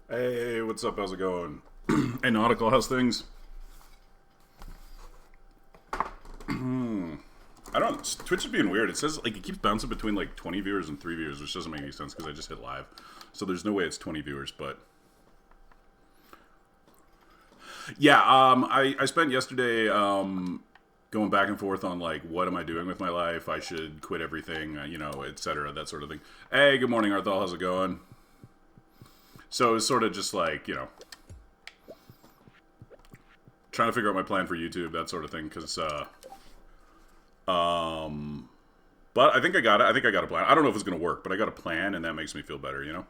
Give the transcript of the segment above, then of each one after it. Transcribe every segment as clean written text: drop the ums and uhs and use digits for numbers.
Hey, what's up? How's it going? Hey, Nautical, how's things? I don't. Twitch is being weird. It says like it keeps bouncing between like 20 viewers and 3 viewers, which doesn't make any sense because I just hit live. So there's no way it's 20 viewers. But yeah, I spent yesterday going back and forth on like what am I doing with my life? I should quit everything, etc. That sort of thing. Hey, good morning, Arthal. How's it going? So it's sort of just like trying to figure out my plan for YouTube, that sort of thing, because but I think I got it. I think I got a plan. I don't know if it's gonna work, but I got a plan, and that makes me feel better.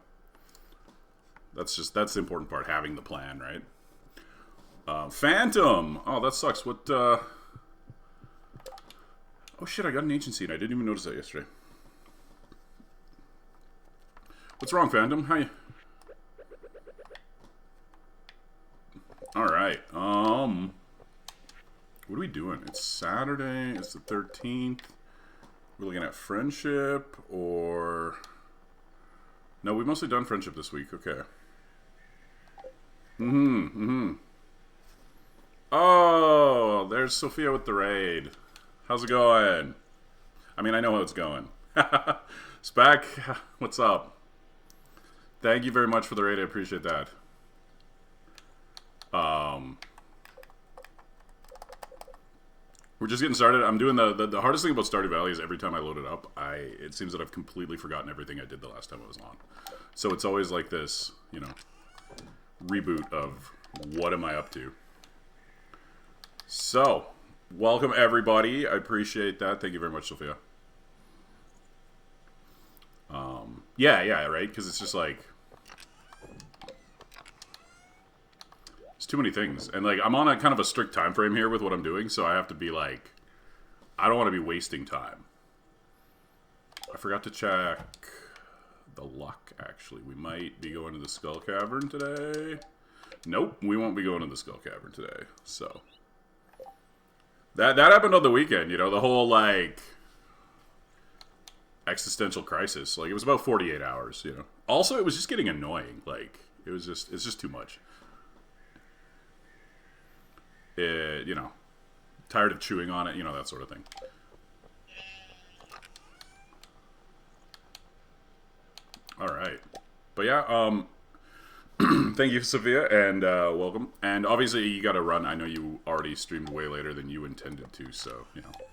That's the important part, having the plan, right? Phantom. Oh, that sucks. What? Oh shit! I got an ancient seed. I didn't even notice that yesterday. What's wrong, Phantom? How you? All right. What are we doing? It's Saturday. It's the 13th. We're looking at friendship or... No, we've mostly done friendship this week. Okay. Oh, there's Sophia with the raid. How's it going? I mean, I know how it's going. Spec, what's up? Thank you very much for the raid. I appreciate that. We're just getting started. I'm doing the hardest thing about Stardew Valley is every time I load it up, it seems that I've completely forgotten everything I did the last time I was on. So it's always like this, reboot of what am I up to. So, welcome everybody. I appreciate that. Thank you very much, Sophia. Yeah, right? Because it's just like... too many things, and like I'm on a kind of a strict time frame here with what I'm doing, so I have to be like, I don't want to be wasting time. I forgot to check the luck. Actually, we might be going to the Skull Cavern today. Nope, we won't be going to the Skull Cavern today. So that happened on the weekend. The whole like existential crisis. Like it was about 48 hours. Also, it was just getting annoying. Like it's just too much. Tired of chewing on it, that sort of thing. All right. But yeah, thank you, Sophia, and welcome. And obviously, you got to run. I know you already streamed way later than you intended to, so,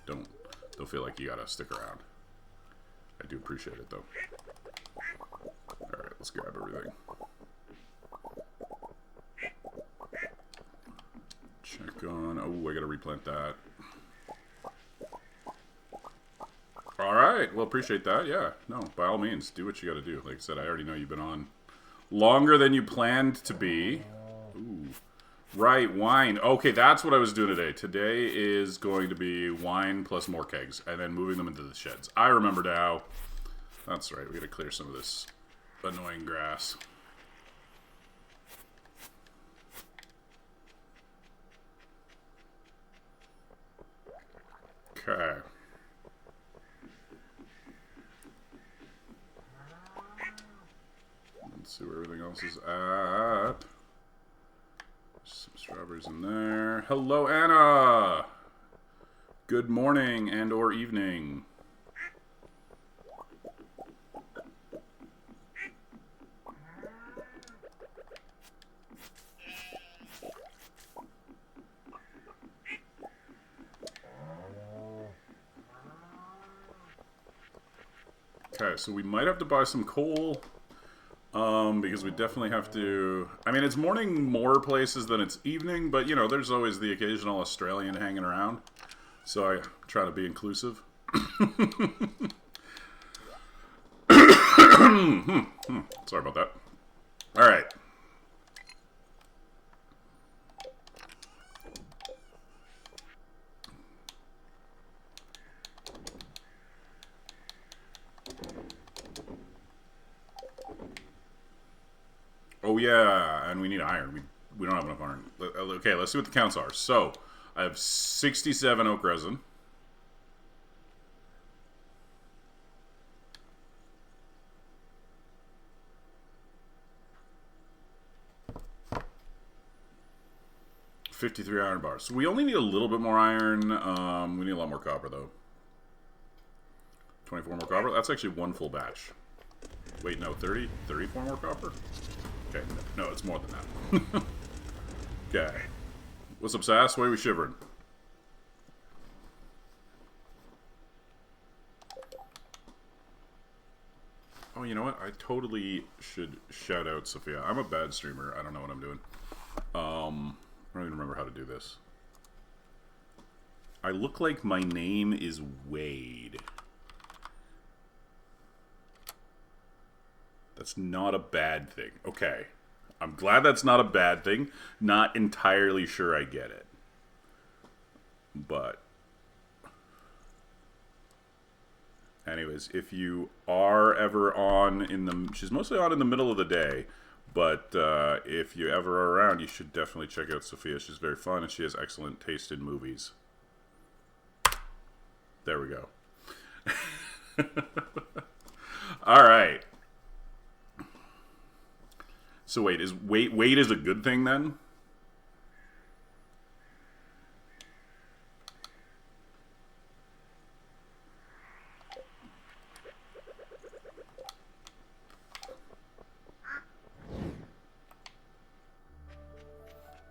don't feel like you got to stick around. I do appreciate it, though. All right, let's grab everything. Check on... Oh, I gotta replant that. Alright, well, appreciate that. Yeah, no, by all means, do what you gotta do. Like I said, I already know you've been on longer than you planned to be. Ooh. Right, wine. Okay, that's what I was doing today. Today is going to be wine plus more kegs, and then moving them into the sheds. I remember now. That's right, we gotta clear some of this annoying grass. Okay. Let's see where everything else is at. Some strawberries in there. Hello, Anna! Good morning and or evening. Okay, so we might have to buy some coal, because we definitely have to... I mean, it's morning more places than it's evening, but, there's always the occasional Australian hanging around, so I try to be inclusive. Sorry about that. All right. Oh yeah, and we need iron. We don't have enough iron. Okay, let's see what the counts are. So, I have 67 oak resin. 53 iron bars. So we only need a little bit more iron. We need a lot more copper, though. 24 more copper? That's actually one full batch. Wait, no, 30? 34 more copper? Okay, no, it's more than that. Okay. What's up, Sass? Why are we shivering? Oh, you know what? I totally should shout out Sophia. I'm a bad streamer. I don't know what I'm doing. I don't even remember how to do this. I look like my name is Wade. That's not a bad thing. Okay. I'm glad that's not a bad thing. Not entirely sure I get it. But anyways, if you are ever on in the... She's mostly on in the middle of the day. But if you ever are around, you should definitely check out Sophia. She's very fun, and she has excellent taste in movies. There we go. All right. So wait, is wait is a good thing then?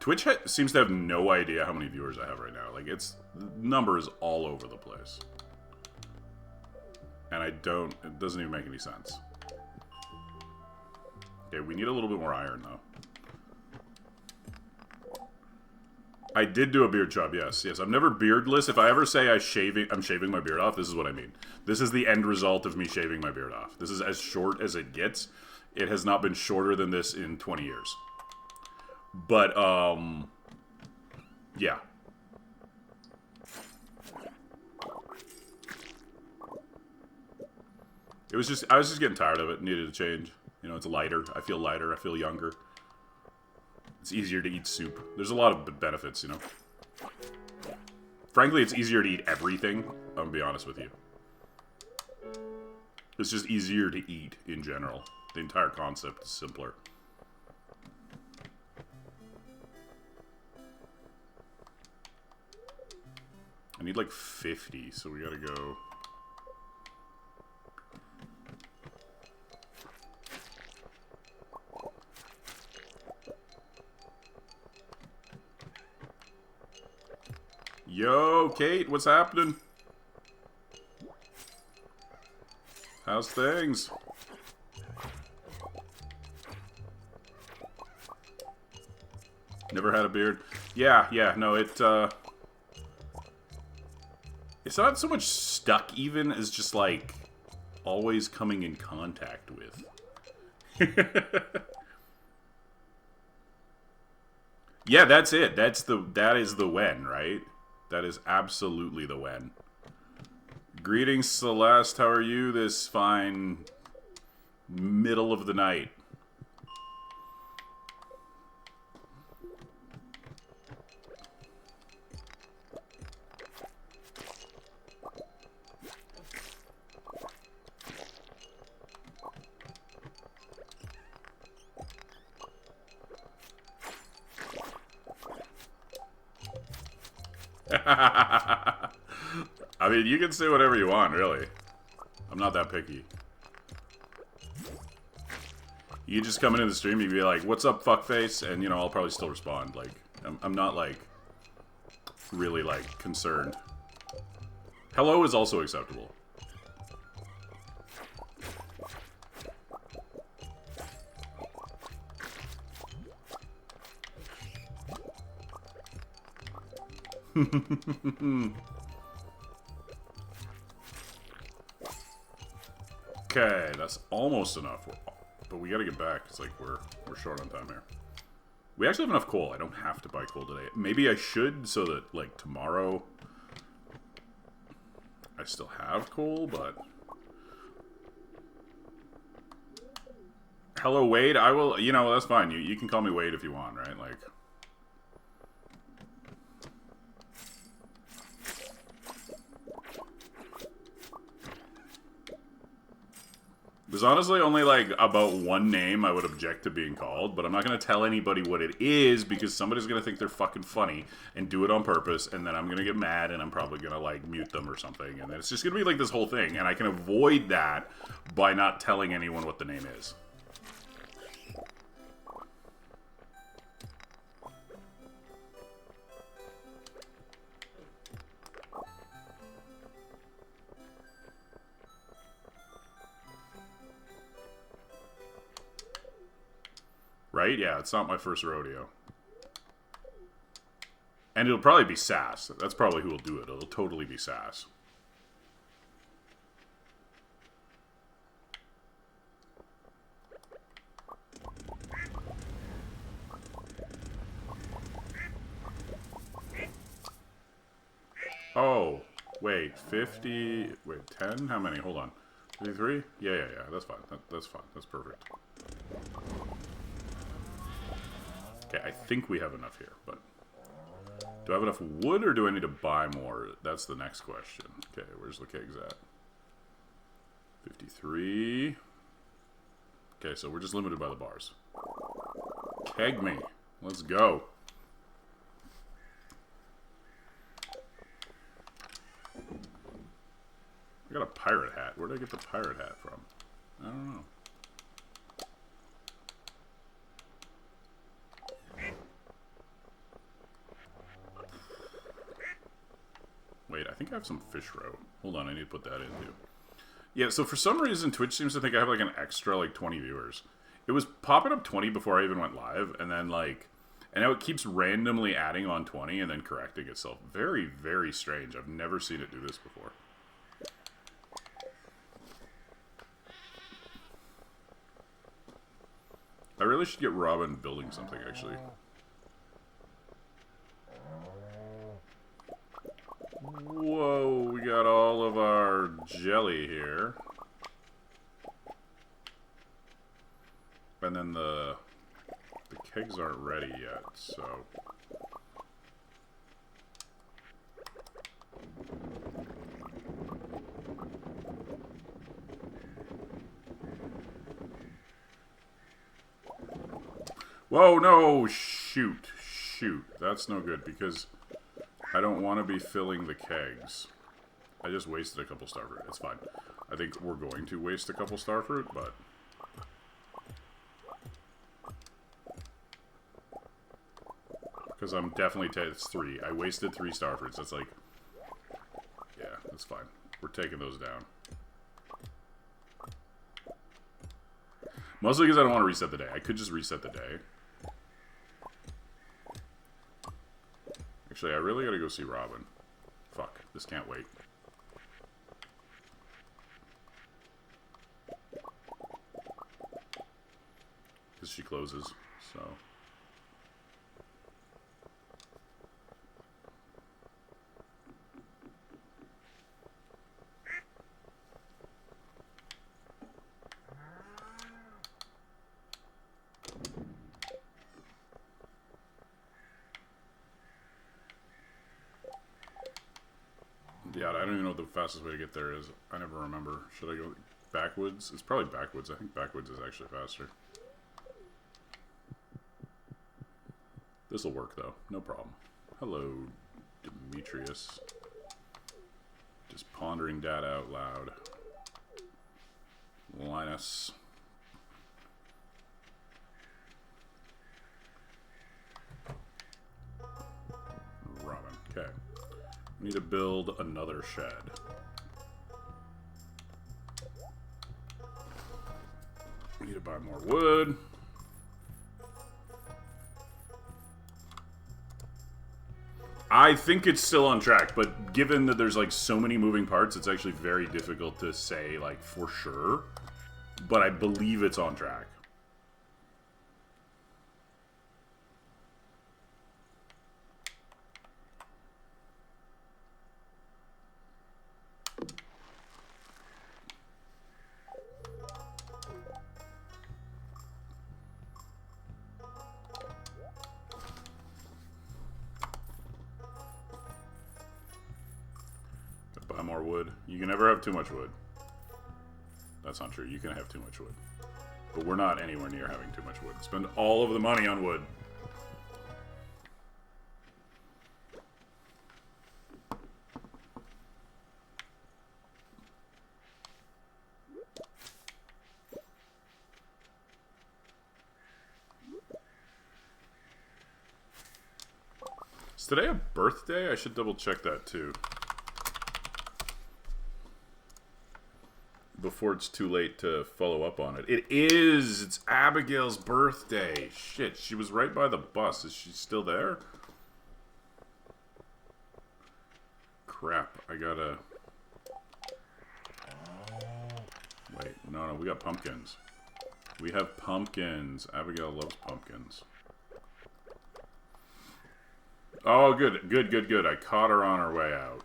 Twitch seems to have no idea how many viewers I have right now. Like, its number is all over the place. And it doesn't even make any sense. Okay, we need a little bit more iron, though. I did do a beard job, yes. Yes, I'm never beardless. If I ever say I'm shaving my beard off, this is what I mean. This is the end result of me shaving my beard off. This is as short as it gets. It has not been shorter than this in 20 years. But, yeah. I was just getting tired of it. Needed a change. You know, it's lighter. I feel lighter. I feel younger. It's easier to eat soup. There's a lot of benefits, you know. Frankly, it's easier to eat everything. I'm gonna be honest with you. It's just easier to eat in general. The entire concept is simpler. I need like 50, so we gotta go... Yo, Kate, what's happening? How's things? Never had a beard. Yeah, no, it's not so much stuck even as just like always coming in contact with. Yeah, that's it. That is the when, right? That is absolutely the when. Greetings, Celeste. How are you this fine middle of the night? I mean, you can say whatever you want, really. I'm not that picky. You just come into the stream, you'd be like, "What's up, fuckface?" And, you know, I'll probably still respond. Like, I'm not, like, really, like, concerned. Hello is also acceptable. Okay, that's almost enough. But we gotta get back. It's like we're short on time here. We actually have enough coal. I don't have to buy coal today. Maybe I should, so that, like, tomorrow I still have coal, but... Hello, Wade. I will... You know, that's fine. You can call me Wade if you want, right? Like... There's honestly only like about one name I would object to being called, but I'm not going to tell anybody what it is because somebody's going to think they're fucking funny and do it on purpose, and then I'm going to get mad and I'm probably going to like mute them or something, and then it's just going to be like this whole thing, and I can avoid that by not telling anyone what the name is. Right? Yeah, it's not my first rodeo. And it'll probably be Sass. That's probably who will do it. It'll totally be Sass. Oh, wait, 50... Wait, 10? How many? Hold on. 53? Yeah, that's fine. That's fine. That's perfect. Okay, I think we have enough here, but... Do I have enough wood, or do I need to buy more? That's the next question. Okay, where's the kegs at? 53. Okay, so we're just limited by the bars. Keg me. Let's go. I got a pirate hat. Where did I get the pirate hat from? I don't know. Wait, I think I have some fish roe. Hold on, I need to put that in too. Yeah, so for some reason, Twitch seems to think I have like an extra like 20 viewers. It was popping up 20 before I even went live, and then like, and now it keeps randomly adding on 20 and then correcting itself. Very, very strange. I've never seen it do this before. I really should get Robin building something, actually. Whoa, we got all of our jelly here. And then the kegs aren't ready yet, so... Whoa, no! Shoot. Shoot. That's no good, because I don't want to be filling the kegs. I just wasted a couple starfruit. It's fine. I think we're going to waste a couple starfruit, but... Because I'm definitely... It's 3. I wasted 3 starfruits. That's like... Yeah, that's fine. We're taking those down. Mostly because I don't want to reset the day. I could just reset the day. Actually, I really gotta go see Robin. Fuck, this can't wait. Because she closes, so... Yeah, I don't even know what the fastest way to get there is. I never remember. Should I go backwoods? It's probably backwoods. I think backwoods is actually faster. This'll work, though. No problem. Hello, Demetrius. Just pondering data out loud. Linus. Robin. Okay. Need to build another shed. Need to buy more wood. I think it's still on track, but given that there's like so many moving parts, it's actually very difficult to say like for sure. But I believe it's on track. Buy more wood. You can never have too much wood. That's not true. You can have too much wood. But we're not anywhere near having too much wood. Spend all of the money on wood. Is today a birthday? I should double check that too. Before it's too late to follow up on it. It is! It's Abigail's birthday. Shit, she was right by the bus. Is she still there? Crap, I gotta... Wait, no, we got pumpkins. We have pumpkins. Abigail loves pumpkins. Oh, good, good, good, good. I caught her on her way out.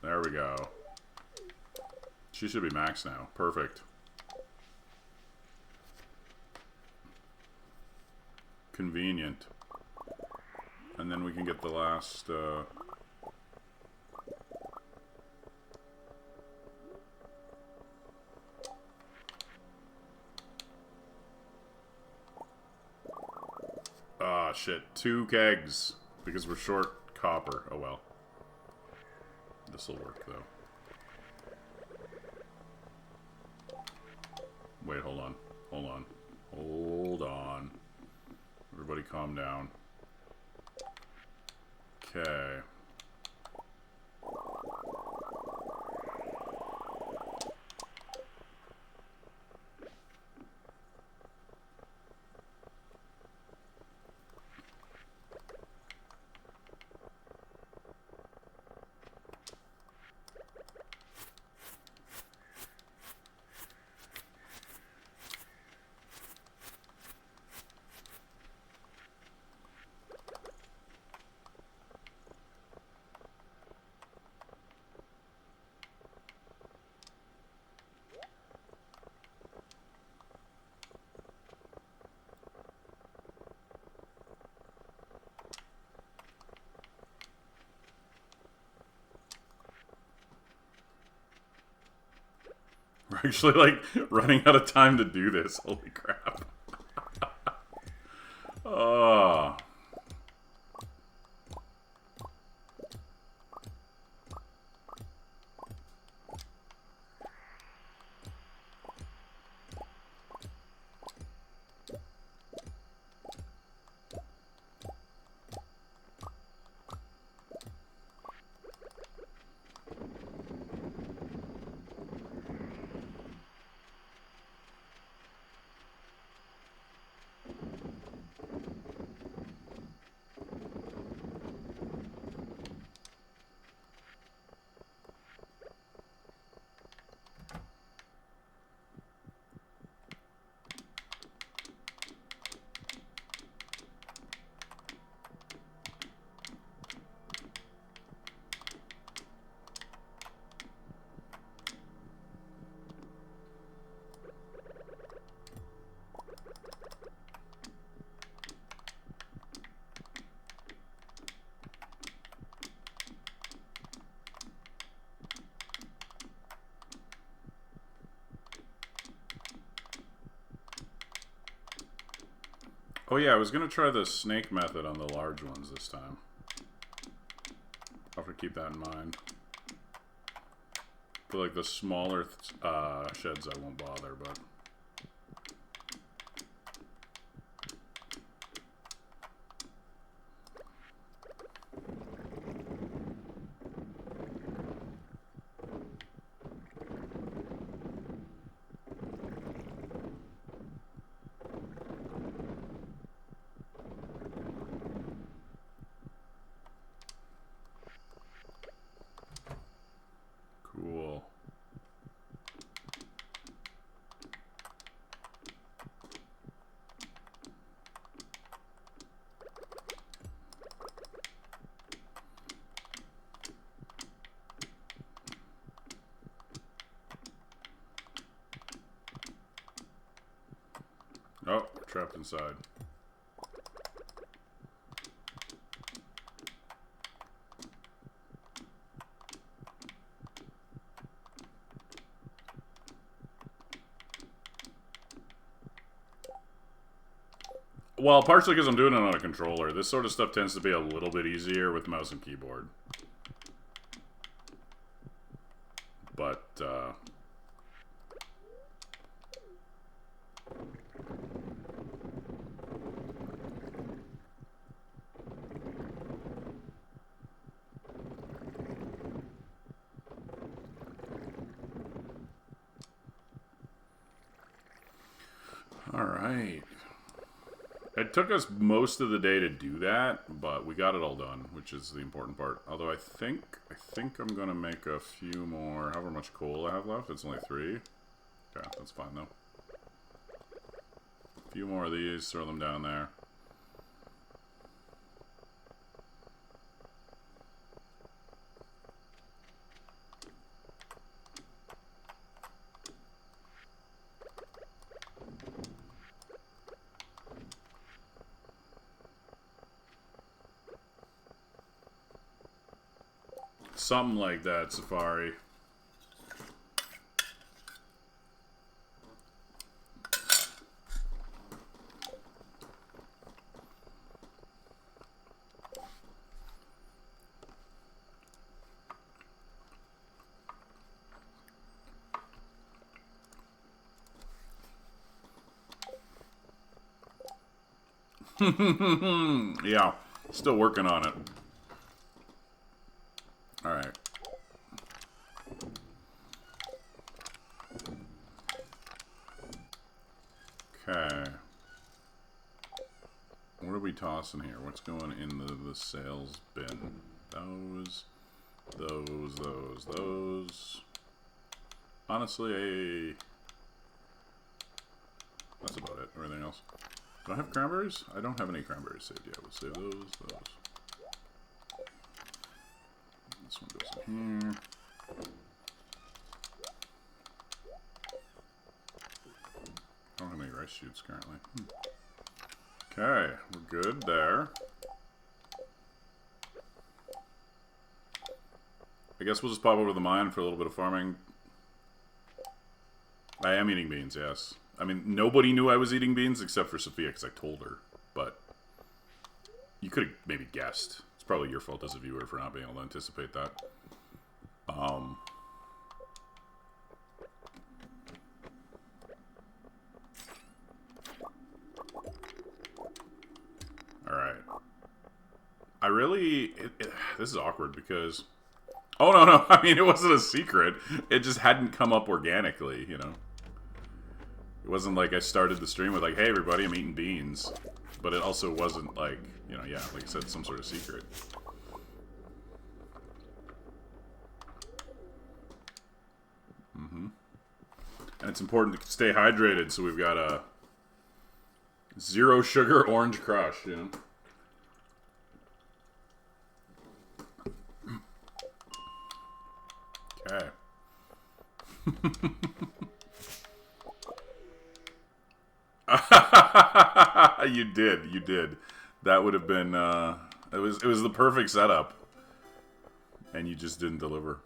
There we go. She should be max now. Perfect. Convenient. And then we can get the last... Ah, shit. 2 kegs. Because we're short copper. Oh, well. This'll work, though. Wait, hold on. Hold on. Hold on. Everybody calm down. Okay. We're actually, like, running out of time to do this. Holy crap. Oh. Oh yeah, I was gonna try the snake method on the large ones this time. I'll have to keep that in mind. For like the smaller sheds I won't bother, but... Cool. Oh, we're trapped inside. Well, partially because I'm doing it on a controller. This sort of stuff tends to be a little bit easier with mouse and keyboard. But, alright. It took us most of the day to do that, but we got it all done, which is the important part. Although I think I'm gonna make a few more. However much coal I have left, it's only 3. Okay, that's fine though. A few more of these, throw them down there. Something like that, Safari. Yeah, still working on it. Alright. Okay. What are we tossing here? What's going in the sales bin? Those. Honestly, that's about it. Everything else. Do I have cranberries? I don't have any cranberries saved yet. We'll save those. This one goes in here. I don't have any rice shoots currently. Okay, we're good there. I guess we'll just pop over to the mine for a little bit of farming. I am eating beans, yes. I mean, nobody knew I was eating beans except for Sophia because I told her. But you could have maybe guessed. It's probably your fault as a viewer for not being able to anticipate that. Alright. I really... this is awkward because... Oh, no. I mean, it wasn't a secret. It just hadn't come up organically, you know. It wasn't like I started the stream with like, hey, everybody, I'm eating beans. But it also wasn't like, you know, yeah, like I said, some sort of secret. And it's important to stay hydrated, so we've got a 0 sugar orange crush, you know. Okay. You did. That would have been, it was the perfect setup. And you just didn't deliver.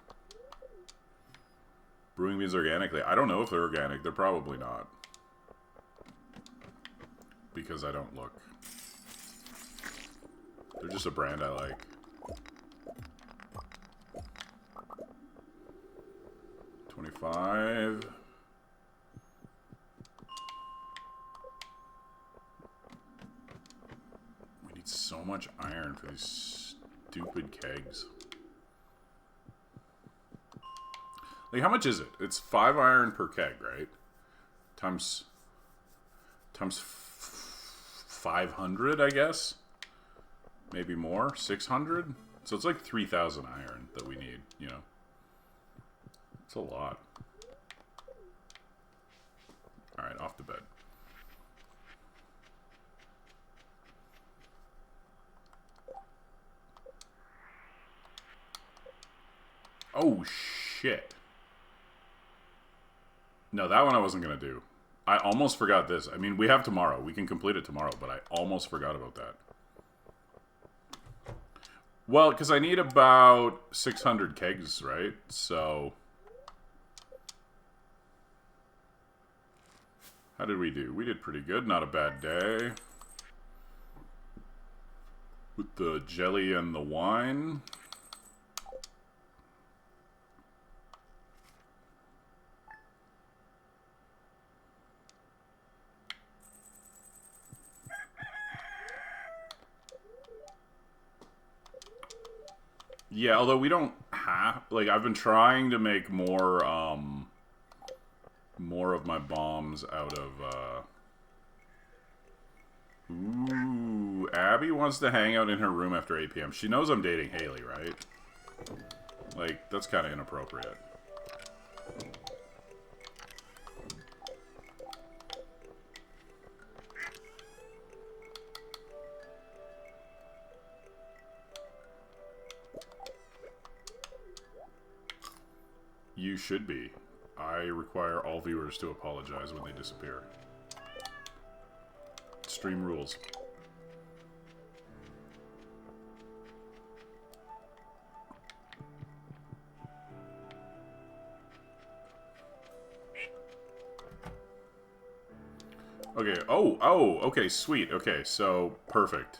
Brewing beans organically. I don't know if they're organic. They're probably not. Because I don't look. They're just a brand I like. $25. We need so much iron for these stupid kegs. Like, how much is it? It's 5 iron per keg, right? Times 500, I guess? Maybe more? 600? So it's like 3,000 iron that we need, you know? It's a lot. Alright, off to bed. Oh, shit. No, that one I wasn't going to do. I almost forgot this. I mean, we have tomorrow. We can complete it tomorrow, but I almost forgot about that. Well, because I need about 600 kegs, right? So... how did we do? We did pretty good. Not a bad day. With the jelly and the wine. Yeah, although we don't have... Like, I've been trying to make more of my bombs out of, Ooh, Abby wants to hang out in her room after 8 p.m. She knows I'm dating Haley, right? Like, that's kind of inappropriate. You should be. I require all viewers to apologize when they disappear. Stream rules. Okay, okay, sweet. Okay, so, perfect.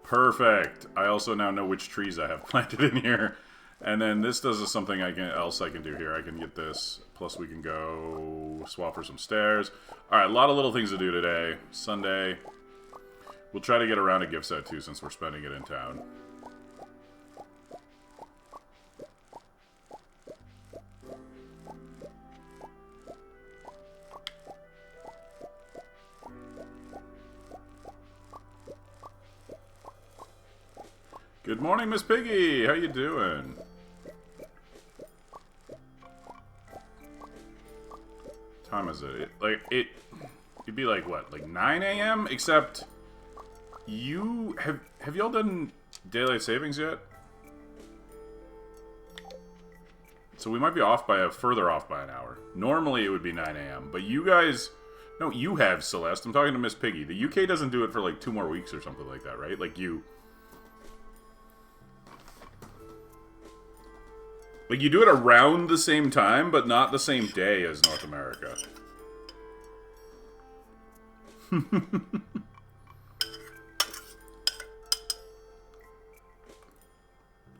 Perfect. I also now know which trees I have planted in here. And then this does something else I can do here. I can get this, plus we can go swap for some stairs. Alright, a lot of little things to do today. Sunday. We'll try to get around a gift set too, since we're spending it in town. Good morning, Miss Piggy! How you doing? Time is it? It'd be like, what, like 9 a.m.? Except, have y'all done daylight savings yet? So we might be further off by an hour. Normally it would be 9 a.m., but you guys... No, you have, Celeste. I'm talking to Miss Piggy. The UK doesn't do it for like 2 more weeks or something like that, right? Like you do it around the same time, but not the same day as North America.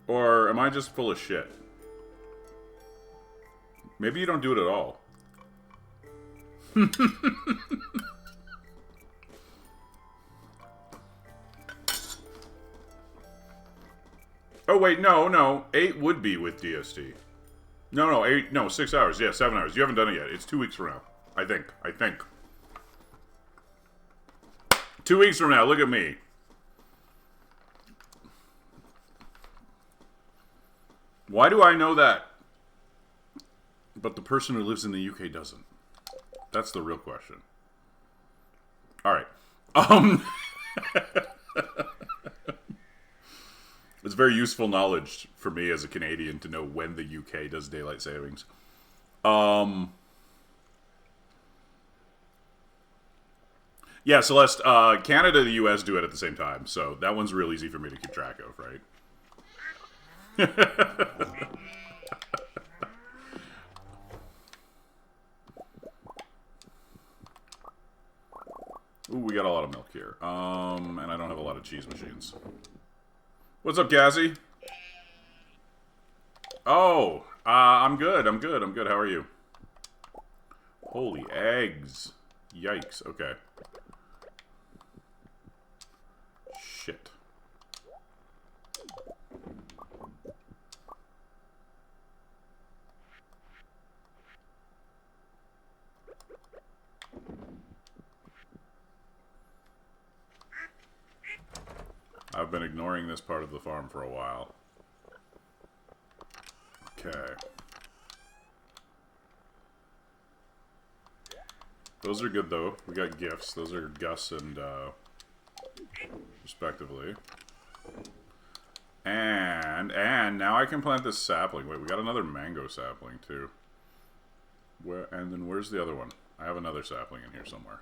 Or am I just full of shit? Maybe you don't do it at all. Oh, wait, no. 8 would be with DST. No, 6 hours. Yeah, 7 hours. You haven't done it yet. It's 2 weeks from now. I think. 2 weeks from now, look at me. Why do I know that? But the person who lives in the UK doesn't. That's the real question. Alright. It's very useful knowledge for me as a Canadian to know when the UK does daylight savings. Yeah, Celeste, Canada and the US do it at the same time, so that one's real easy for me to keep track of, right? Ooh, we got a lot of milk here. And I don't have a lot of cheese machines. What's up, Gazzy? Oh, I'm good. How are you? Holy eggs. Yikes, okay. Shit. I've been ignoring this part of the farm for a while. Okay. Those are good, though. We got gifts. Those are Gus and, respectively. And now I can plant this sapling. Wait, we got another mango sapling, too. And then where's the other one? I have another sapling in here somewhere.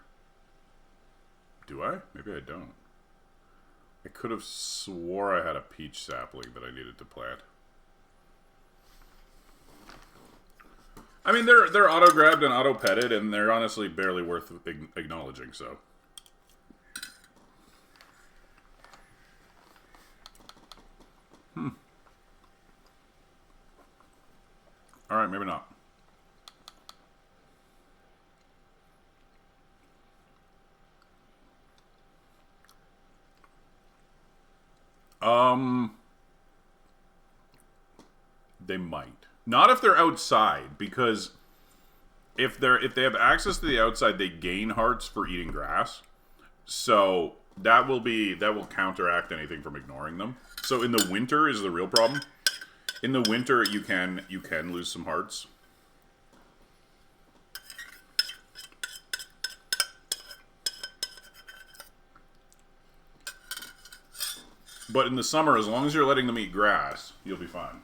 Do I? Maybe I don't. I could have swore I had a peach sapling that I needed to plant. I mean, they're auto-grabbed and auto-petted, and they're honestly barely worth acknowledging, so. Alright, maybe not. They might. Not if they're outside, because if they have access to the outside, they gain hearts for eating grass. So that will counteract anything from ignoring them. So in the winter is the real problem. In the winter you can lose some hearts. But in the summer, as long as you're letting them eat grass, you'll be fine.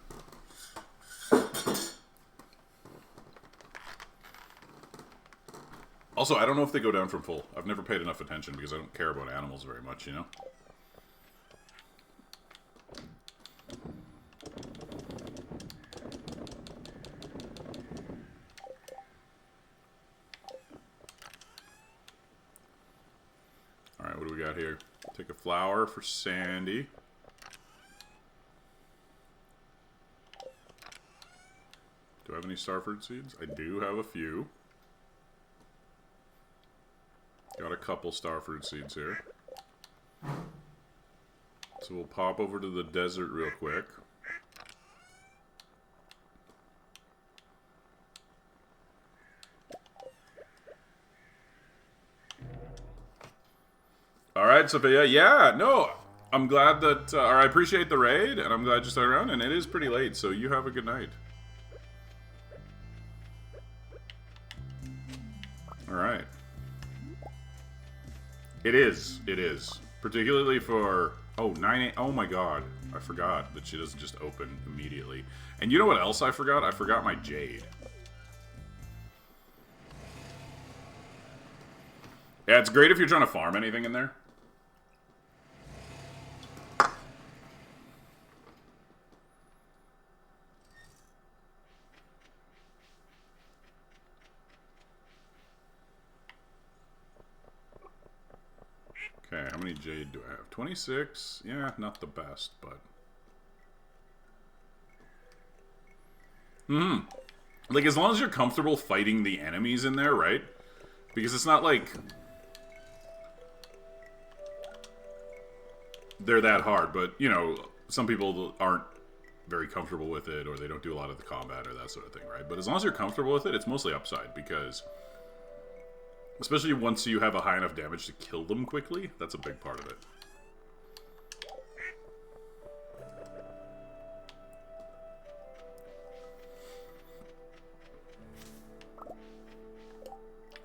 Also, I don't know if they go down from full. I've never paid enough attention because I don't care about animals very much, you know? Alright, what do we got here? Take a flower for Sandy. Do I have any starfruit seeds? I do have a few. Got a couple starfruit seeds here. So we'll pop over to the desert real quick. Alright, Sophia. Yeah, no. I'm glad that... or I appreciate the raid, and I'm glad you stuck around, and it is pretty late, so you have a good night. Alright. It is. It is. Particularly for... Oh, 9... Oh my god. I forgot that she doesn't just open immediately. And you know what else I forgot? I forgot my jade. Yeah, it's great if you're trying to farm anything in there. Okay, how many jade do I have? 26? Yeah, not the best, but... Like, as long as you're comfortable fighting the enemies in there, right? Because it's not like... they're that hard, but, you know, some people aren't very comfortable with it, or they don't do a lot of the combat or that sort of thing, right? But as long as you're comfortable with it, it's mostly upside, because... especially once you have a high enough damage to kill them quickly, that's a big part of it.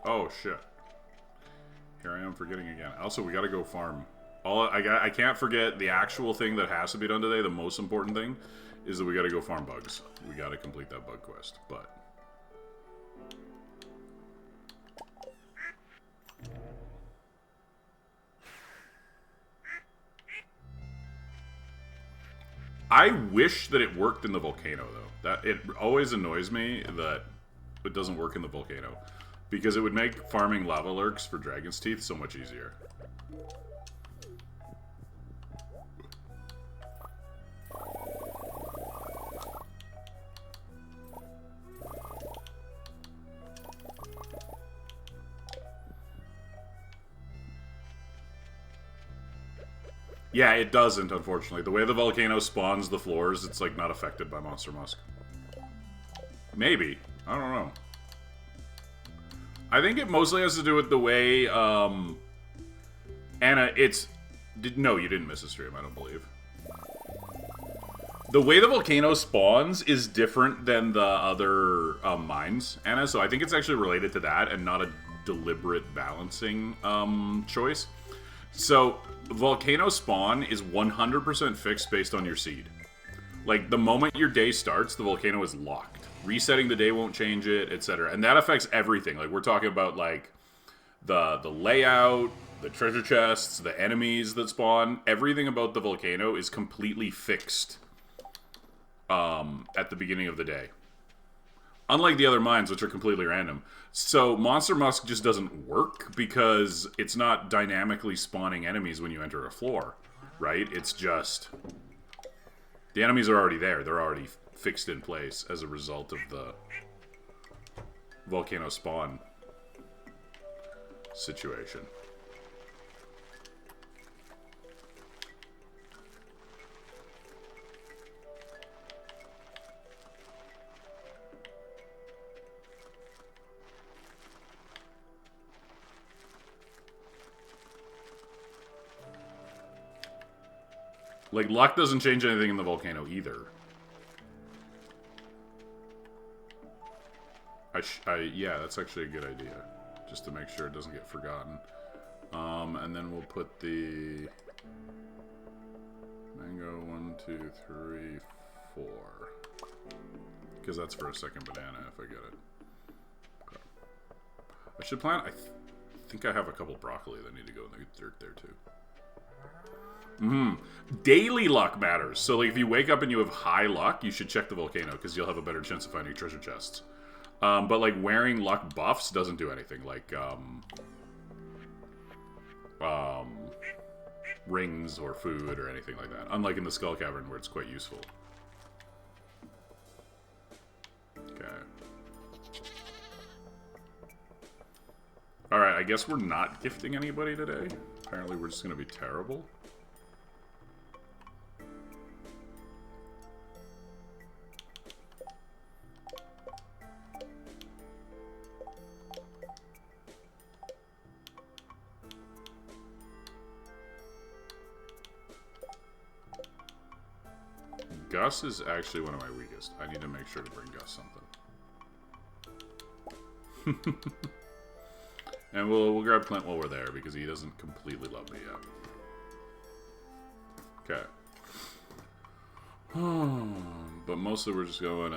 Oh, shit. Here I am forgetting again. Also, we gotta go farm. I can't forget the actual thing that has to be done today. The most important thing is that we gotta go farm bugs. We gotta complete that bug quest, but... I wish that it worked in the volcano, though. That it always annoys me that it doesn't work in the volcano. Because it would make farming lava lurks for Dragon's Teeth so much easier. Yeah, it doesn't, unfortunately. The way the volcano spawns the floors, it's, like, not affected by Monster Musk. Maybe. I don't know. I think it mostly has to do with the way, Anna, it's... No, you didn't miss a stream, I don't believe. The way the volcano spawns is different than the other mines, Anna, so I think it's actually related to that and not a deliberate balancing choice. So, volcano spawn is 100% fixed based on your seed. Like, the moment your day starts, the volcano is locked. Resetting the day won't change it, etc. And that affects everything. Like, we're talking about, like, the layout, the treasure chests, the enemies that spawn. Everything about the volcano is completely fixed at the beginning of the day. Unlike the other mines, which are completely random. So, Monster Musk just doesn't work because it's not dynamically spawning enemies when you enter a floor, right? It's just... The enemies are already there. They're already fixed in place as a result of the volcano spawn situation. Like, luck doesn't change anything in the volcano either. Yeah, that's actually a good idea. Just to make sure it doesn't get forgotten. And then we'll put the... mango, 1, 2, 3, 4. Because that's for a second banana, if I get it. Okay. I should plant... I think I have a couple broccoli that need to go in the dirt there, too. Daily luck matters. So, like, if you wake up and you have high luck, you should check the volcano, because you'll have a better chance of finding treasure chests. But, like, wearing luck buffs doesn't do anything. Like, rings or food or anything like that. Unlike in the Skull Cavern, where it's quite useful. Okay. Alright, I guess we're not gifting anybody today. Apparently we're just going to be terrible. Gus is actually one of my weakest. I need to make sure to bring Gus something. And we'll grab Clint while we're there, because he doesn't completely love me yet. Okay. But mostly we're just going,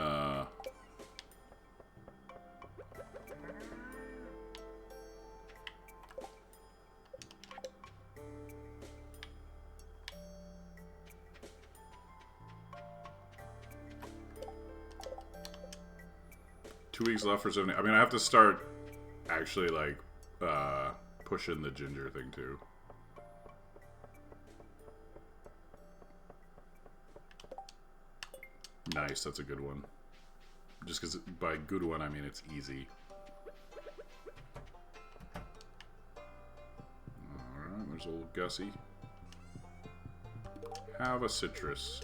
2 weeks left for 70. I mean, I have to start actually, like, pushing the ginger thing, too. Nice, that's a good one. Just because, by good one, I mean it's easy. Alright, there's old Gussie. Have a citrus.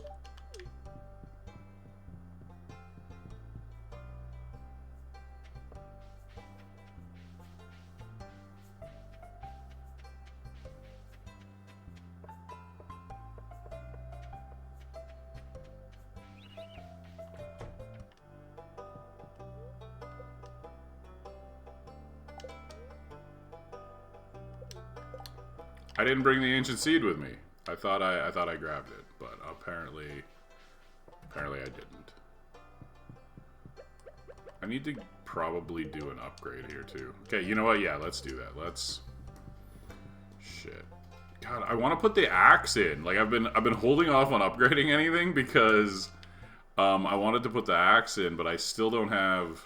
I didn't bring the ancient seed with me. I thought I grabbed it, but apparently I didn't. I need to probably do an upgrade here too. Okay, you know what? Yeah, let's do that. Let's. Shit. God, I want to put the axe in. Like I've been holding off on upgrading anything because I wanted to put the axe in, but I still don't have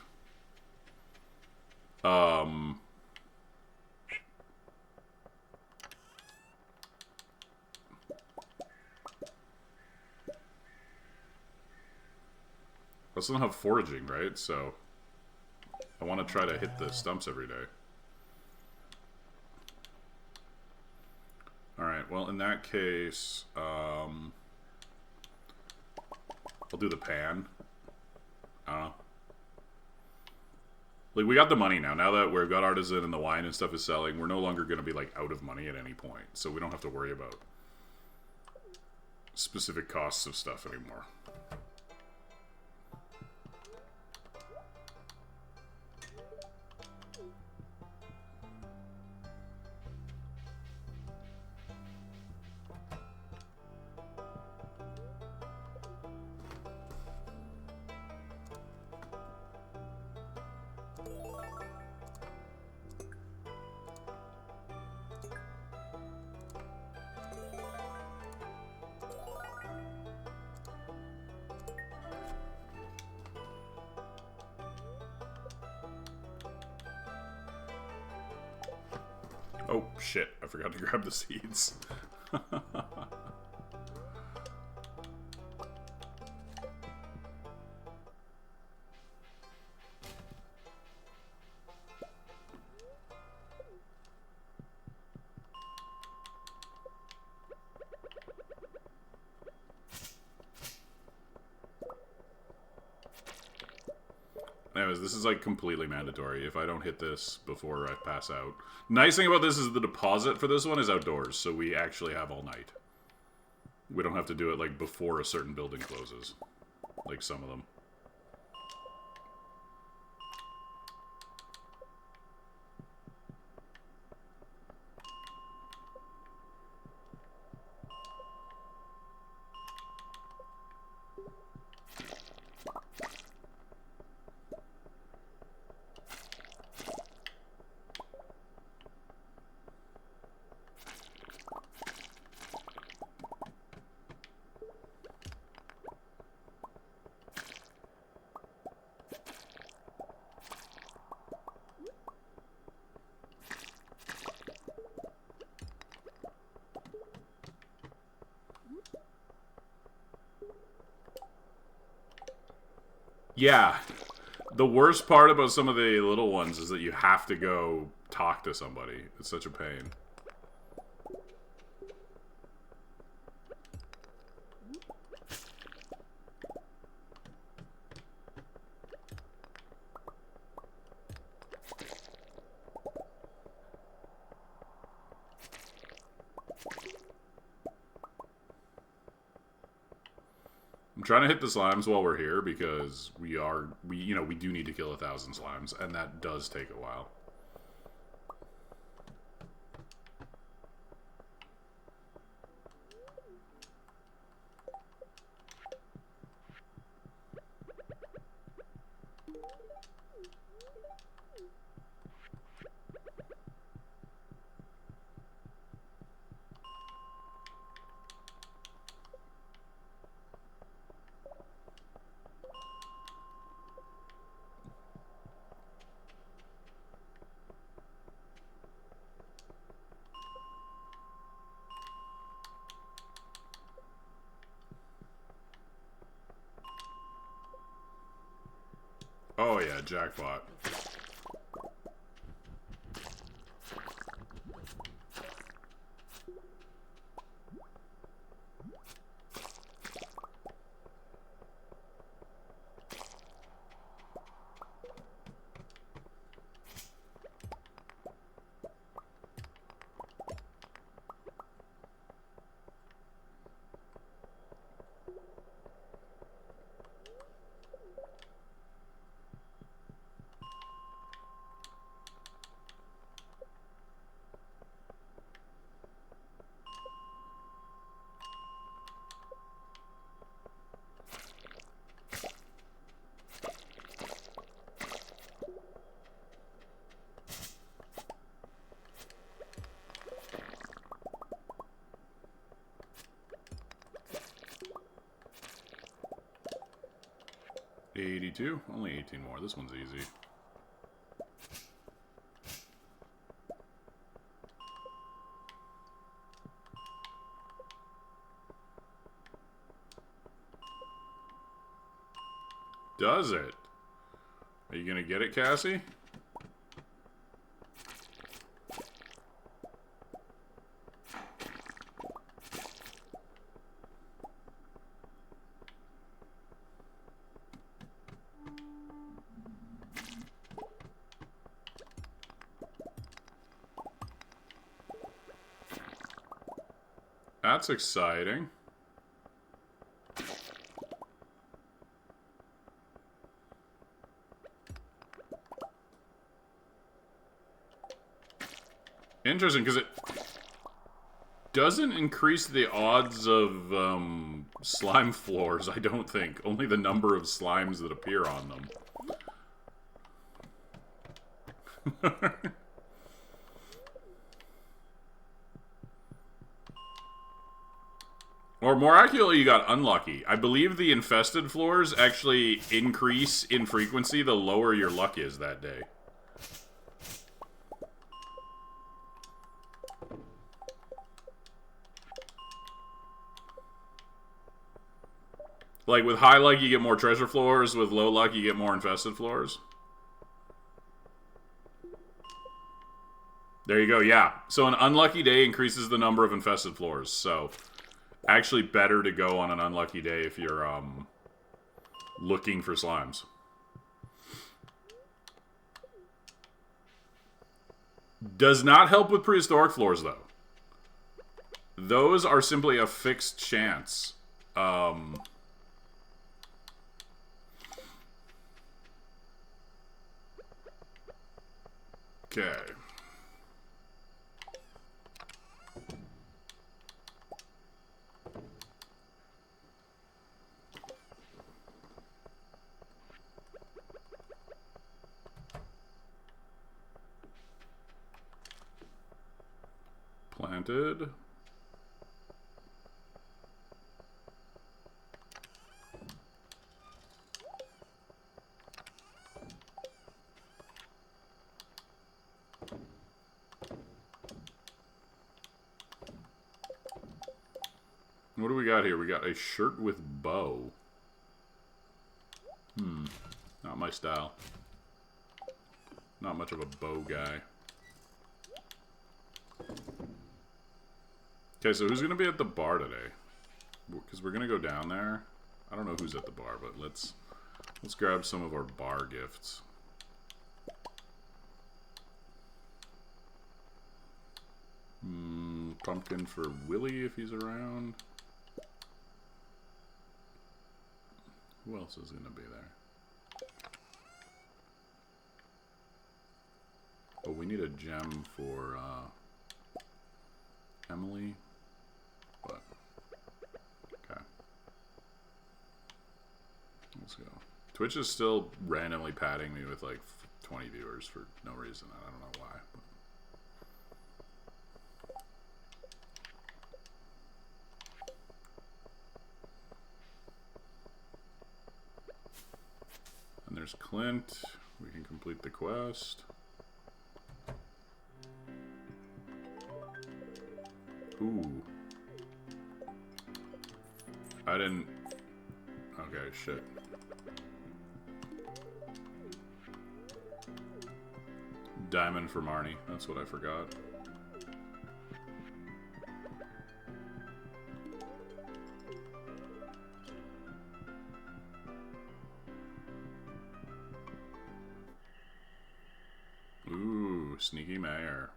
I still don't have foraging, right? So I want to try to hit the stumps every day. Alright, well in that case, I'll do the pan. I don't know. Like, we got the money now. Now that we've got Artisan and the wine and stuff is selling, we're no longer going to be, like, out of money at any point. So we don't have to worry about specific costs of stuff anymore. Oh, shit. I forgot to grab the seeds. guys, this is like completely mandatory. If I don't hit this before I pass out. Nice thing about this is the deposit for this one is outdoors, so we actually have all night. We don't have to do it like before a certain building closes, like some of them. Yeah. The worst part about some of the little ones is that you have to go talk to somebody. It's such a pain. I'm trying to hit the slimes while we're here because we do need to kill 1,000 slimes, and that does take a while. Oh yeah, jackpot. $82? Only 18 more. This one's easy. Does it? Are you gonna get it, Cassie? That's exciting. Interesting, because it doesn't increase the odds of slime floors, I don't think. Only the number of slimes that appear on them. Or more accurately, you got unlucky. I believe the infested floors actually increase in frequency the lower your luck is that day. Like, with high luck, you get more treasure floors. With low luck, you get more infested floors. There you go, yeah. So an unlucky day increases the number of infested floors. So, actually better to go on an unlucky day if you're, looking for slimes. Does not help with prehistoric floors, though. Those are simply a fixed chance. Okay. Planted. What do we got here? We got a shirt with bow. Not my style. Not much of a bow guy. Okay, so who's going to be at the bar today? Because we're going to go down there. I don't know who's at the bar, but let's grab some of our bar gifts. Pumpkin for Willie if he's around. Who else is going to be there? Oh, we need a gem for Emily. But okay, let's go. Twitch is still randomly patting me with like 20 viewers for no reason. I don't know why. But. And there's Clint. We can complete the quest. Ooh. I didn't... Okay, shit. Diamond for Marnie. That's what I forgot. Ooh, sneaky mayor.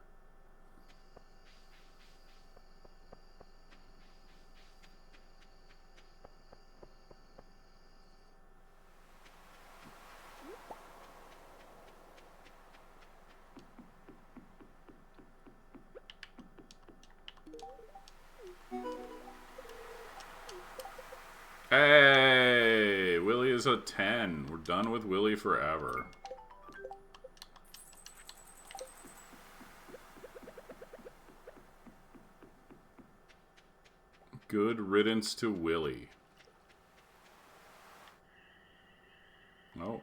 Hey, Willie is a 10. We're done with Willie forever. Good riddance to Willie. Oh.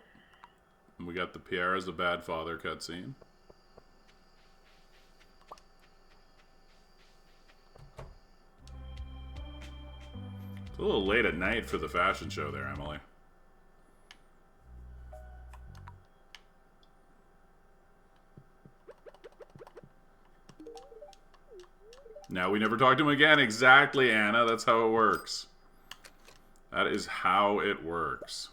We got the Pierre as a bad father cutscene. It's a little late at night for the fashion show there, Emily. Now we never talk to him again. Exactly, Anna. That's how it works. That is how it works.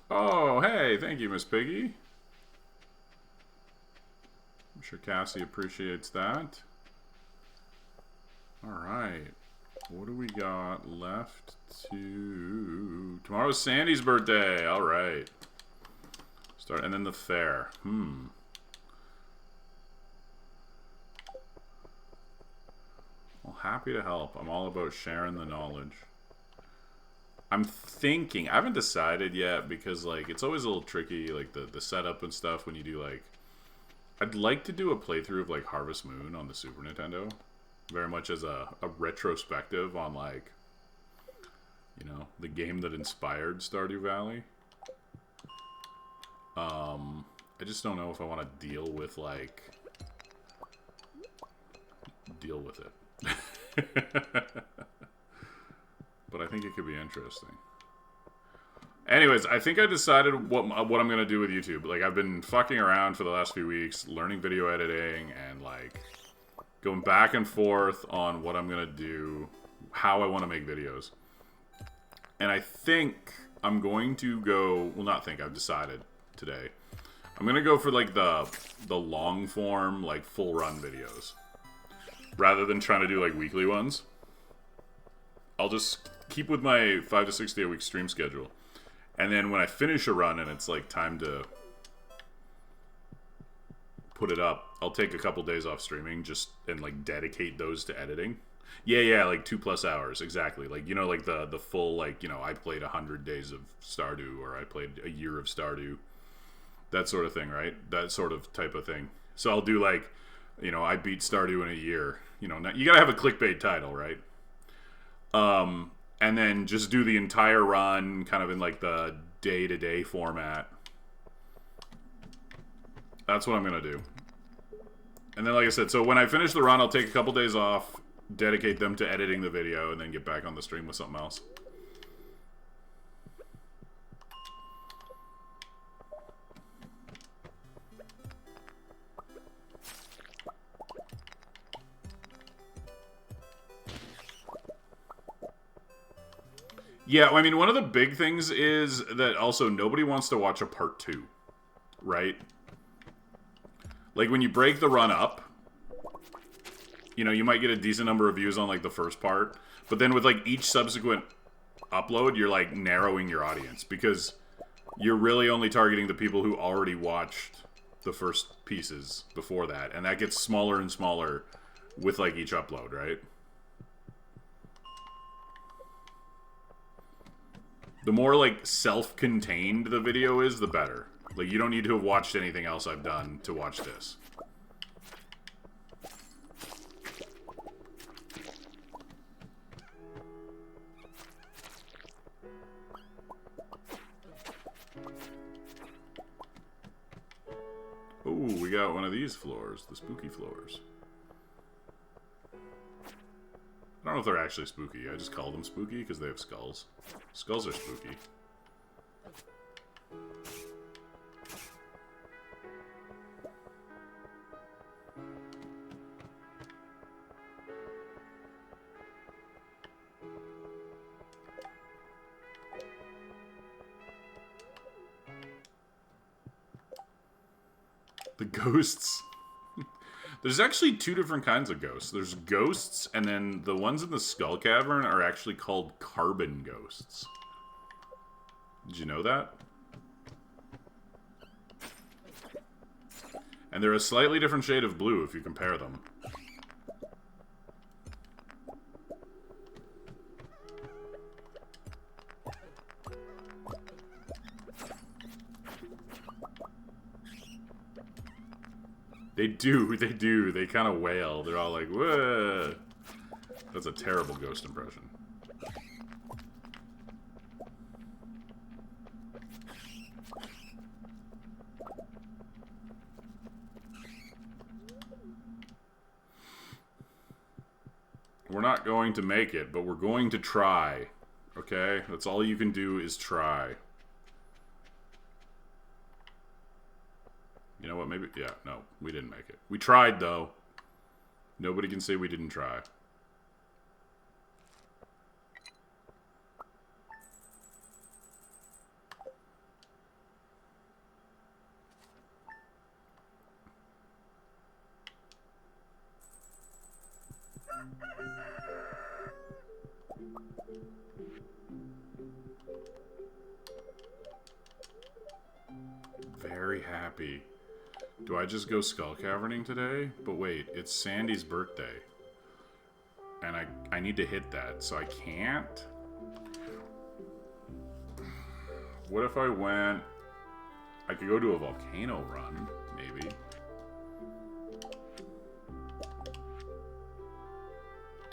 Oh, hey. Thank you, Miss Piggy. I'm sure Cassie appreciates that. Alright. What do we got left to... Tomorrow's Sandy's birthday. Alright. Start, and then the fair. Well, happy to help. I'm all about sharing the knowledge. I'm thinking... I haven't decided yet because, like, it's always a little tricky, like, the setup and stuff when you do, like... I'd like to do a playthrough of, like, Harvest Moon on the Super Nintendo. Very much as a retrospective on, like, you know, the game that inspired Stardew Valley. I just don't know if I want to deal with, like... Deal with it. But I think it could be interesting. Anyways, I think I decided what I'm going to do with YouTube. Like, I've been fucking around for the last few weeks, learning video editing, and, like, going back and forth on what I'm going to do, how I want to make videos. And I think I'm going to go... Well, not think. I've decided today. I'm going to go for, like, the long form, like, full run videos. Rather than trying to do, like, weekly ones. I'll just keep with my 5 to 6 day a week stream schedule. And then when I finish a run and it's, like, time to put it up, I'll take a couple days off streaming just and, like, dedicate those to editing. Yeah, like 2+ hours, exactly. Like, you know, like the full, like, you know, I played 100 days of Stardew, or I played a year of Stardew. That sort of thing, right? That sort of type of thing. So I'll do, like, you know, I beat Stardew in a year. You know, you gotta have a clickbait title, right? And then just do the entire run kind of in, like, the day-to-day format. That's what I'm gonna do. And then, like I said, so when I finish the run, I'll take a couple days off, dedicate them to editing the video, and then get back on the stream with something else. Yeah, I mean, one of the big things is that also nobody wants to watch a part 2, right? Like, when you break the run up, you know, you might get a decent number of views on, like, the first part, but then with, like, each subsequent upload, you're, like, narrowing your audience, because you're really only targeting the people who already watched the first pieces before that, and that gets smaller and smaller with, like, each upload, right? The more, like, self-contained the video is, the better. Like, you don't need to have watched anything else I've done to watch this. Ooh, we got one of these floors, the spooky floors. I don't know if they're actually spooky. I just call them spooky because they have skulls. Skulls are spooky. The ghosts. There's actually 2 different kinds of ghosts. There's ghosts, and then the ones in the Skull Cavern are actually called carbon ghosts. Did you know that? And they're a slightly different shade of blue if you compare them. They do. They kind of wail. They're all like, whoa. That's a terrible ghost impression. We're not going to make it, but we're going to try. Okay? That's all you can do is try. You know what, maybe... Yeah, no, we didn't make it. We tried, though. Nobody can say we didn't try. Very happy. Do I just go skull caverning today? But wait, it's Sandy's birthday. And I need to hit that, so I can't? What if I went... I could go to a volcano run, maybe.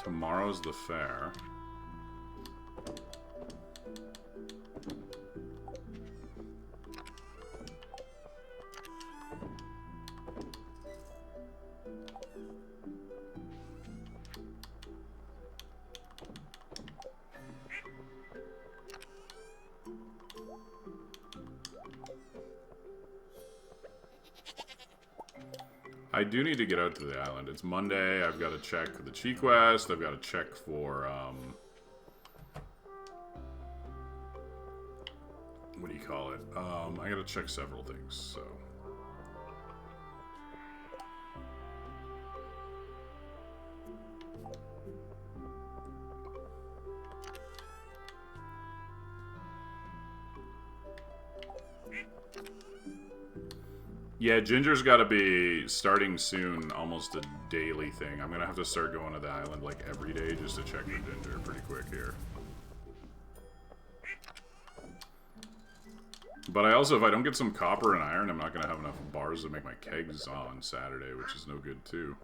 Tomorrow's the fair. I do need to get out to the island. It's Monday. I've got to check for the Chi Quest. I've got to check for, what do you call it? I gotta check several things, so. Yeah, Ginger's got to be starting soon, almost a daily thing. I'm going to have to start going to the island like every day just to check for Ginger pretty quick here. But I also, if I don't get some copper and iron, I'm not going to have enough bars to make my kegs on Saturday, which is no good too.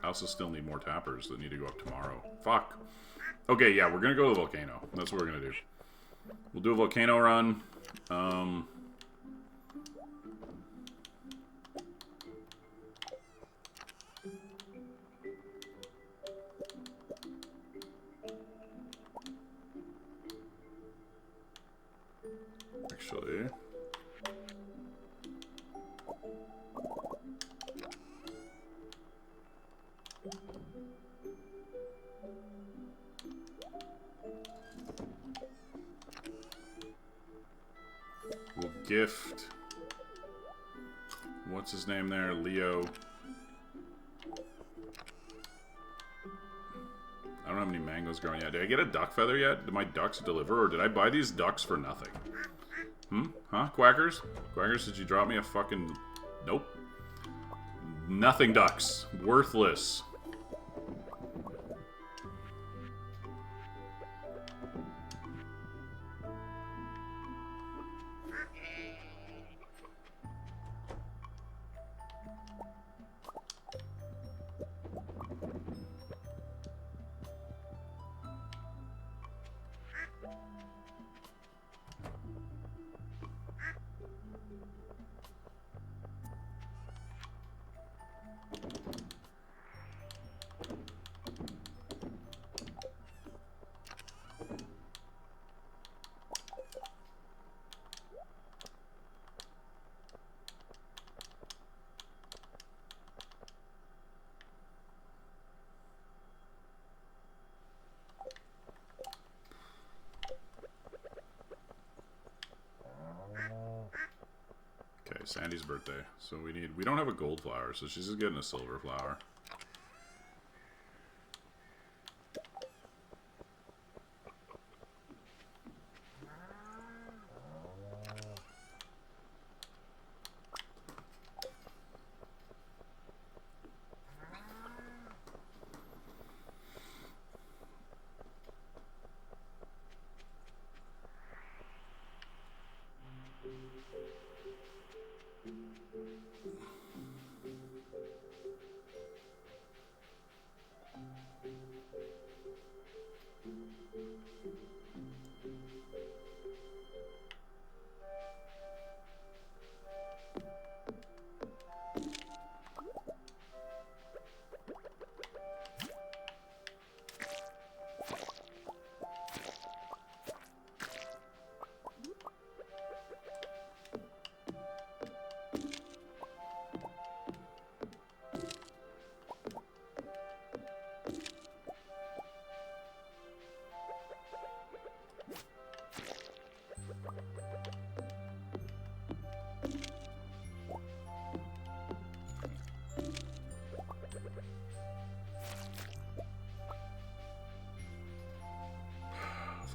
I also still need more tappers that need to go up tomorrow. Fuck. Okay, yeah, we're going to go to the volcano. That's what we're going to do. We'll do a volcano run. Actually, we'll gift, what's his name there, Leo. I don't have any mangoes growing yet. Did I get a duck feather yet? Did my ducks deliver, or did I buy these ducks for nothing? Huh? Quackers? Quackers, did you drop me a fucking... Nope. Nothing ducks. Worthless. Sandy's birthday. So we don't have a gold flower, so she's just getting a silver flower.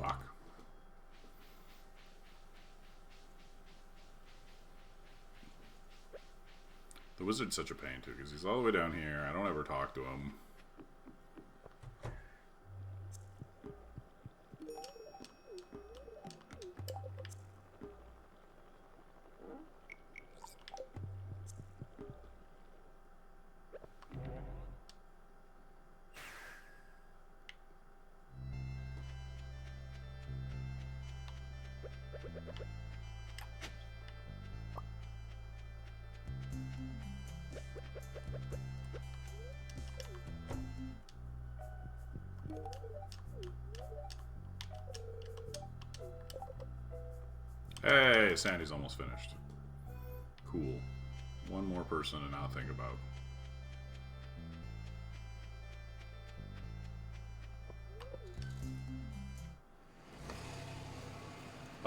Fuck. The wizard's such a pain too, because he's all the way down here. I don't ever talk to him. Hey, Sandy's almost finished. Cool. One more person to not think about.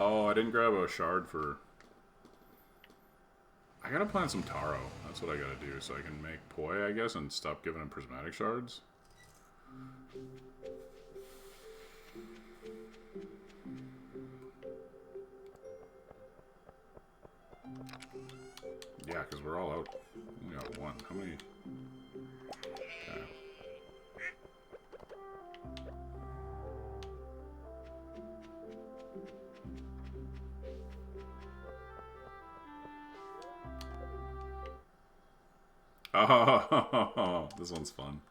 Oh, I didn't grab a shard for... I gotta plant some taro. That's what I gotta do, so I can make poi, I guess, and stop giving him prismatic shards. Yeah, because we're all out. We got one. How many? Okay. Oh, this one's fun.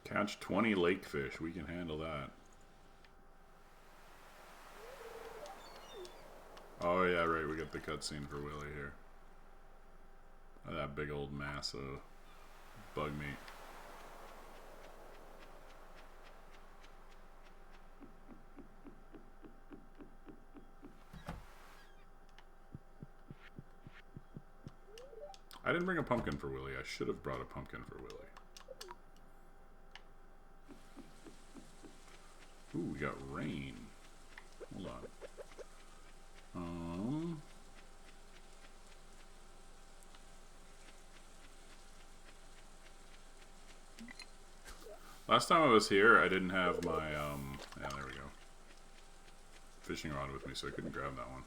Catch 20 lake fish. We can handle that. Oh, yeah, right. We got the cutscene for Willy here. That big old mass of bug meat. I didn't bring a pumpkin for Willy. I should have brought a pumpkin for Willy. Ooh, we got rain. Hold on. Last time I was here, I didn't have my, yeah, there we go. Fishing rod with me, so I couldn't grab that one.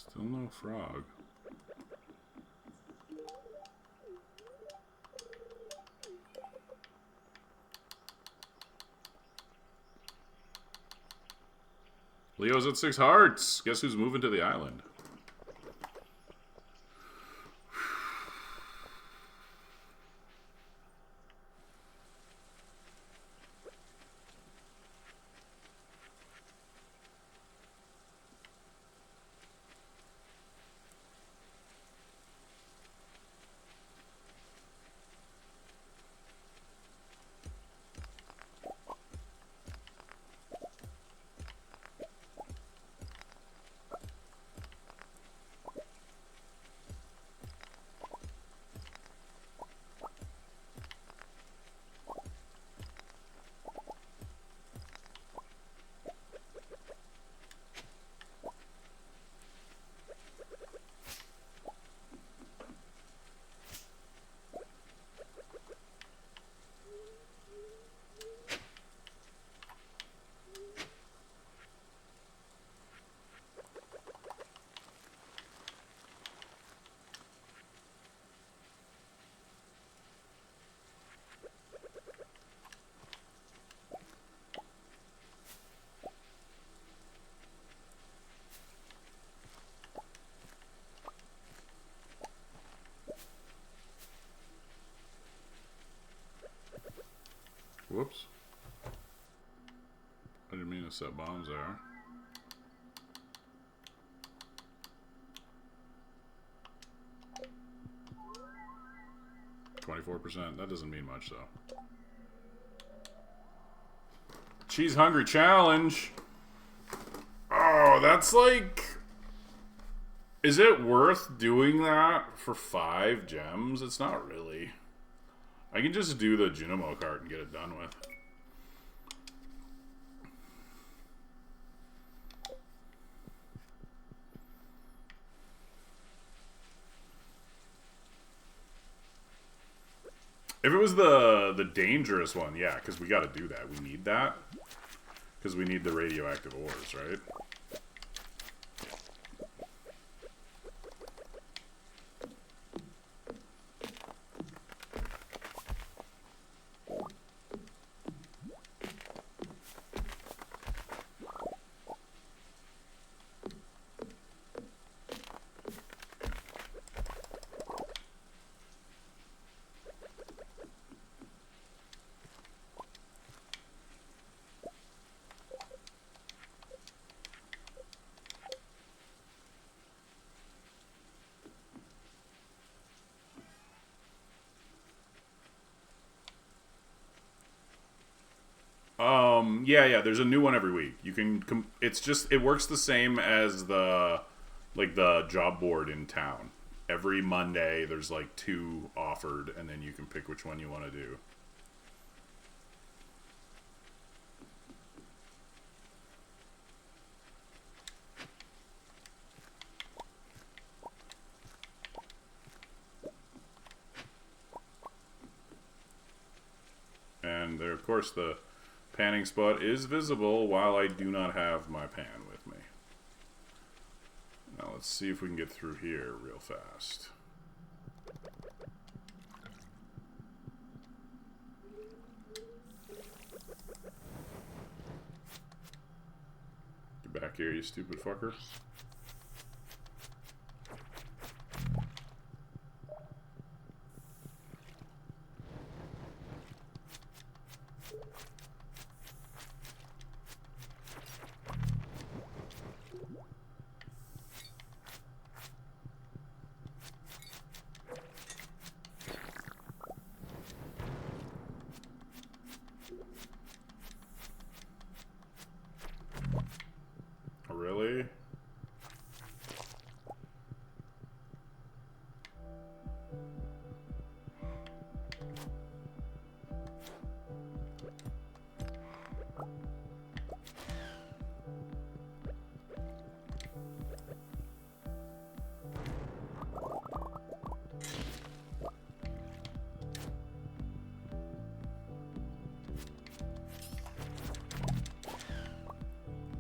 Still no frog. Leo's at 6 hearts. Guess who's moving to the island? Whoops. I didn't mean to set bombs there. %. That doesn't mean much, though. Cheese Hungry Challenge. Oh, that's like... Is it worth doing that for 5 gems? It's not really. I can just do the Junimo cart and get it done with. If it was the dangerous one, yeah, because we got to do that. We need that. Because we need the radioactive ores, right? Yeah. There's a new one every week. You can. It's just it works the same as the job board in town. Every Monday, there's like 2 offered, and then you can pick which one you want to do. And there, of course, the panning spot is visible while I do not have my pan with me. Now let's see if we can get through here real fast. Get back here, you stupid fucker. Really?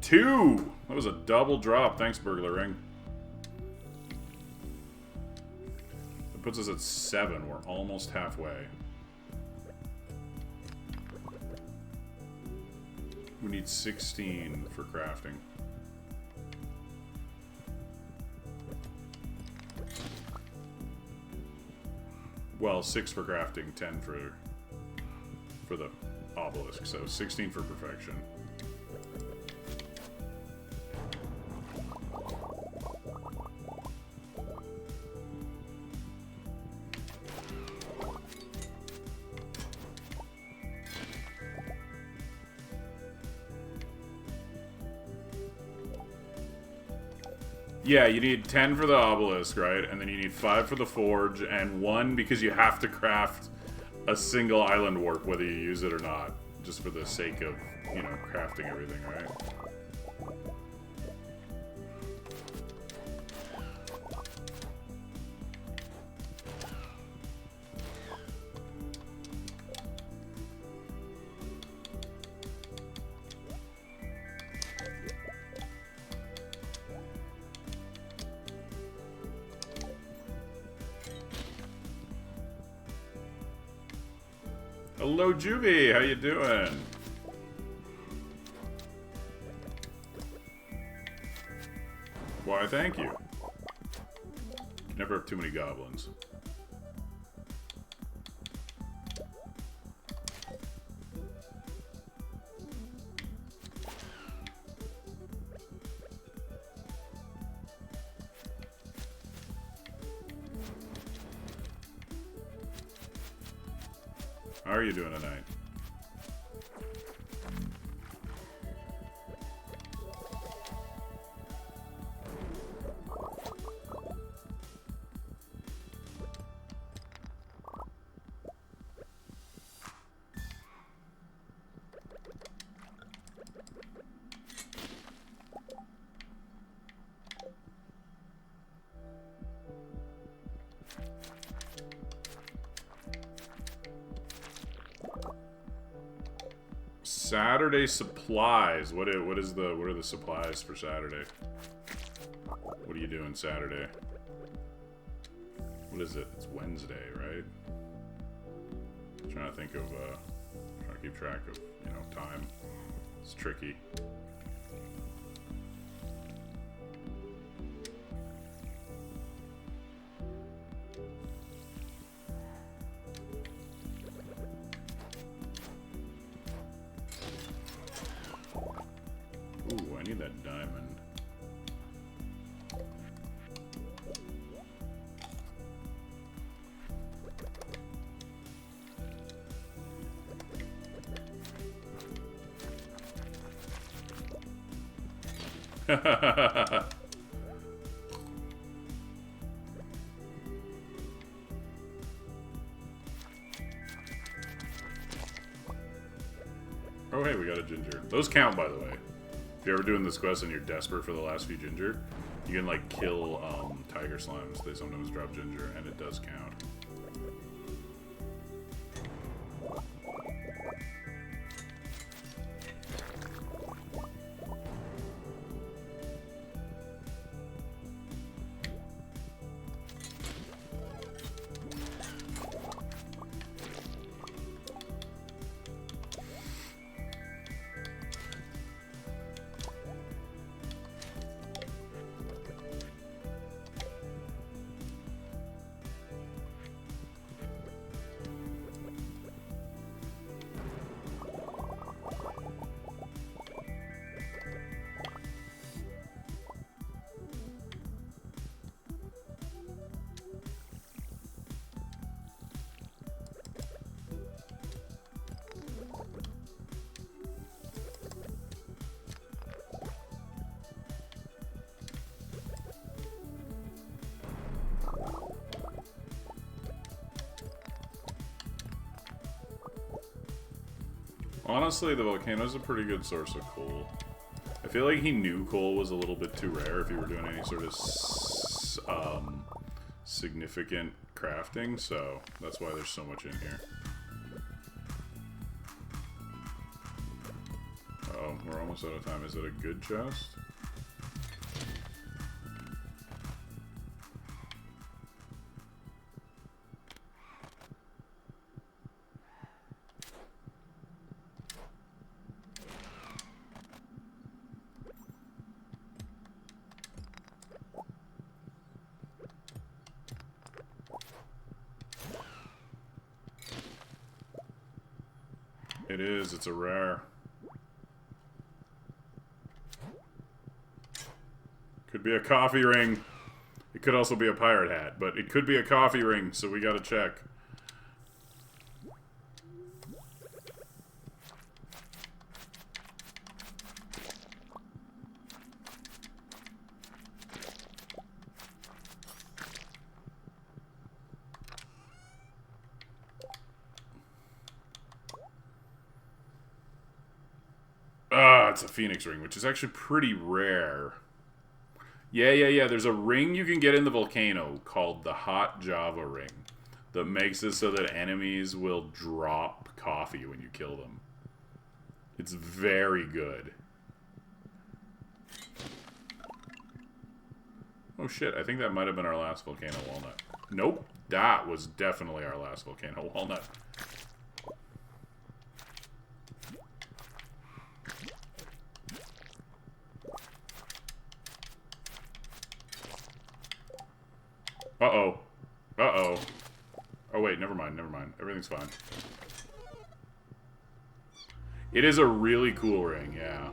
Two! That was a double drop. Thanks, Burglar Ring. That puts us at 7. We're almost halfway. We need 16 for crafting. Well, 6 for crafting, 10 for the obelisk. So 16 for perfection. Yeah, you need 10 for the obelisk, right? And then you need 5 for the forge, and 1 because you have to craft a single island warp, whether you use it or not. Just for the sake of, you know, crafting everything, right? Hello, Juvie. How you doing? Why, thank you. Never have too many goblins. How are you doing tonight? Saturday supplies. What are the supplies for Saturday? What are you doing Saturday? What is it? It's Wednesday, right? I'm trying to think of trying to keep track of, you know, time. It's tricky. Ooh, I need that diamond. Oh, hey, we got a ginger. Those count, by the way. If you're ever doing this quest and you're desperate for the last few ginger, you can, like, kill tiger slimes. They sometimes drop ginger, and it does count. Honestly, the volcano's a pretty good source of coal. I feel like he knew coal was a little bit too rare if you were doing any sort of significant crafting, so that's why there's so much in here. Oh, we're almost out of time. Is it a good chest? It is. It's a rare. Could be a coffee ring. It could also be a pirate hat, but it could be a coffee ring, so we gotta check. It's a phoenix ring, which is actually pretty rare. Yeah. There's a ring you can get in the volcano called the Hot Java Ring that makes it so that enemies will drop coffee when you kill them. It's very good. Oh shit, I think that might have been our last volcano walnut. Nope, that was definitely our last volcano walnut. Uh-oh. Uh-oh. Oh, wait, never mind. Everything's fine. It is a really cool ring, yeah.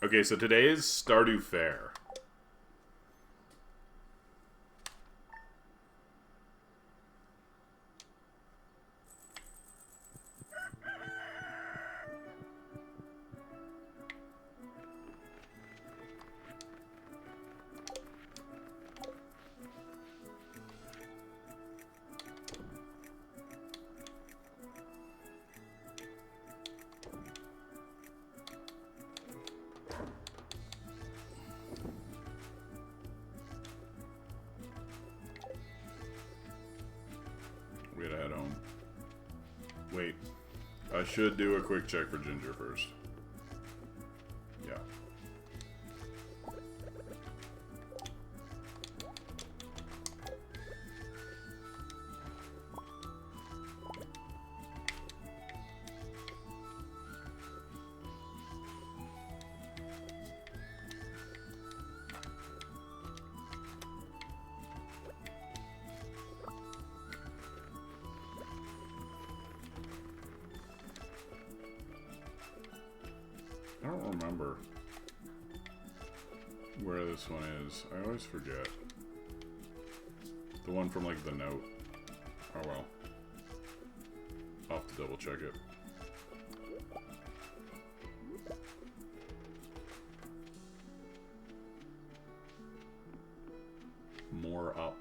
Okay, so today is Stardew Fair. We gotta head home. Wait. I should do a quick check for Ginger first. Yeah. I don't remember where this one is. I always forget. The one from, like, the note. Oh, well. I'll have to double check it. More up.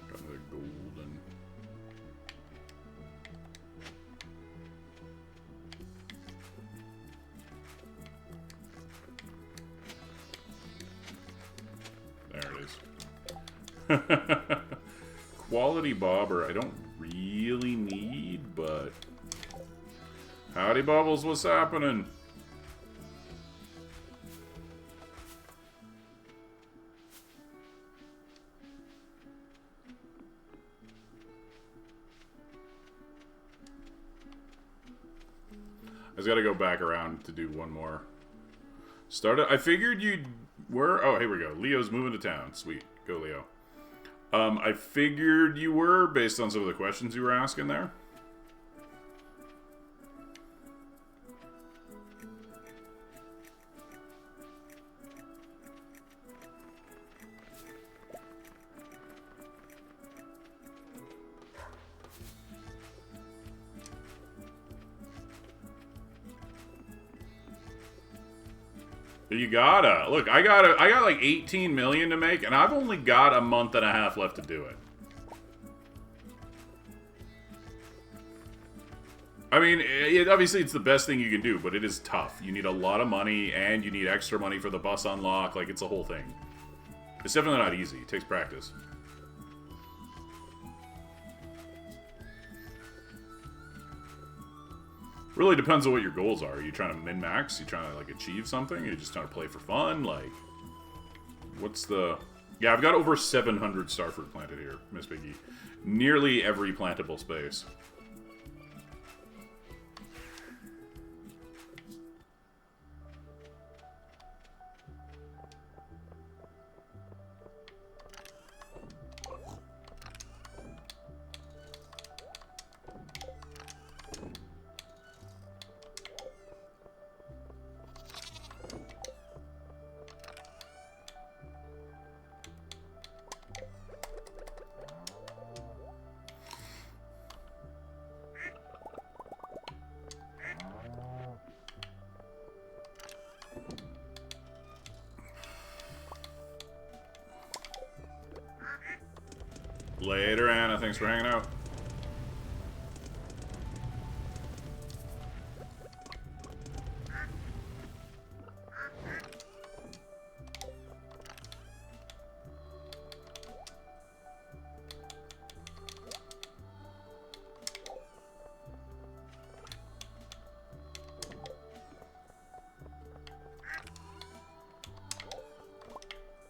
Got another golden. There it is. Quality bobber I don't really need, but... Howdy, Bubbles, what's happening? I just gotta go back around to do one more. I figured you were... Oh, here we go. Leo's moving to town. Sweet. Go, Leo. I figured you were, based on some of the questions you were asking there. You gotta. Look, I got like 18 million to make, and I've only got a month and a half left to do it. I mean, obviously it's the best thing you can do, but it is tough. You need a lot of money, and you need extra money for the bus unlock. Like, it's a whole thing. It's definitely not easy. It takes practice. Really depends on what your goals are. Are you trying to min-max? Are you trying to, like, achieve something? Are you just trying to play for fun? Like, what's the... Yeah, I've got over 700 starfruit planted here, Miss Piggy. Nearly every plantable space. Later, Anna. Thanks for hanging out.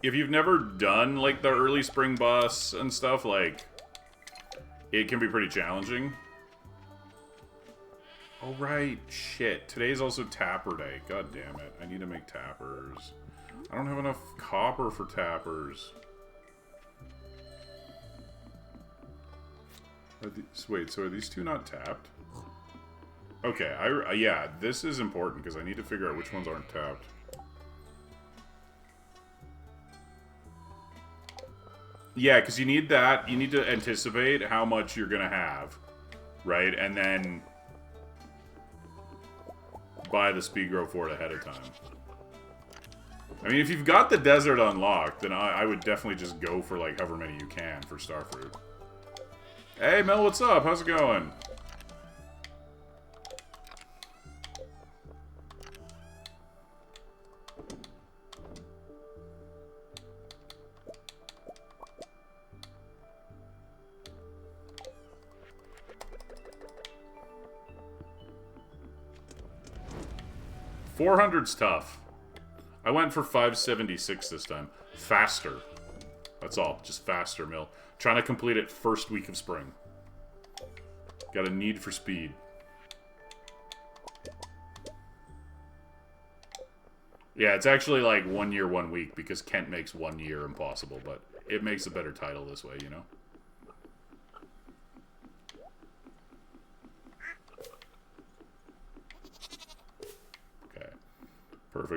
If you've never done, like, the early spring bus and stuff, like, it can be pretty challenging. Oh, right. Shit. Today's also tapper day. God damn it. I need to make tappers. I don't have enough copper for tappers. Wait, so are these two not tapped? Okay, yeah, this is important, because I need to figure out which ones aren't tapped. Yeah, because you need that. You need to anticipate how much you're going to have, right? And then buy the speed grow for it ahead of time. I mean, if you've got the desert unlocked, then I would definitely just go for, like, however many you can for starfruit. Hey, Mel, what's up? How's it going? $400's tough. I went for 576 this time. Faster. That's all. Just faster, Mill. Trying to complete it first week of spring. Got a need for speed. Yeah, it's actually like 1 year, 1 week, because Kent makes 1 year impossible, but it makes a better title this way, you know?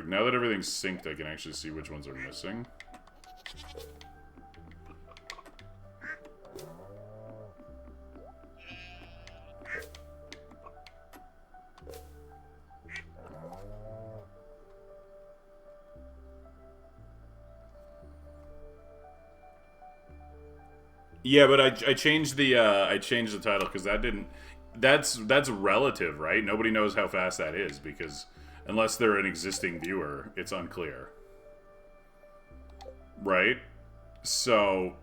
Perfect. Now that everything's synced, I can actually see which ones are missing. Yeah, but I changed the title because that didn't. That's relative, right? Nobody knows how fast that is because unless they're an existing viewer, it's unclear, right? So.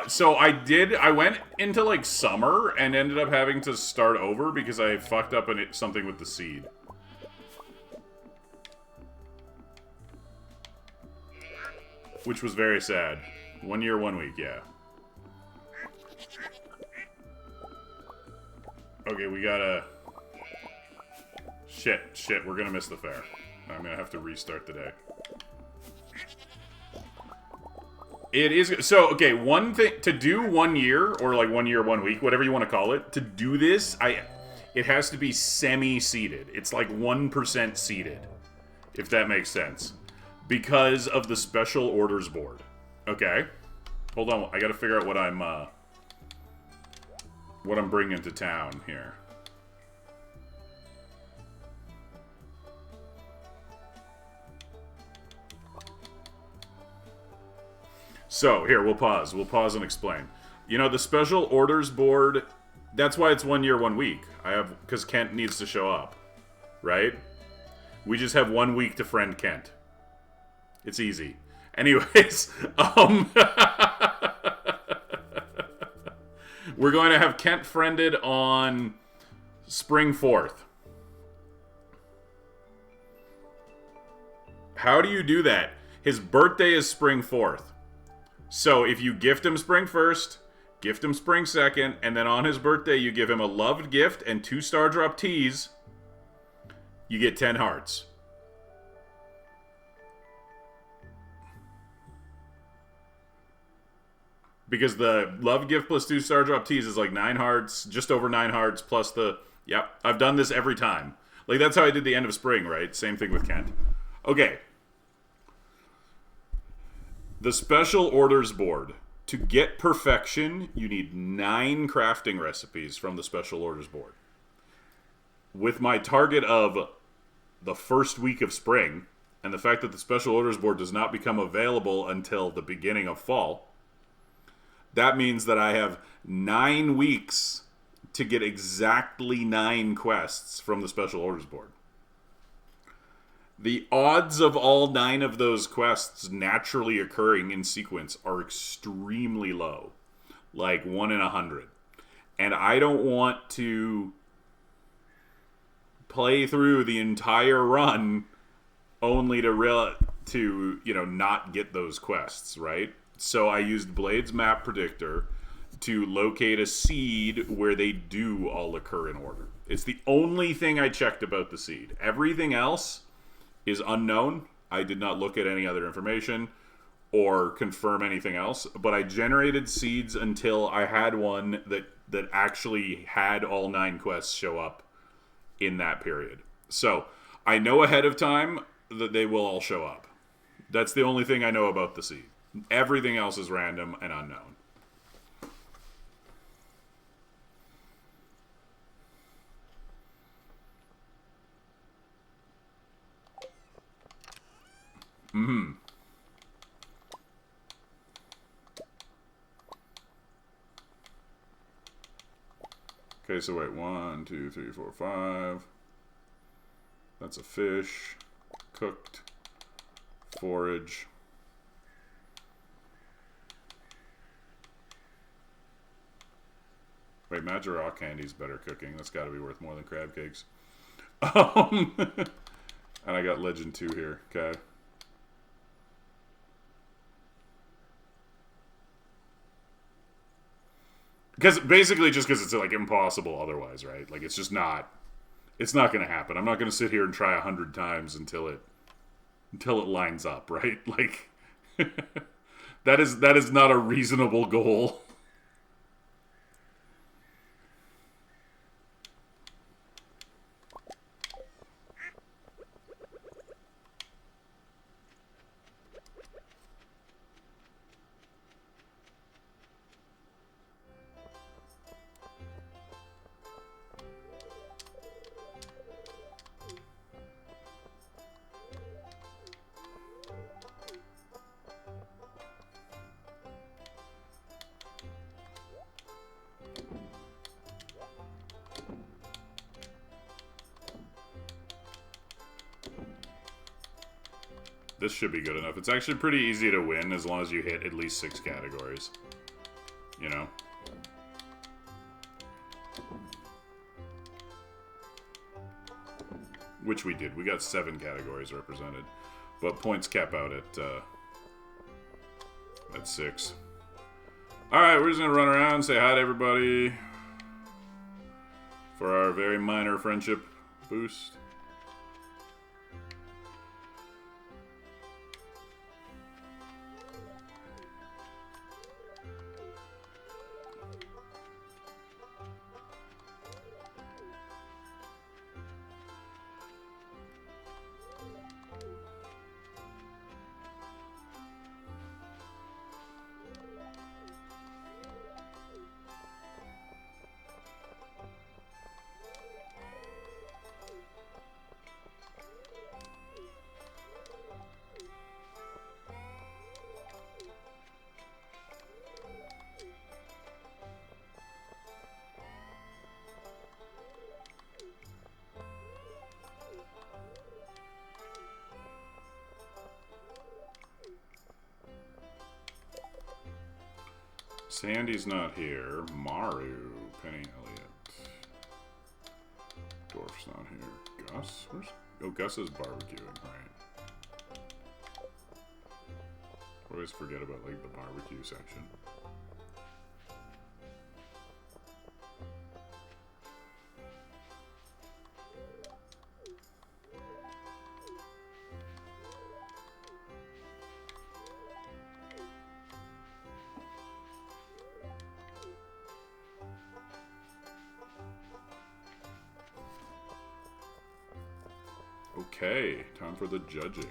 So I went into, like, summer and ended up having to start over because I fucked up something with the seed. Which was very sad. 1 year, 1 week, yeah. Okay, we gotta... Shit, we're gonna miss the fair. I'm gonna have to restart the day. It is so okay. One thing to do 1 year or like 1 year, 1 week, whatever you want to call it. To do this, it has to be semi-seeded. It's like 1% seeded, if that makes sense, because of the special orders board. Okay, hold on. I got to figure out what I'm bringing to town here. So, here, we'll pause. We'll pause and explain. You know, the special orders board, that's why it's 1 year, 1 week. Because Kent needs to show up. Right? We just have 1 week to friend Kent. It's easy. Anyways, we're going to have Kent friended on Spring 4th. How do you do that? His birthday is Spring 4th. So if you gift him Spring 1st, gift him Spring 2nd, and then on his birthday you give him a loved gift and 2 Star Drop teas, you get 10 hearts. Because the love gift plus 2 Star Drop teas is like 9 hearts, just over 9 hearts, plus the... Yep, I've done this every time. Like, that's how I did the end of spring, right? Same thing with Kent. Okay. The special orders board. To get perfection, you need 9 crafting recipes from the special orders board. With my target of the first week of spring, and the fact that the special orders board does not become available until the beginning of fall, that means that I have 9 weeks to get exactly 9 quests from the special orders board. The odds of all 9 of those quests naturally occurring in sequence are extremely low. Like 1 in 100. And I don't want to play through the entire run only to not get those quests, right? So I used Blade's Map Predictor to locate a seed where they do all occur in order. It's the only thing I checked about the seed. Everything else is unknown. I did not look at any other information or confirm anything else, but I generated seeds until I had one that actually had all 9 quests show up in that period. So I know ahead of time that they will all show up. That's the only thing I know about the seed. Everything else is random and unknown. Okay, so wait, 1, 2, 3, 4, 5. That's a fish. Cooked. Forage. Wait, Magic Rock Candy's better cooking. That's got to be worth more than crab cakes. And I got Legend 2 here. Okay. Because basically, just because it's like impossible otherwise, right? Like it's not going to happen. I'm not going to sit here and try 100 times until it lines up, right? Like That is not a reasonable goal. This should be good enough. It's actually pretty easy to win as long as you hit at least 6 categories. You know? Which we did. We got 7 categories represented. But points cap out at 6. Alright, we're just going to run around and say hi to everybody for our very minor friendship boost. Sandy's not here. Maru. Penny Elliott. Dwarf's not here. Gus? Where's... Oh, Gus is barbecuing, right. I always forget about, like, the barbecue section. Okay, time for the judging.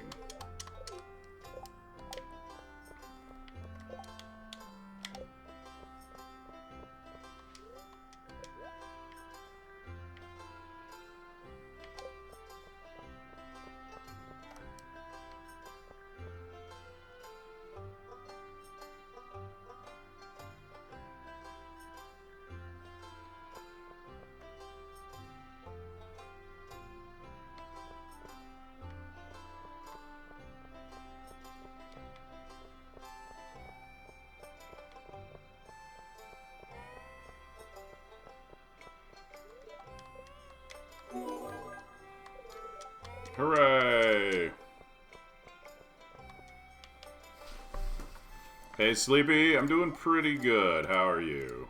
Hooray! Hey, Sleepy, I'm doing pretty good. How are you?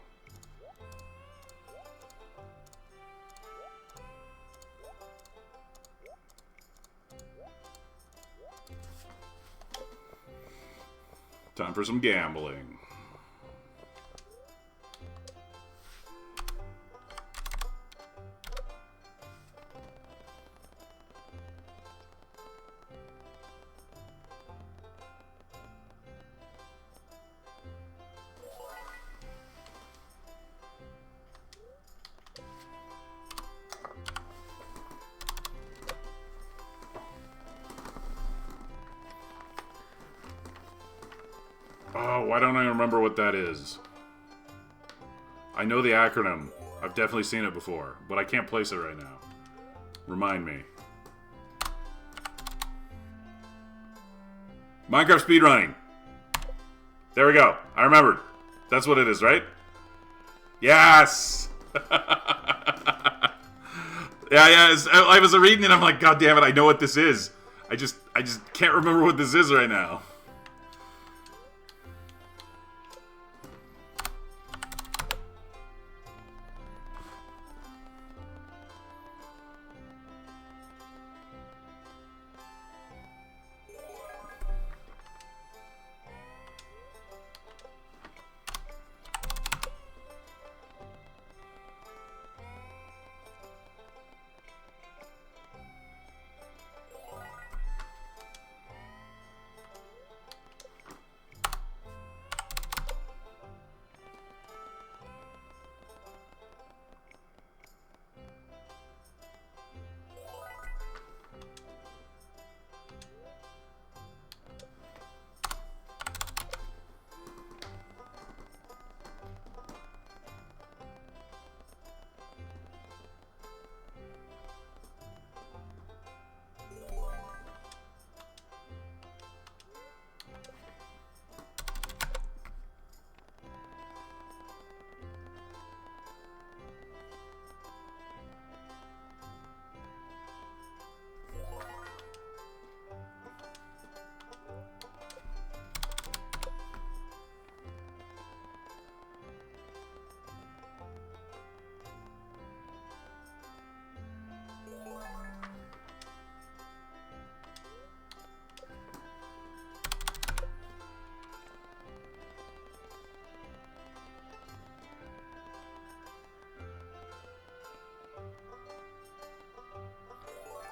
Time for some gambling. Oh, why don't I remember what that is? I know the acronym. I've definitely seen it before, but I can't place it right now. Remind me. Minecraft speedrunning. There we go. I remembered. That's what it is, right? Yes! Yeah. I was reading it, I'm like, God damn it, I know what this is. I just can't remember what this is right now.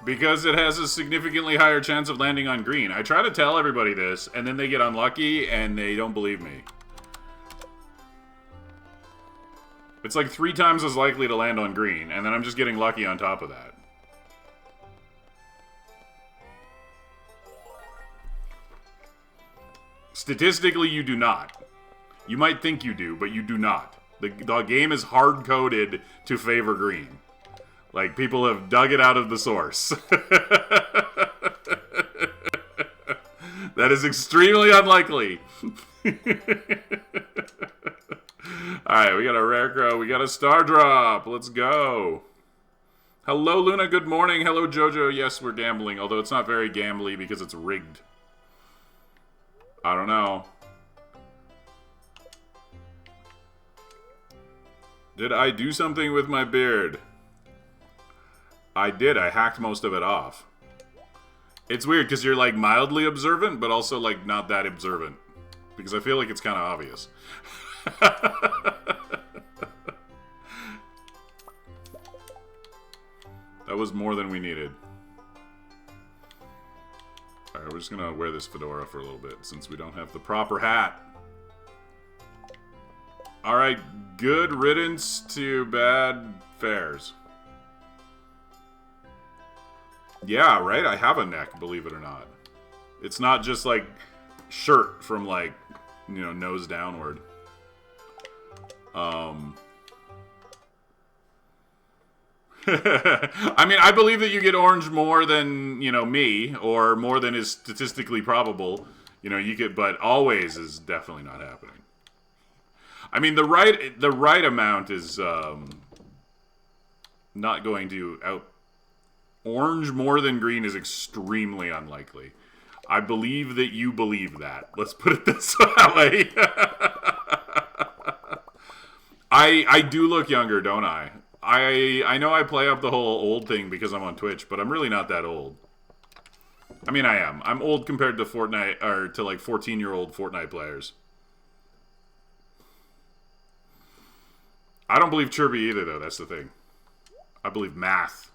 Because it has a significantly higher chance of landing on green. I try to tell everybody this, and then they get unlucky, and they don't believe me. It's like 3 times as likely to land on green, and then I'm just getting lucky on top of that. Statistically, you do not. You might think you do, but you do not. The game is hard-coded to favor green. Like, people have dug it out of the source. That is extremely unlikely. Alright, we got a rare crow. We got a star drop. Let's go. Hello, Luna. Good morning. Hello, Jojo. Yes, we're gambling, although it's not very gambly because it's rigged. I don't know. Did I do something with my beard? I did. I hacked most of it off. It's weird because you're like mildly observant, but also like not that observant. Because I feel like it's kind of obvious. That was more than we needed. Alright, we're just gonna wear this fedora for a little bit since we don't have the proper hat. Alright, good riddance to bad fares. Yeah, right? I have a neck, believe it or not. It's not just like shirt from like, you know, nose downward. I mean, I believe that you get orange more than, you know, me, or more than is statistically probable. You know, you get, but always is definitely not happening. I mean, the right amount is not going to out. Orange more than green is extremely unlikely. I believe that you believe that. Let's put it this way. I do look younger, don't I? I know I play up the whole old thing because I'm on Twitch, but I'm really not that old. I mean, I am. I'm old compared to Fortnite, or to like 14-year-old Fortnite players. I don't believe Chirpy either, though. That's the thing. I believe math.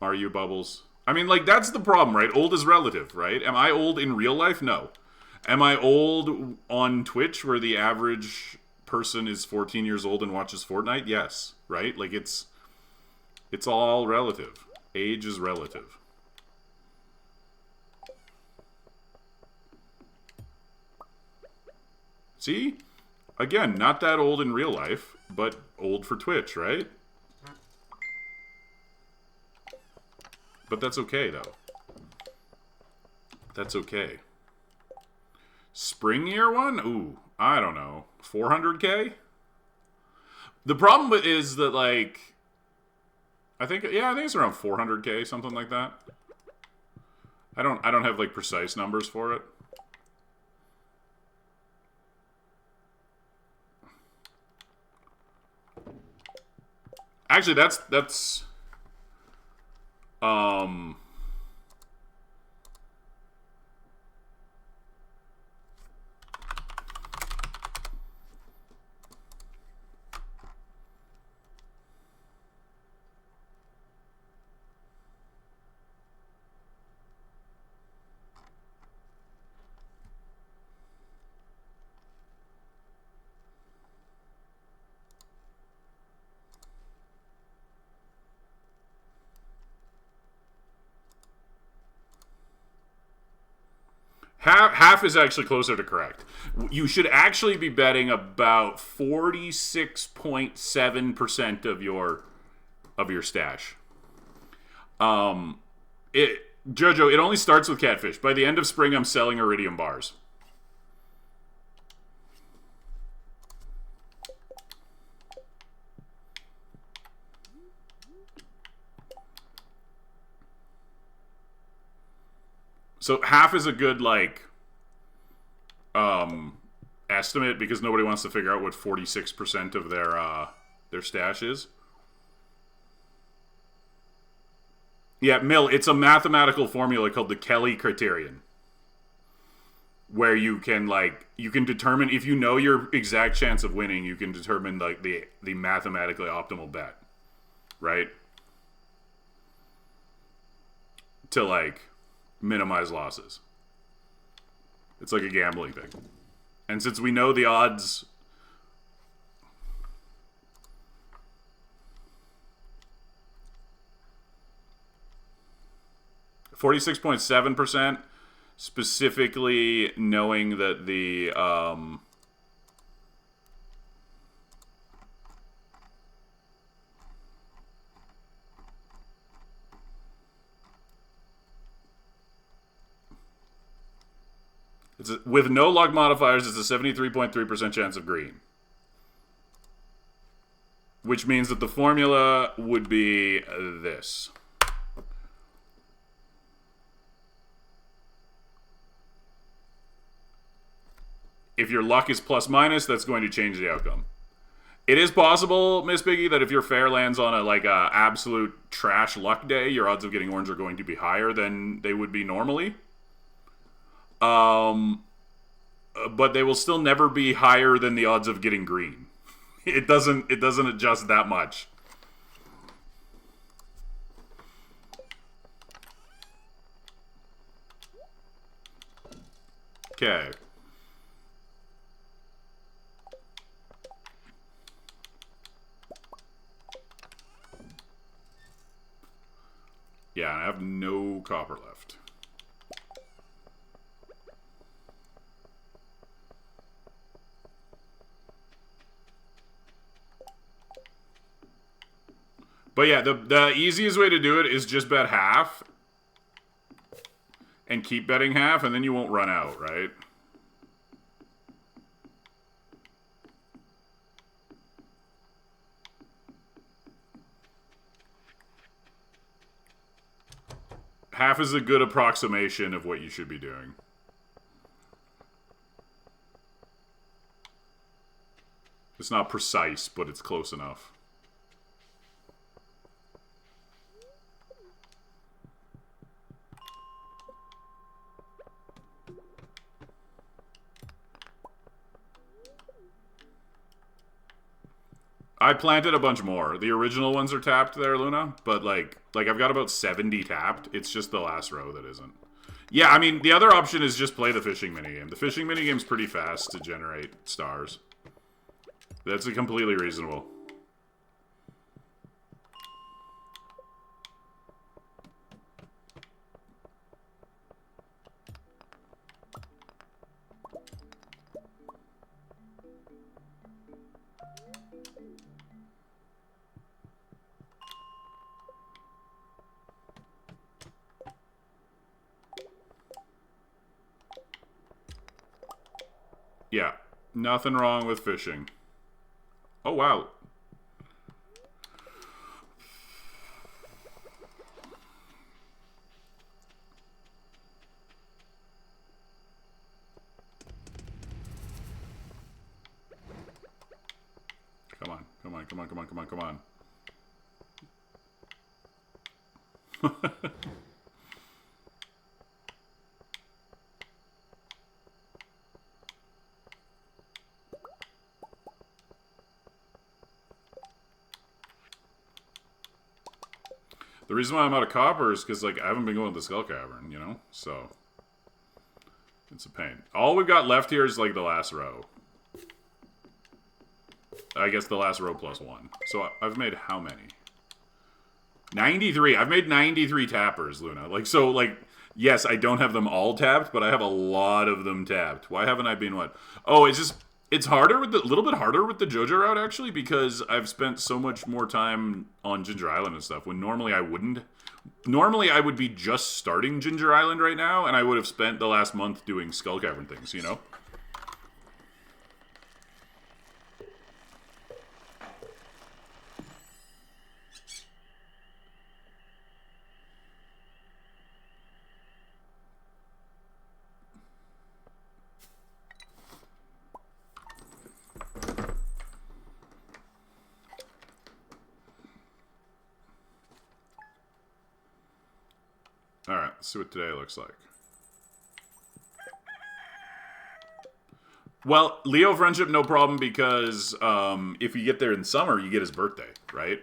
Are you, Bubbles? I mean, like, that's the problem, right? Old is relative, right? Am I old in real life? No. Am I old on Twitch where the average person is 14 years old and watches Fortnite? Yes, right? Like, it's all relative. Age is relative. See? Again, not that old in real life, but old for Twitch, right? But that's okay, though. That's okay. Spring year one? Ooh, I don't know. 400K? The problem is that, like, I think it's around 400K, something like that. I don't have, like, precise numbers for it. Actually, that's half is actually closer to correct. You should actually be betting about 46.7% of your stash. Jojo, it only starts with catfish. By the end of spring, I'm selling iridium bars. So half is a good, like, estimate because nobody wants to figure out what 46% of their stash is. Yeah, Mill, it's a mathematical formula called the Kelly criterion. Where you can determine, if you know your exact chance of winning, you can determine, like, the mathematically optimal bet. Right? to, like, minimize losses. It's like a gambling thing. And since we know the odds... 46.7%, specifically knowing that the... with no luck modifiers, it's a 73.3% chance of green. Which means that the formula would be this. If your luck is plus minus, that's going to change the outcome. It is possible, Miss Biggie, that if your fair lands on a absolute trash luck day, your odds of getting orange are going to be higher than they would be normally. But they will still never be higher than the odds of getting green. It doesn't adjust that much. Okay. Yeah, I have no copper left. But yeah, the easiest way to do it is just bet half and keep betting half, and then you won't run out, right? Half is a good approximation of what you should be doing. It's not precise, but it's close enough. I planted a bunch more. The original ones are tapped there, Luna, but like I've got about 70 tapped. It's just the last row that isn't. Yeah, I mean, the other option is just play the fishing minigame. The fishing minigame's pretty fast to generate stars. That's completely reasonable. Yeah, nothing wrong with fishing. Oh, wow. Come on, come on, come on, come on, come on, come on. The reason why I'm out of copper is because, like, I haven't been going to the Skull Cavern, you know? So, it's a pain. All we've got left here is, like, the last row. I guess the last row plus one. So, I've made how many? 93. I've made 93 tappers, Luna. Like, so, like, yes, I don't have them all tapped, but I have a lot of them tapped. Why haven't I been what? Oh, it's just... It's harder with a little bit harder with the JoJo route, actually, because I've spent so much more time on Ginger Island and stuff, when normally I wouldn't. Normally I would be just starting Ginger Island right now, and I would have spent the last month doing Skull Cavern things, you know? Alright, let's see what today looks like. Well, Leo Friendship, no problem, because if you get there in summer, you get his birthday, right?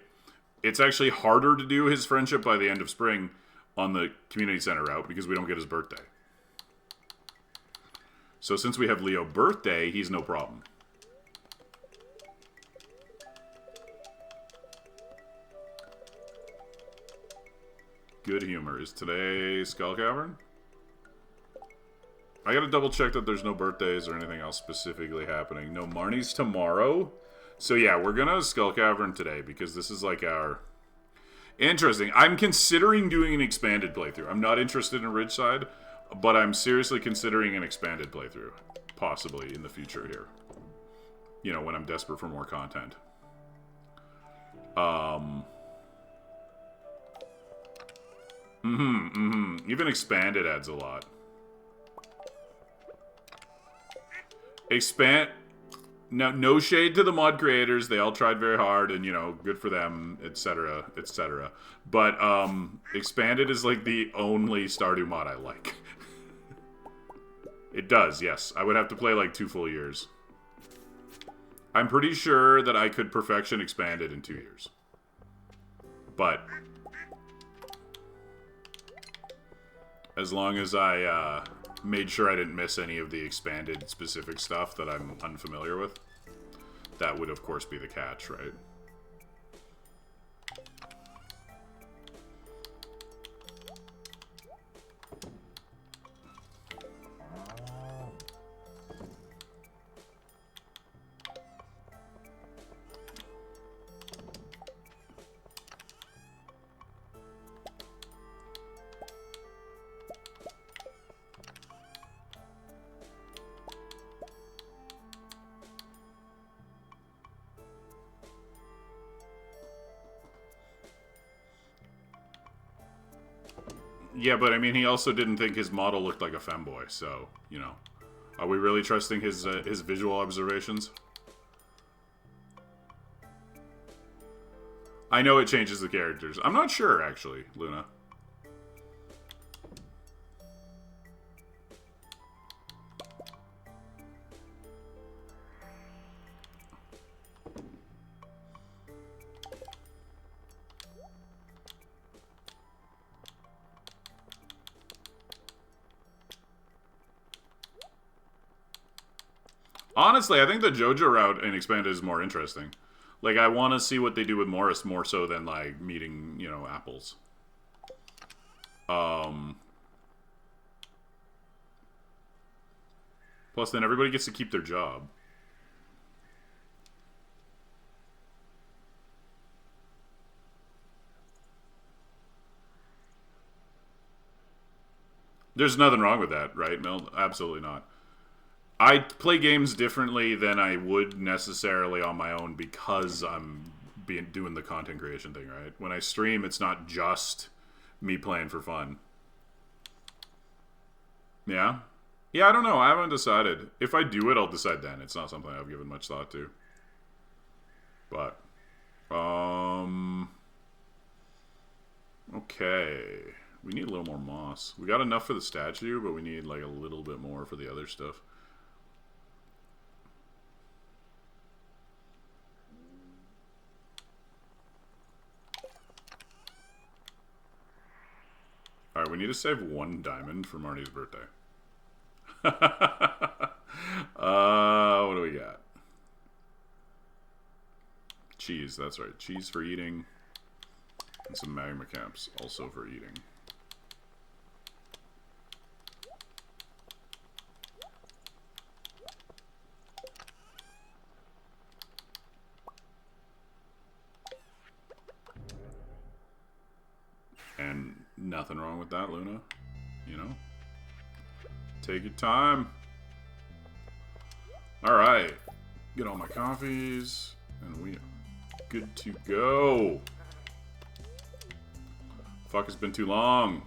It's actually harder to do his friendship by the end of spring, on the community center route because we don't get his birthday. So since we have Leo birthday, he's no problem. Good humor. Is today Skull Cavern? I gotta double check that there's no birthdays or anything else specifically happening. No, Marnie's tomorrow. So yeah, we're gonna Skull Cavern today because this is like our... Interesting. I'm considering doing an expanded playthrough. I'm not interested in Ridgeside, but I'm seriously considering an expanded playthrough. Possibly in the future here. You know, when I'm desperate for more content. Even expanded adds a lot. No shade to the mod creators. They all tried very hard, and, you know, good for them, etc., etc. But, expanded is, like, the only Stardew mod I like. It does, yes. I would have to play, like, 2 full years. I'm pretty sure that I could perfection expanded in 2 years. But... as long as I made sure I didn't miss any of the expanded specific stuff that I'm unfamiliar with. That would, of course, be the catch, right? Yeah, but I mean, he also didn't think his model looked like a femboy, so, you know. Are we really trusting his visual observations? I know it changes the characters. I'm not sure, actually, Luna. Honestly, I think the JoJo route in Expanded is more interesting. Like, I want to see what they do with Morris more so than, like, meeting, you know, apples. Plus, then everybody gets to keep their job. There's nothing wrong with that, right, Mel? Absolutely not. I play games differently than I would necessarily on my own because I'm doing the content creation thing, right? When I stream, it's not just me playing for fun. Yeah? Yeah, I don't know. I haven't decided. If I do it, I'll decide then. It's not something I've given much thought to. But, okay. We need a little more moss. We got enough for the statue, but we need, like, a little bit more for the other stuff. Alright, we need to save 1 diamond for Marnie's birthday. What do we got? Cheese, that's right. Cheese for eating. And some magma caps, also for eating. And nothing wrong with that, Luna. You know? Take your time. Alright. Get all my coffees. And we are good to go. Fuck, it's been too long.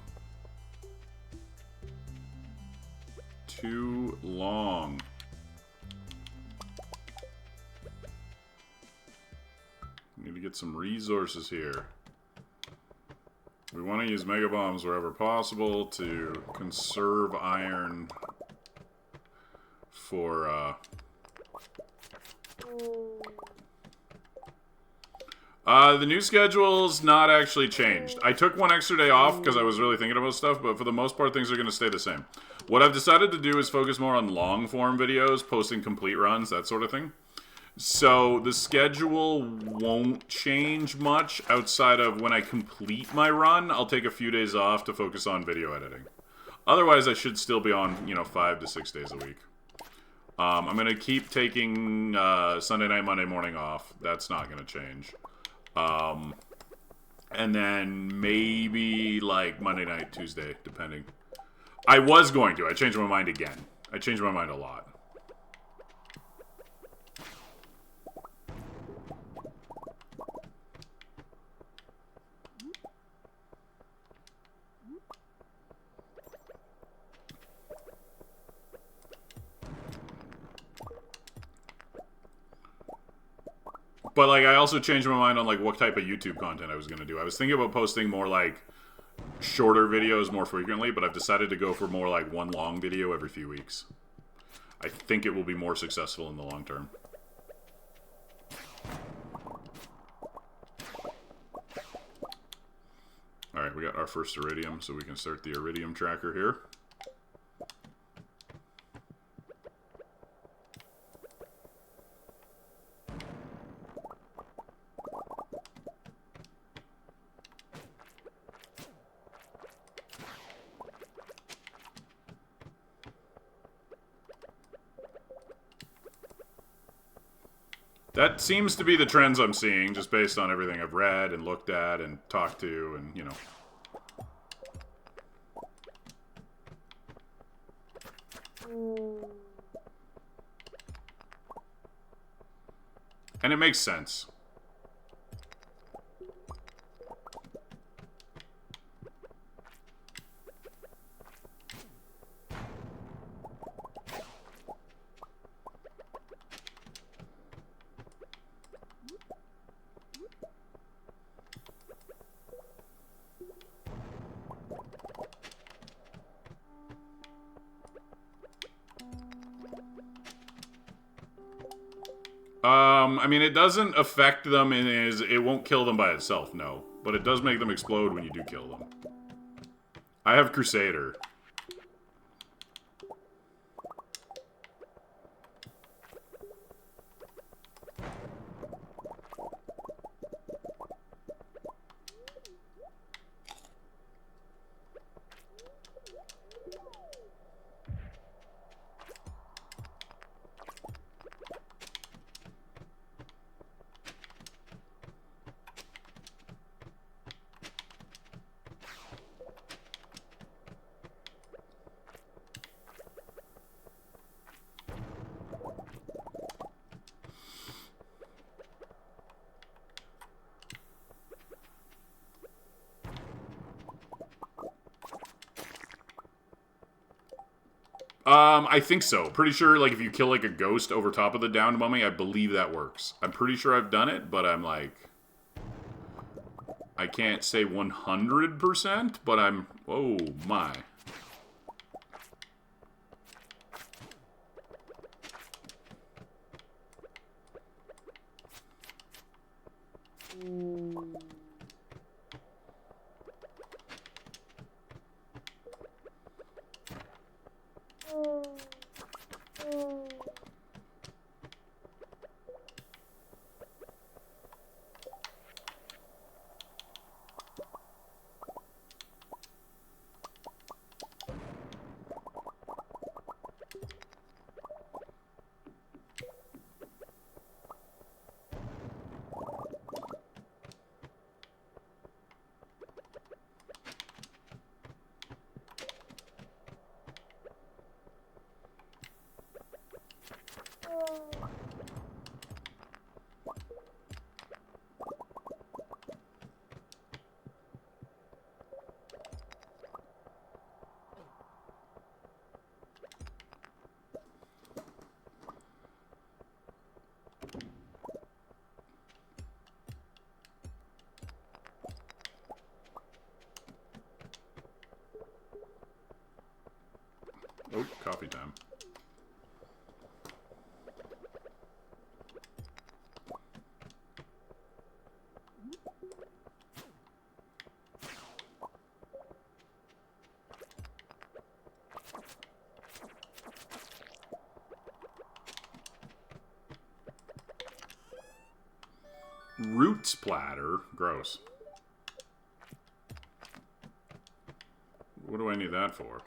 Too long. Need to get some resources here. We want to use mega bombs wherever possible to conserve iron for The new schedule's not actually changed. I took one extra day off because I was really thinking about stuff, but for the most part, things are going to stay the same. What I've decided to do is focus more on long-form videos, posting complete runs, that sort of thing. So the schedule won't change much outside of when I complete my run, I'll take a few days off to focus on video editing. Otherwise, I should still be on, 5 to 6 days a week. I'm going to keep taking Sunday night, Monday morning off. That's not going to change. And then maybe, like, Monday night, Tuesday, depending. I was going to. I changed my mind again. I changed my mind a lot. But, like, I also changed my mind on, like, what type of YouTube content I was going to do. I was thinking about posting more, like, shorter videos more frequently, but I've decided to go for more, like, one long video every few weeks. I think it will be more successful in the long term. Alright, we got our first Iridium, so we can start the Iridium tracker here. That seems to be the trends I'm seeing, just based on everything I've read and looked at and talked to, and, And it makes sense. I mean, it doesn't affect them it won't kill them by itself, no. But it does make them explode when you do kill them. I have Crusader. I think so. Pretty sure, like, if you kill, like, a ghost over top of the downed mummy, I believe that works. I'm pretty sure I've done it, but I'm, like... I can't say 100%, but I'm... Oh, my. Oh, coffee time. Roots platter. Gross. What do I need that for?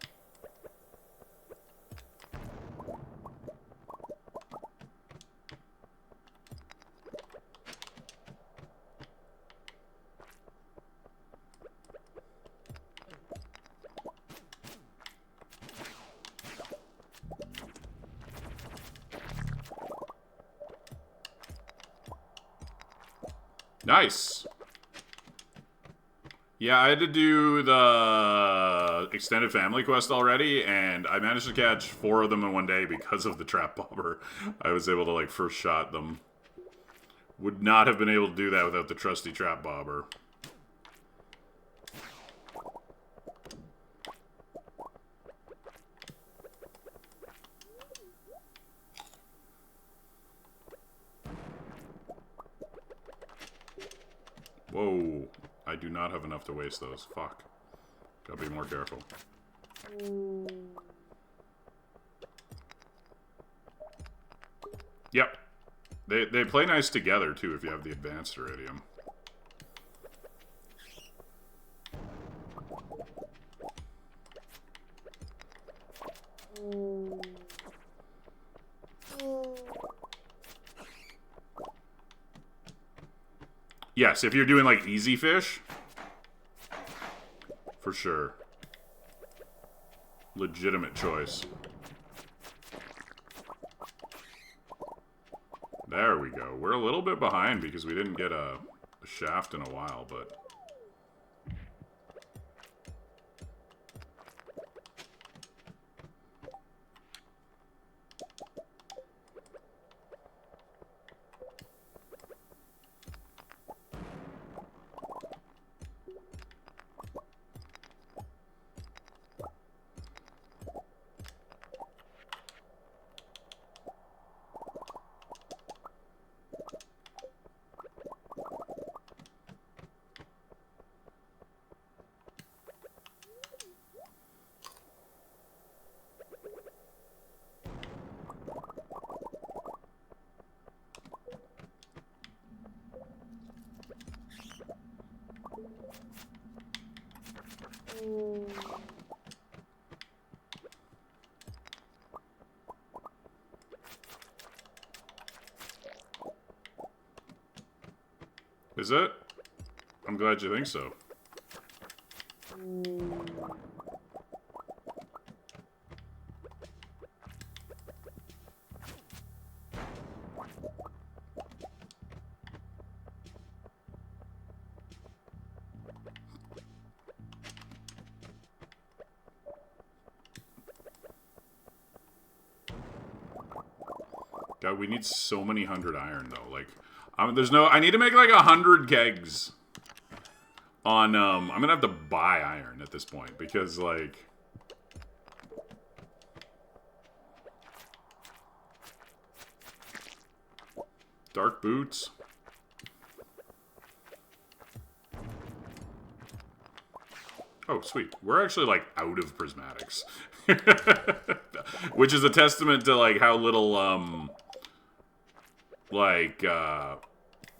Nice. Yeah, I had to do the extended family quest already, and I managed to catch 4 of them in one day because of the trap bobber. I was able to, like, first shot them. Would not have been able to do that without the trusty trap bobber. Whoa. I do not have enough to waste those. Fuck. Gotta be more careful. Yep. They play nice together, too, if you have the advanced iridium. Yes, if you're doing, like, easy fish. For sure. Legitimate choice. There we go. We're a little bit behind because we didn't get a shaft in a while, but... Is it? I'm glad you think so. God, we need so many 100 iron, though. Like, there's no... I need to make, like, 100 kegs on, I'm gonna have to buy iron at this point, because, like... Dark boots. Oh, sweet. We're actually, like, out of prismatics. Which is a testament to, like, how little,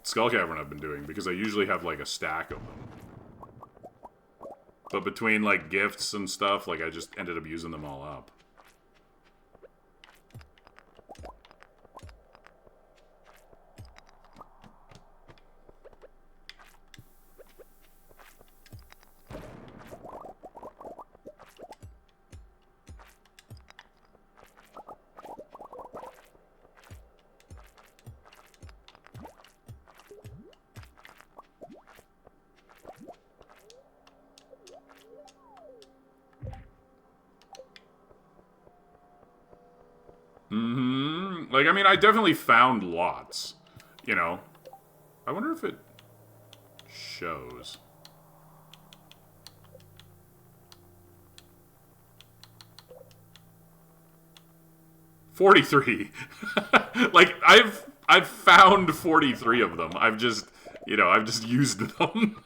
Skull Cavern I've been doing, because I usually have, like, a stack of them. But between, like, gifts and stuff, like, I just ended up using them all up. Like, I mean, I definitely found lots, you know. I wonder if it shows. $43. Like, I've found 43 of them. I've just, you know, I've just used them.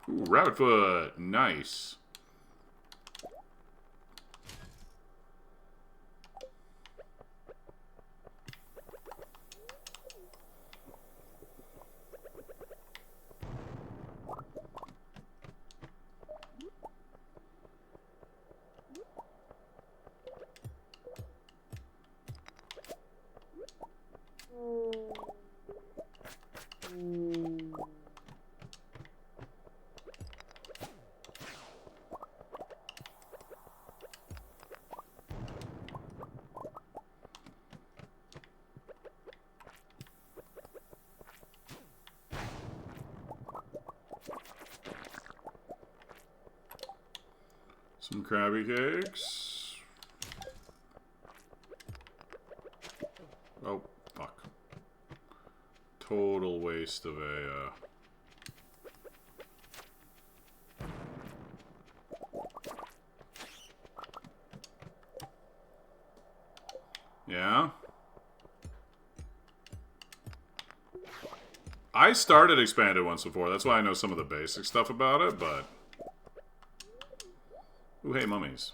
Ooh, rabbit foot. Nice. Some Krabby Cakes. Oh, fuck. Total waste of a, Yeah? I started Expanded once before. That's why I know some of the basic stuff about it, but... Ooh, hey, mummies.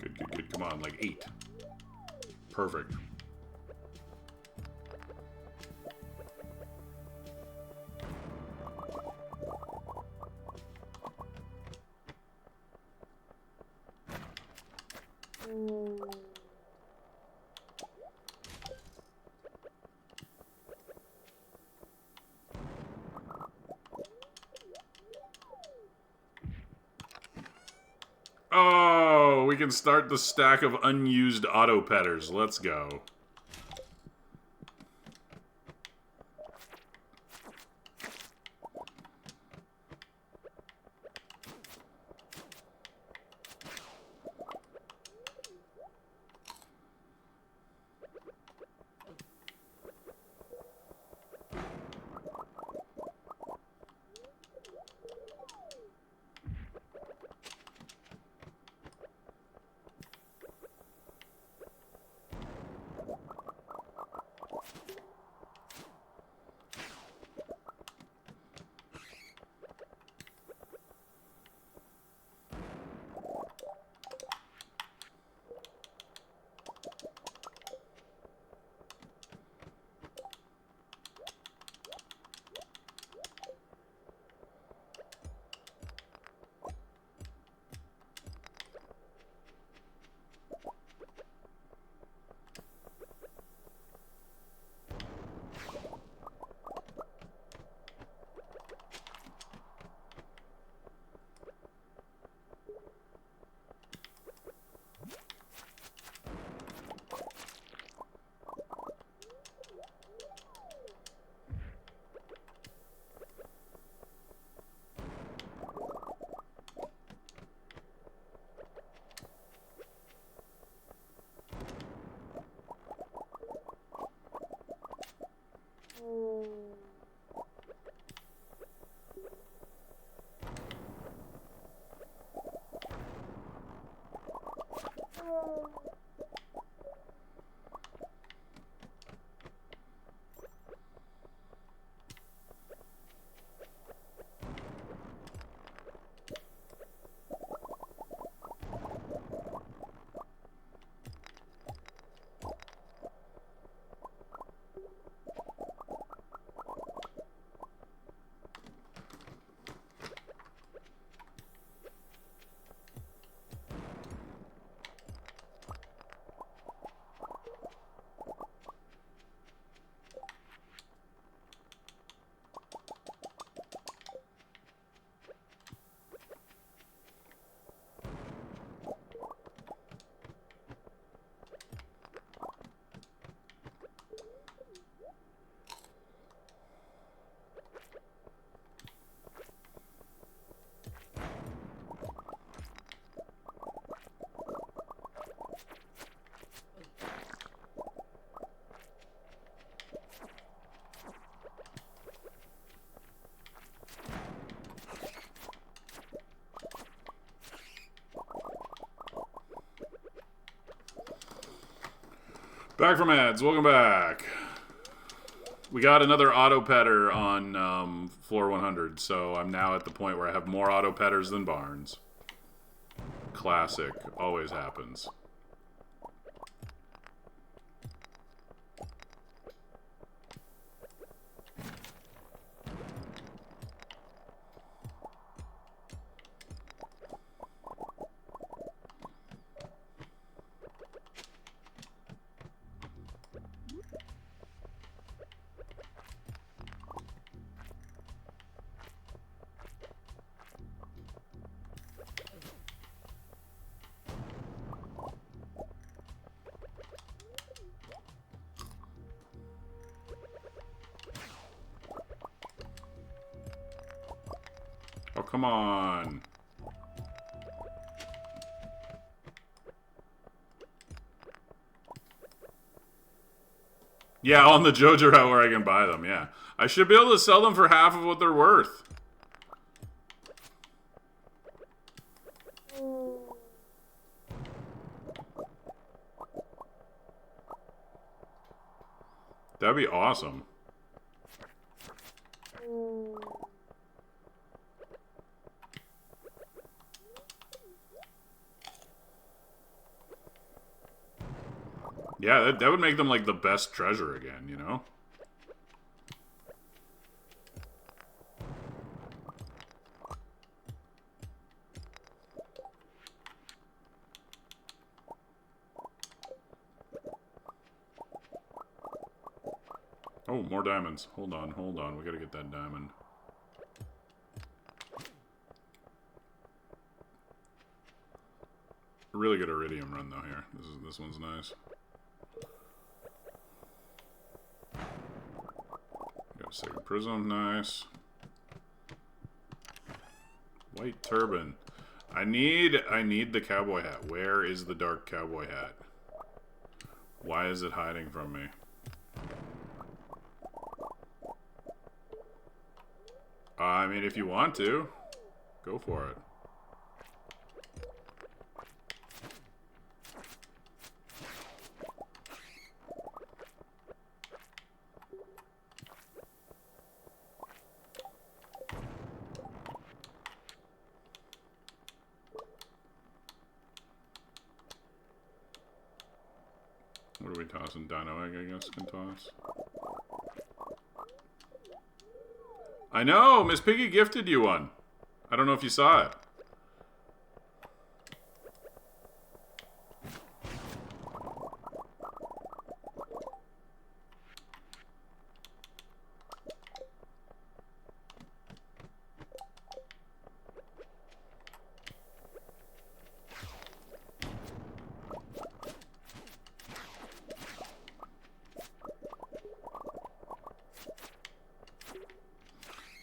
Good, good, good. Come on, like 8. Perfect. Oh, we can start the stack of unused auto petters. Let's go. Back from ads. Welcome back. We got another auto petter on floor 100, so I'm now at the point where I have more auto petters than Barnes. Classic. Always happens. Oh, come on. Yeah, on the Jojo route where I can buy them, yeah. I should be able to sell them for half of what they're worth. That'd be awesome. Yeah, that would make them, like, the best treasure again, you know? Oh, more diamonds. Hold on, hold on. We gotta get that diamond. Really good iridium run, though, here. This one's nice. Got a second prism, nice. White turban. I need the cowboy hat. Where is the dark cowboy hat? Why is it hiding from me? I mean, if you want to, go for it. What are we tossing? Dino egg, I guess, can toss. I know! Miss Piggy gifted you one. I don't know if you saw it.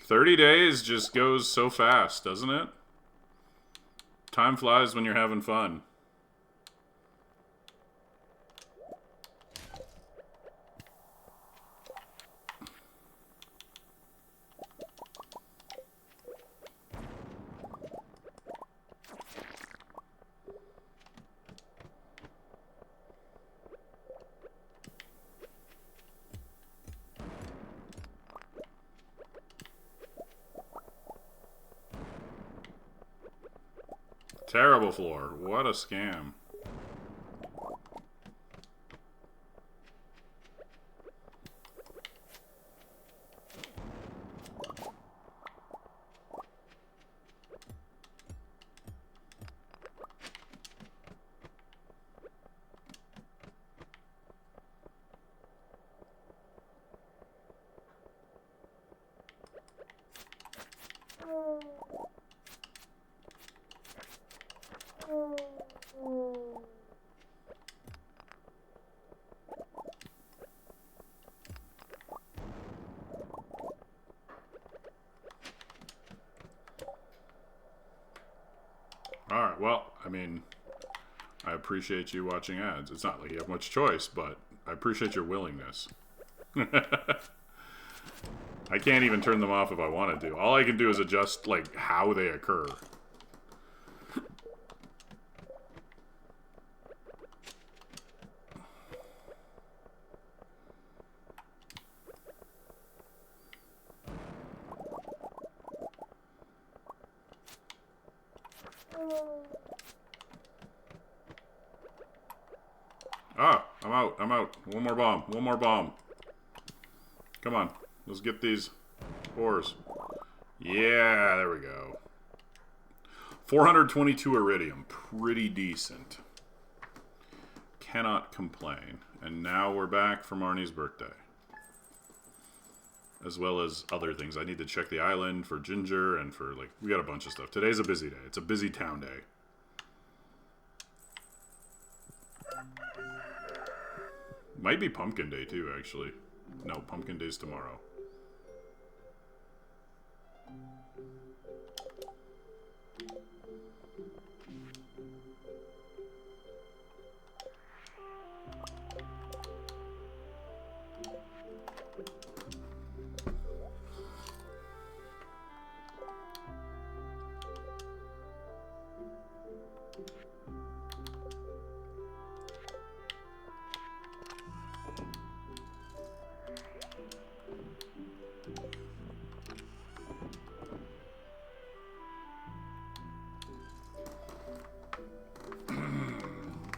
$30 days just goes so fast, doesn't it? Time flies when you're having fun. Terrible floor. What a scam. Alright, well, I mean, I appreciate you watching ads. It's not like you have much choice, but I appreciate your willingness. I can't even turn them off if I wanted to. All I can do is adjust, like, how they occur. Ah, I'm out. I'm out. One more bomb. One more bomb. Come on. Let's get these ores. Yeah, there we go. 422 iridium. Pretty decent. Cannot complain. And now we're back for Marnie's birthday. As well as other things. I need to check the island for Ginger and for, like, we got a bunch of stuff. Today's a busy day. It's a busy town day. Might be Pumpkin Day, too, actually. No, Pumpkin Day's tomorrow.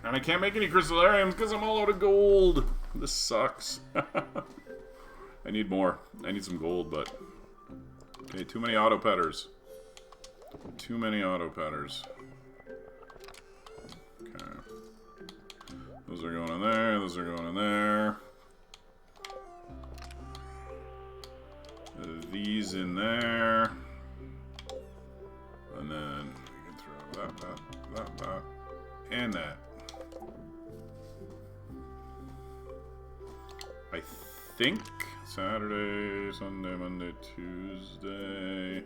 And I can't make any crystallariums because I'm all out of gold. This sucks. I need more. I need some gold, but... Okay, too many auto-petters. Too many auto-petters. Okay. Those are going in there. Those are going in there. These in there. And then we can throw that, and that. I think Saturday, Sunday, Monday, Tuesday.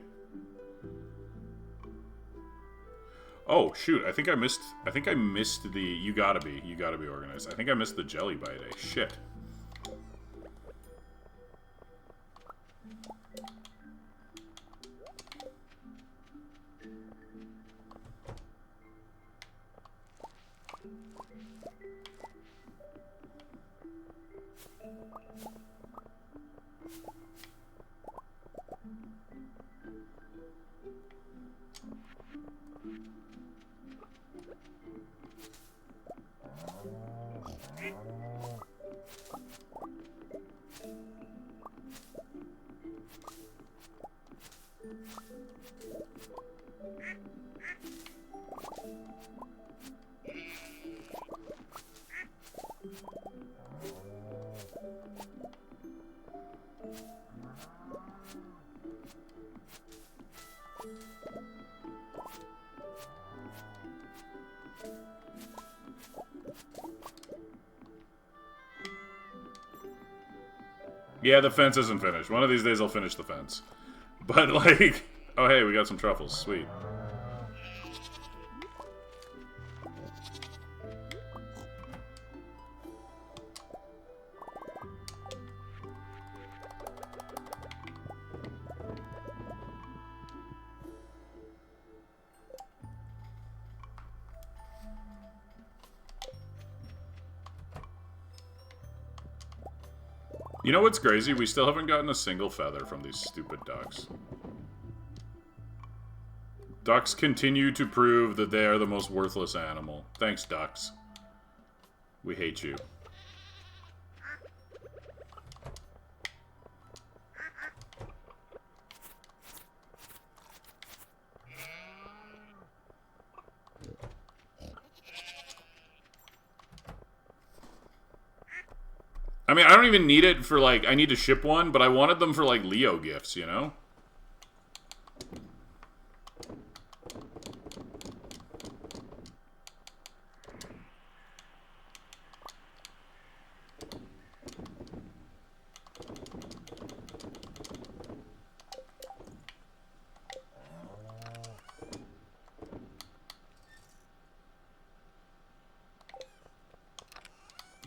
Oh shoot! I think I missed the. You gotta be organized. I think I missed the Jelly by day. Shit. Yeah, the fence isn't finished. One of these days I'll finish the fence. But, like... Oh, hey, we got some truffles. Sweet. You know what's crazy? We still haven't gotten a single feather from these stupid ducks. Ducks continue to prove that they are the most worthless animal. Thanks, ducks. We hate you. I mean, I don't even need it for, like, I need to ship one, but I wanted them for, like, Leo gifts, you know?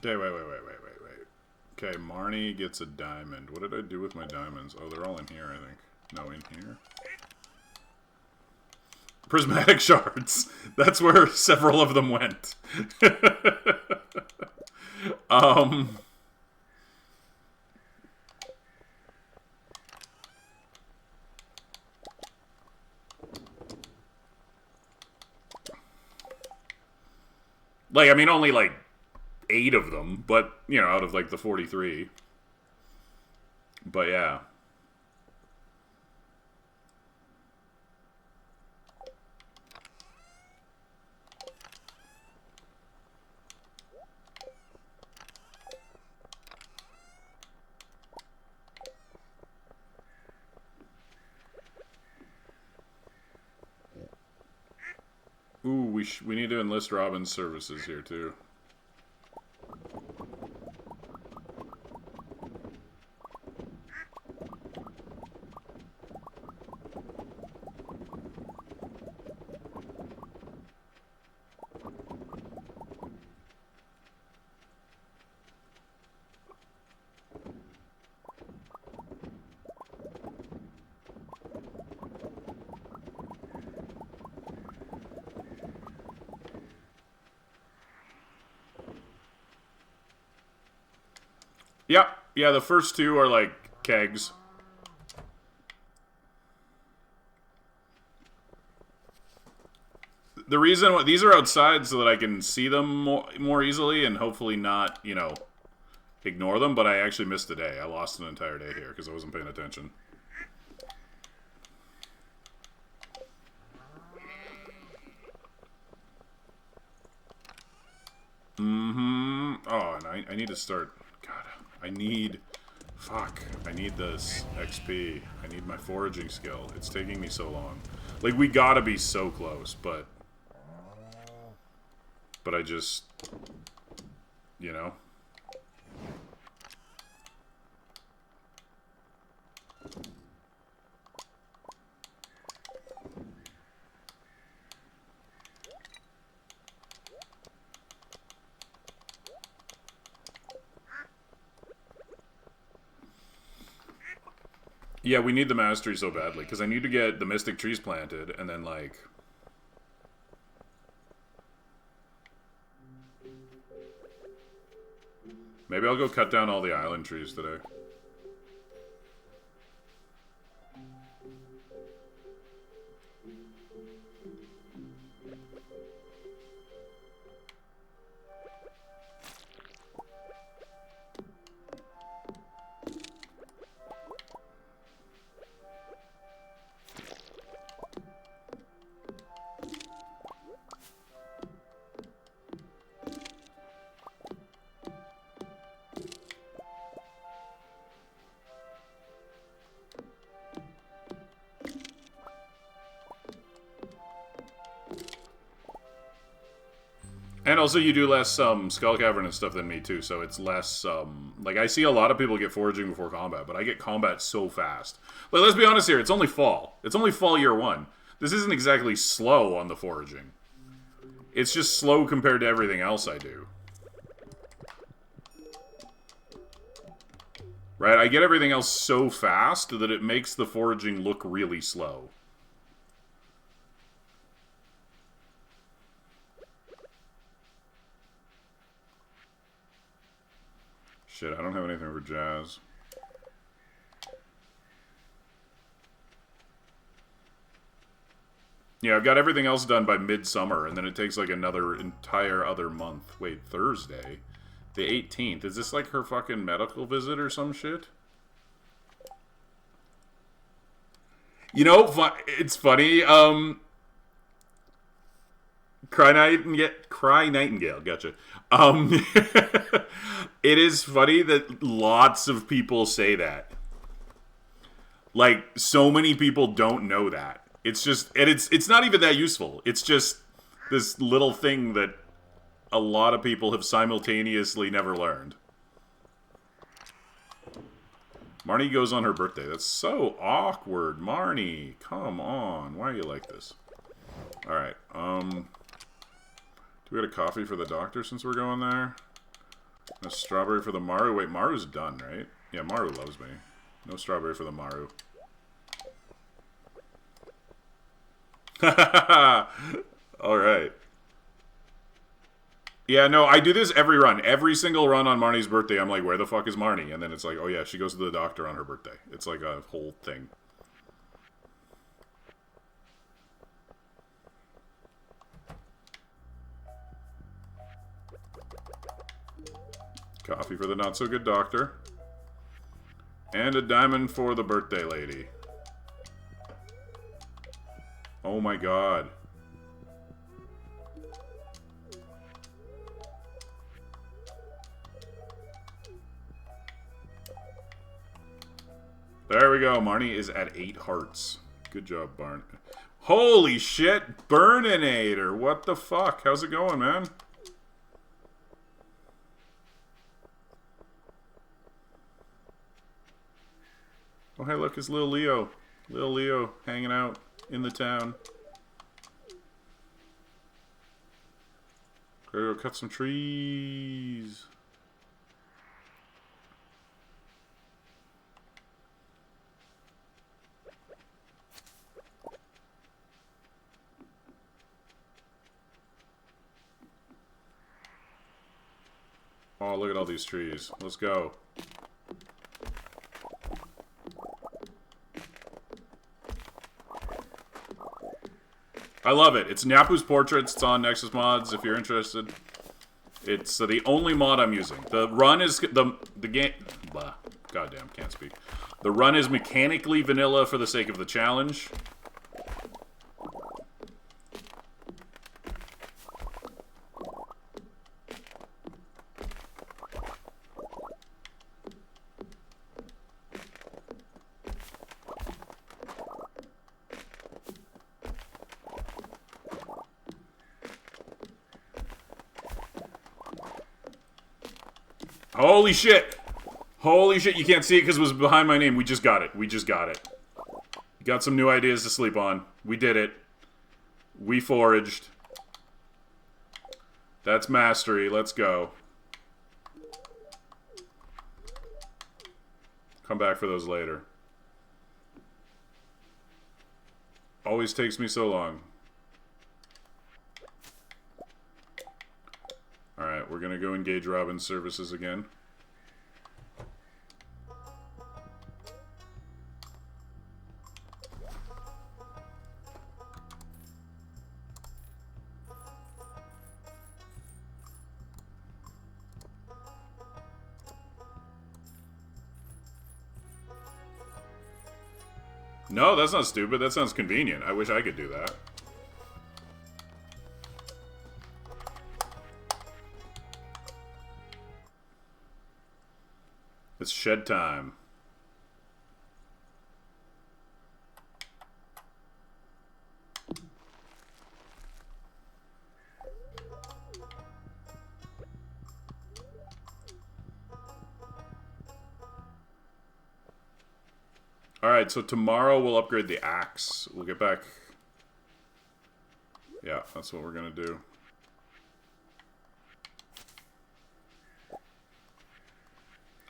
Wait. Okay, Marnie gets a diamond. What did I do with my diamonds? Oh, they're all in here, I think. No, in here. Prismatic shards. That's where several of them went. Like, I mean, only like 8 of them, but, you know, out of like the 43. But yeah. Ooh, we need to enlist Robin's services here too. Yeah, yeah, the first 2 are like kegs. The reason these are outside so that I can see them more easily and hopefully not, you know, ignore them, but I actually missed the day. I lost an entire day here because I wasn't paying attention. Oh, and I need to start... God, I need... Fuck. I need this XP. I need my foraging skill. It's taking me so long. Like, we gotta be so close, but... But I just... You know? Yeah, we need the mastery so badly, because I need to get the mystic trees planted, and then, like... Maybe I'll go cut down all the island trees today. And also you do less Skull Cavern and stuff than me too, so it's less like I see a lot of people get foraging before combat, but I get combat so fast. Like, let's be honest here, it's only fall. It's only fall year 1. This isn't exactly slow on the foraging. It's just slow compared to everything else I do. Right? I get everything else so fast that it makes the foraging look really slow. Shit, I don't have anything for Jazz. Yeah, I've got everything else done by midsummer, and then it takes like another entire other month. Wait, Thursday? The 18th. Is this like her fucking medical visit or some shit? You know, it's funny, Cry Nightingale, gotcha. It is funny that lots of people say that. Like, so many people don't know that. It's just, and it's not even that useful. It's just this little thing that a lot of people have simultaneously never learned. Marnie goes on her birthday. That's so awkward, Marnie. Come on. Why are you like this? Alright, do we get a coffee for the doctor since we're going there? A strawberry for the Maru. Wait, Maru's done, right? Yeah, Maru loves me. No strawberry for the Maru. Alright. Yeah, no, I do this every run. Every single run on Marnie's birthday, I'm like, where the fuck is Marnie? And then it's like, oh yeah, she goes to the doctor on her birthday. It's like a whole thing. Coffee for the not-so-good doctor. And a diamond for the birthday lady. Oh my god. There we go. Marnie is at 8 hearts. Good job, Barn. Holy shit! Burninator! What the fuck? How's it going, man? Oh, hey, look, it's Lil Leo. Lil Leo hanging out in the town. Gotta go cut some trees. Oh, look at all these trees. Let's go. I love it. It's Napu's Portraits. It's on Nexus Mods if you're interested. It's the only mod I'm using. The run is the game. Blah. Goddamn, can't speak. The run is mechanically vanilla for the sake of the challenge. Holy shit! Holy shit, you can't see it because it was behind my name. We just got it. We just got it. Got some new ideas to sleep on. We did it. We foraged. That's mastery. Let's go. Come back for those later. Always takes me so long. Alright, we're gonna go engage Robin's services again. No, that's not stupid. That sounds convenient. I wish I could do that. It's shed time. Alright, so tomorrow we'll upgrade the axe. We'll get back... Yeah, that's what we're gonna do.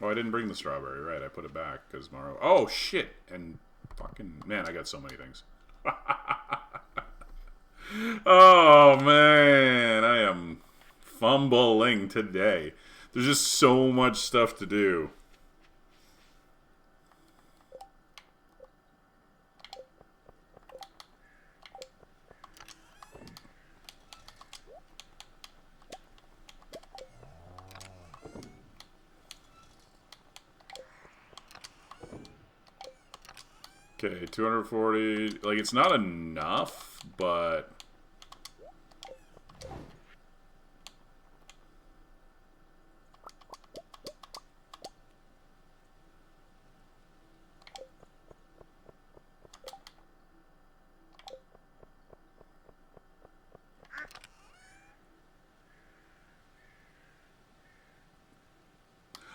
Oh, I didn't bring the strawberry, right? I put it back, because tomorrow... Oh, shit! And fucking... Man, I got so many things. Oh, man! I am fumbling today. There's just so much stuff to do. Okay, 240. Like, it's not enough, but...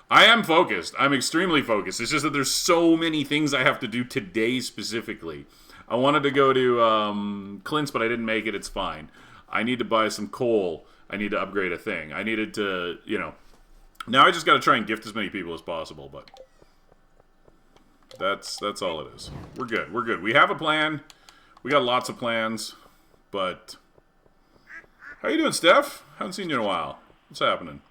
I am focused. I'm extremely focused. It's just that there's so many things I have to do today specifically. I wanted to go to Clint's, but I didn't make it. It's fine. I need to buy some coal. I need to upgrade a thing. I needed to, you know... Now I just got to try and gift as many people as possible, but... That's all it is. We're good. We're good. We have a plan. We got lots of plans, but... How you doing, Steph? Haven't seen you in a while. What's happening?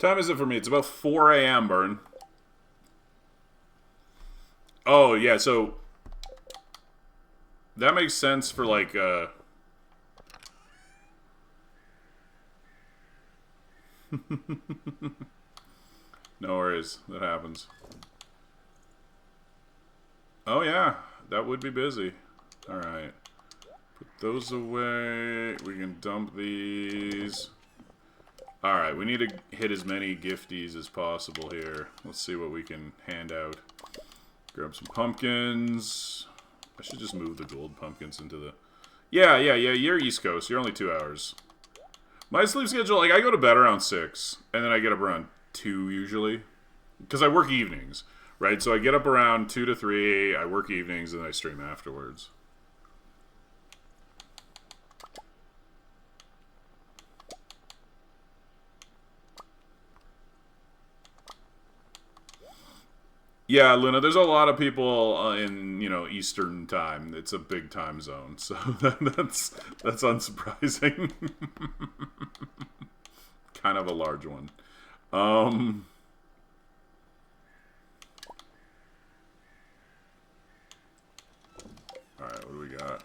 Time is it for me? It's about 4 a.m., Burn. Oh, yeah, so... That makes sense for, like, No worries. That happens. Oh, yeah. That would be busy. Alright. Put those away. We can dump these. Alright, we need to hit as many gifties as possible here. Let's see what we can hand out. Grab some pumpkins. I should just move the gold pumpkins into the... Yeah, you're East Coast. You're only 2 hours. My sleep schedule, like, I go to bed around 6, and then I get up around 2 usually. Because I work evenings, right? So I get up around 2 to 3, I work evenings, and then I stream afterwards. Yeah, Luna, there's a lot of people in, Eastern time. It's a big time zone, so that's unsurprising. Kind of a large one. Alright, what do we got?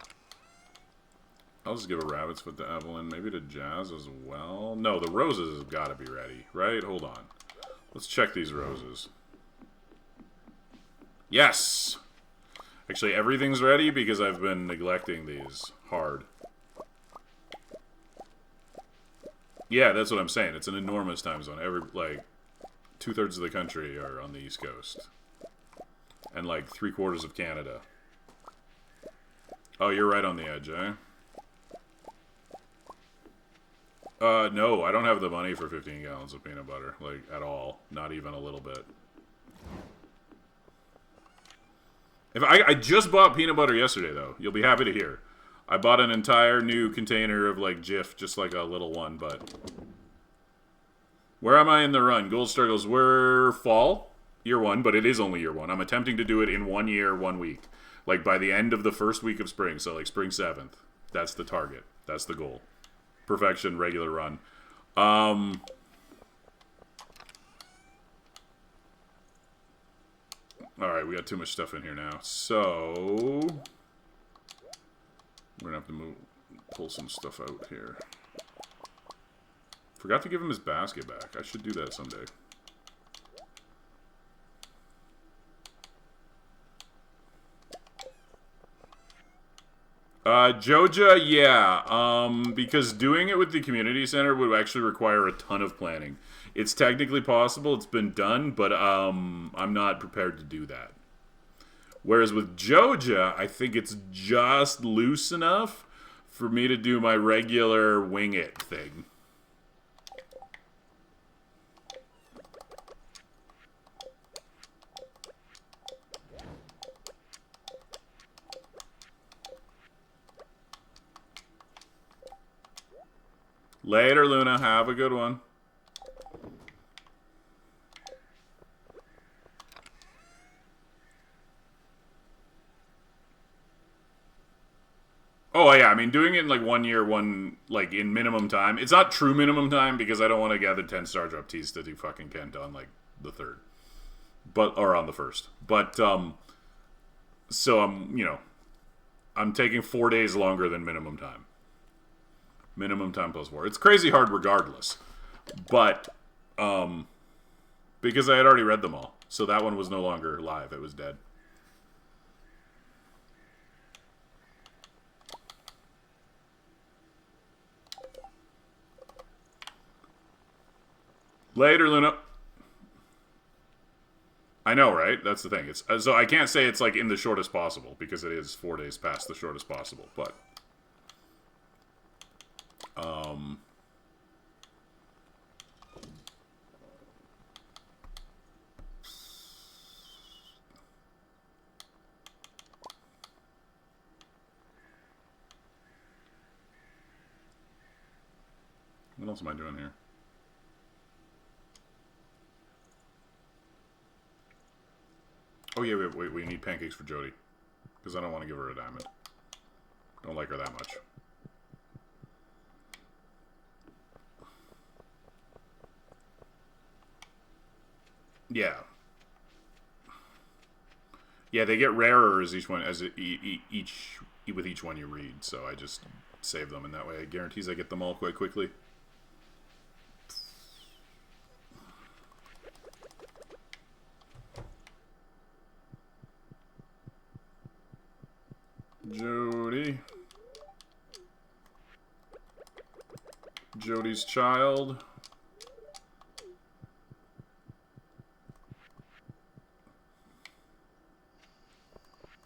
I'll just give a rabbit's foot to Evelyn, maybe to Jazz as well. No, the roses have got to be ready, right? Hold on. Let's check these roses. Yes! Actually, everything's ready because I've been neglecting these hard. Yeah, that's what I'm saying. It's an enormous time zone. 2/3 of the country are on the East Coast. And, 3/4 of Canada. Oh, you're right on the edge, eh? No, I don't have the money for 15 gallons of peanut butter. At all. Not even a little bit. I just bought peanut butter yesterday, though. You'll be happy to hear. I bought an entire new container of, Jif, just like a little one, but... Where am I in the run? Gold Struggles, we're fall? Year 1, but it is only year 1. I'm attempting to do it in 1 year, 1 week. By the end of the first week of spring, so, spring 7th. That's the target. That's the goal. Perfection, regular run. Alright, we got too much stuff in here now. So... We're gonna have to pull some stuff out here. Forgot to give him his basket back. I should do that someday. Joja, yeah. Because doing it with the community center would actually require a ton of planning. It's technically possible, it's been done, but I'm not prepared to do that. Whereas with Joja, I think it's just loose enough for me to do my regular wing it thing. Later, Luna. Have a good one. Oh, yeah, I mean, doing it in, 1 year, in minimum time. It's not true minimum time, because I don't want to gather 10 Star Drop Teas to do fucking Kent on, the 3rd. Or on the 1st. But, so I'm taking 4 days longer than minimum time. Minimum time plus 4. It's crazy hard regardless. But, because I had already read them all. So that one was no longer live. It was dead. Later, Luna. I know, right? That's the thing. It's so I can't say it's in the shortest possible because it is 4 days past the shortest possible. But what else am I doing here? Oh, yeah, wait, we need pancakes for Jody. Because I don't want to give her a diamond. Don't like her that much. Yeah. Yeah, they get rarer as each one each with each one you read. So I just save them in that way. It guarantees I get them all quite quickly. Jody. Jody's child.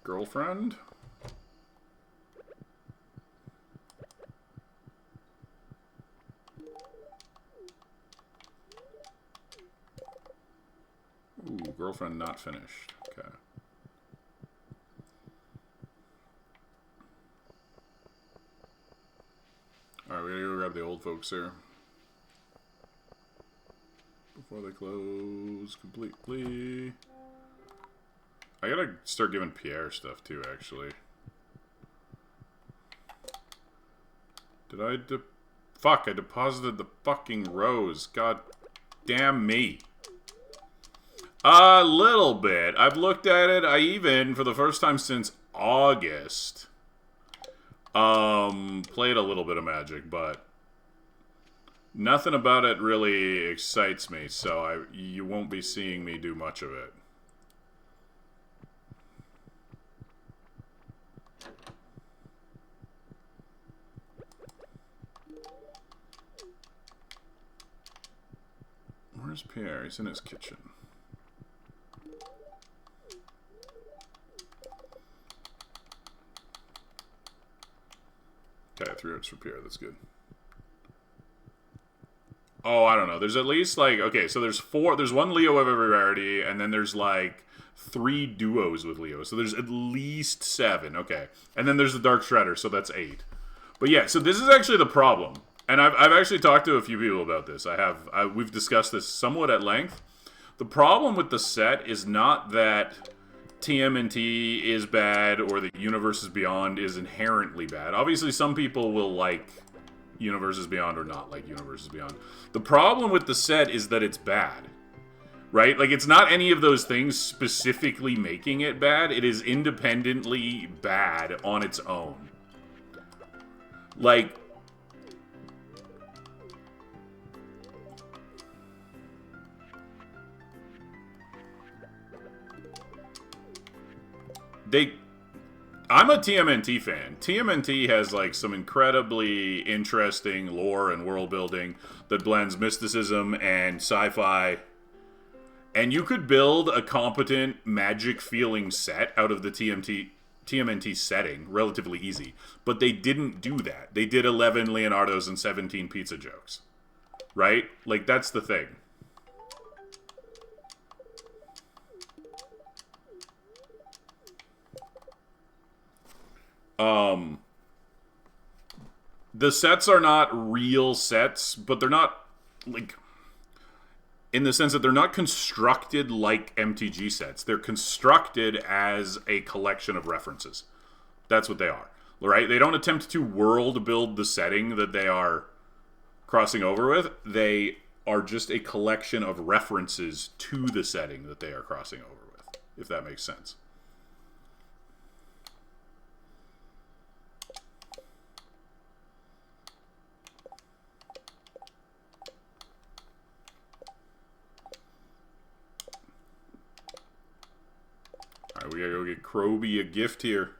Girlfriend. Ooh, girlfriend not finished. Okay. Alright, we gotta go grab the old folks here. Before they close completely. I gotta start giving Pierre stuff too, actually. Did I fuck, I deposited the fucking rose. God damn me. A little bit. I've looked at it. I even, for the first time since August, played a little bit of Magic, but nothing about it really excites me, so you won't be seeing me do much of it. Where's Pierre? He's in his kitchen. Okay, 3 hearts for Pierre. That's good. Oh, I don't know. There's at least, like, okay, so there's 4. There's 1 Leo of every rarity, and then there's, like, 3 duos with Leo. So there's at least 7. Okay. And then there's the Dark Shredder, so that's 8. But yeah, so this is actually the problem. And I've actually talked to a few people about this. We've discussed this somewhat at length. The problem with the set is not that TMNT is bad or that Universes Beyond is inherently bad. Obviously, some people will like Universes Beyond or not like Universes Beyond. The problem with the set is that it's bad. Right? Like, it's not any of those things specifically making it bad. It is independently bad on its own. Like, I'm a TMNT fan. TMNT has, like, some incredibly interesting lore and world building that blends mysticism and sci-fi. And you could build a competent Magic-feeling set out of the TMNT setting relatively easy. But they didn't do that. They did 11 Leonardos and 17 pizza jokes. Right? Like, that's the thing. The sets are not real sets, but they're not, like, in the sense that they're not constructed like MTG sets. They're constructed as a collection of references. That's what they are, right? They don't attempt to world build the setting that they are crossing over with. They are just a collection of references to the setting that they are crossing over with, if that makes sense. Alright, we gotta go get Kroby a gift here.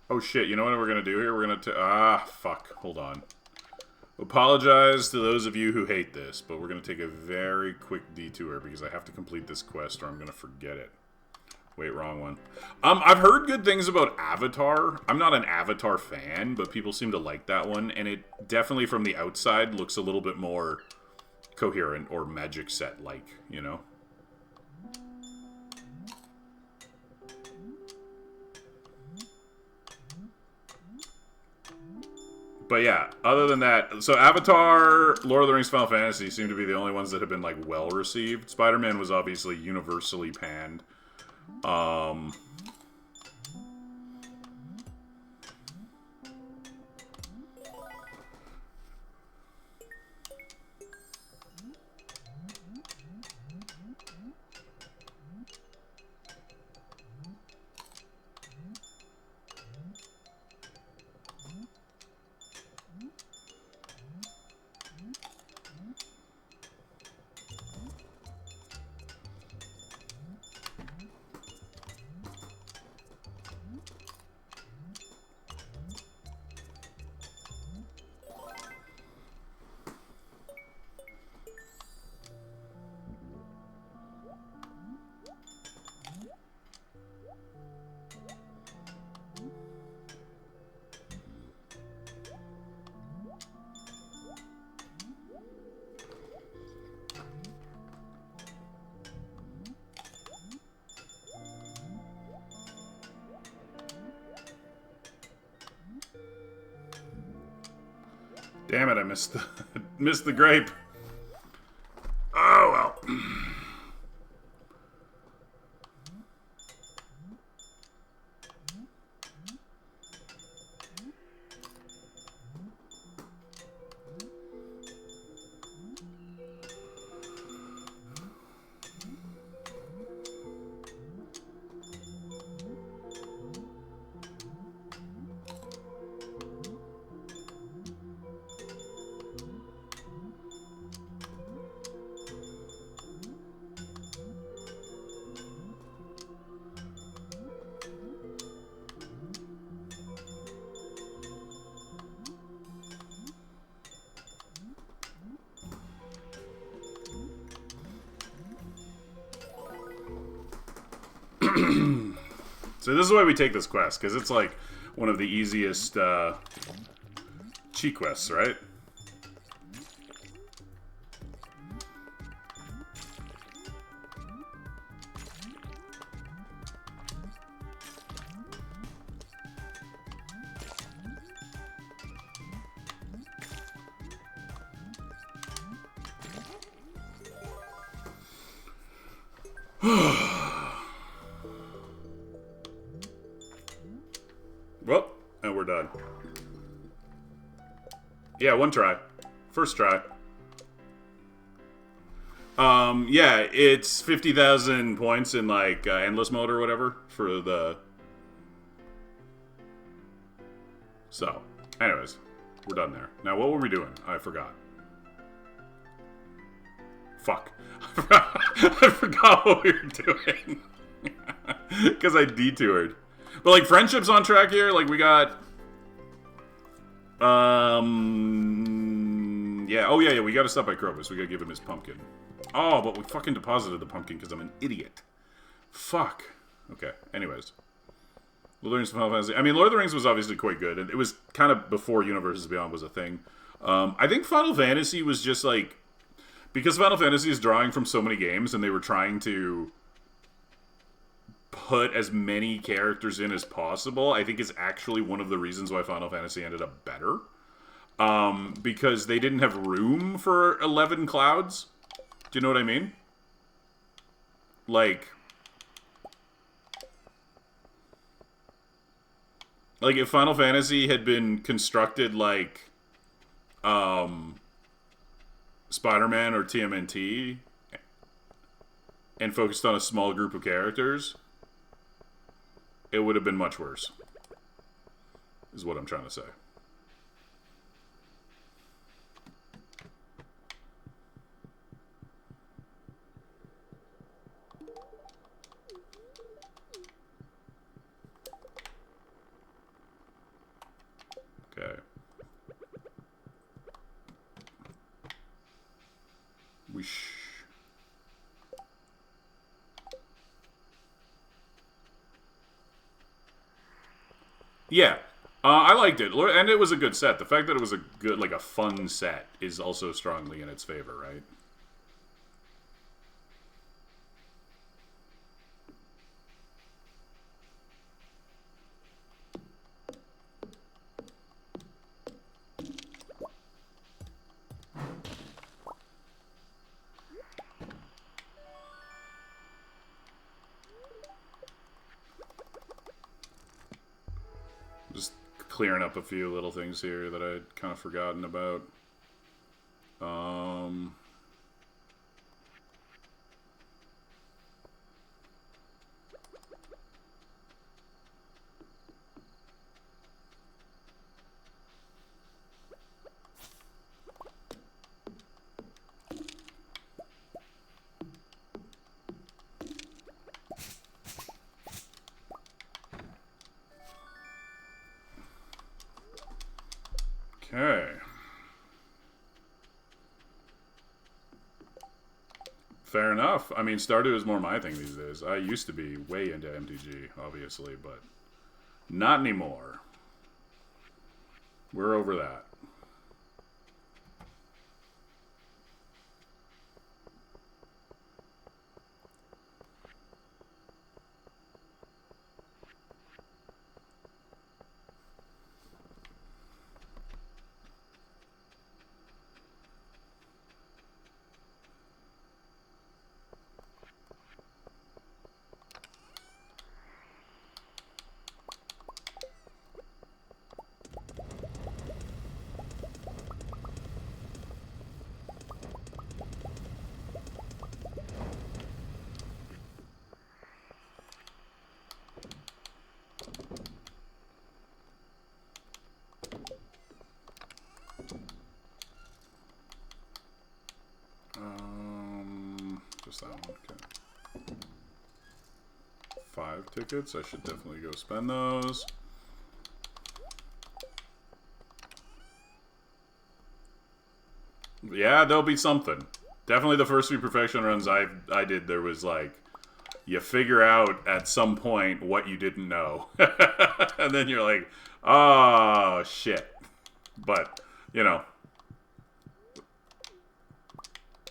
Oh shit, you know what we're gonna do here? We're gonna fuck, hold on. Apologize to those of you who hate this, but we're gonna take a very quick detour because I have to complete this quest or I'm gonna forget it. Wait, wrong one. I've heard good things about Avatar. I'm not an Avatar fan, but people seem to like that one, and it definitely from the outside looks a little bit more coherent or Magic set-like, you know? But yeah, other than that, so Avatar, Lord of the Rings, Final Fantasy seem to be the only ones that have been, like, well-received. Spider-Man was obviously universally panned. Damn it, I missed the, missed the grape. Oh, well. So this is why we take this quest, because it's like one of the easiest cheat quests, right? Well, and we're done. Yeah, one try. First try. Yeah, it's 50,000 points in, like, endless mode or whatever for the... So, anyways, we're done there. Now, what were we doing? I forgot. Fuck. I forgot what we were doing. Because I detoured. But, like, friendship's on track here. Like, we got... Yeah. Oh, yeah, we gotta stop by Krobus. We gotta give him his pumpkin. Oh, but we fucking deposited the pumpkin because I'm an idiot. Fuck. Okay, anyways. Lord of the Rings Final Fantasy. I mean, Lord of the Rings was obviously quite good. And it was kind of before Universes Beyond was a thing. I think Final Fantasy was just, like... Because Final Fantasy is drawing from so many games, and they were trying to put as many characters in as possible, I think is actually one of the reasons why Final Fantasy ended up better. Because they didn't have room for 11 clouds. Do you know what I mean? Like if Final Fantasy had been constructed like Spider-Man or TMNT and focused on a small group of characters, it would have been much worse. Is what I'm trying to say. Okay. Yeah. I liked it. And it was a good set. The fact that it was a good, like a fun set is also strongly in its favor, right? Just clearing up a few little things here that I'd kind of forgotten about. Okay. Fair enough. I mean, Stardew is more my thing these days. I used to be way into MTG, obviously, but not anymore. We're over that. just that one. Okay. 5 tickets. I should definitely go spend those. Yeah, there'll be something. Definitely the first few perfection runs I did, there was like, you figure out at some point what you didn't know. And then you're like, oh, shit. But, you know,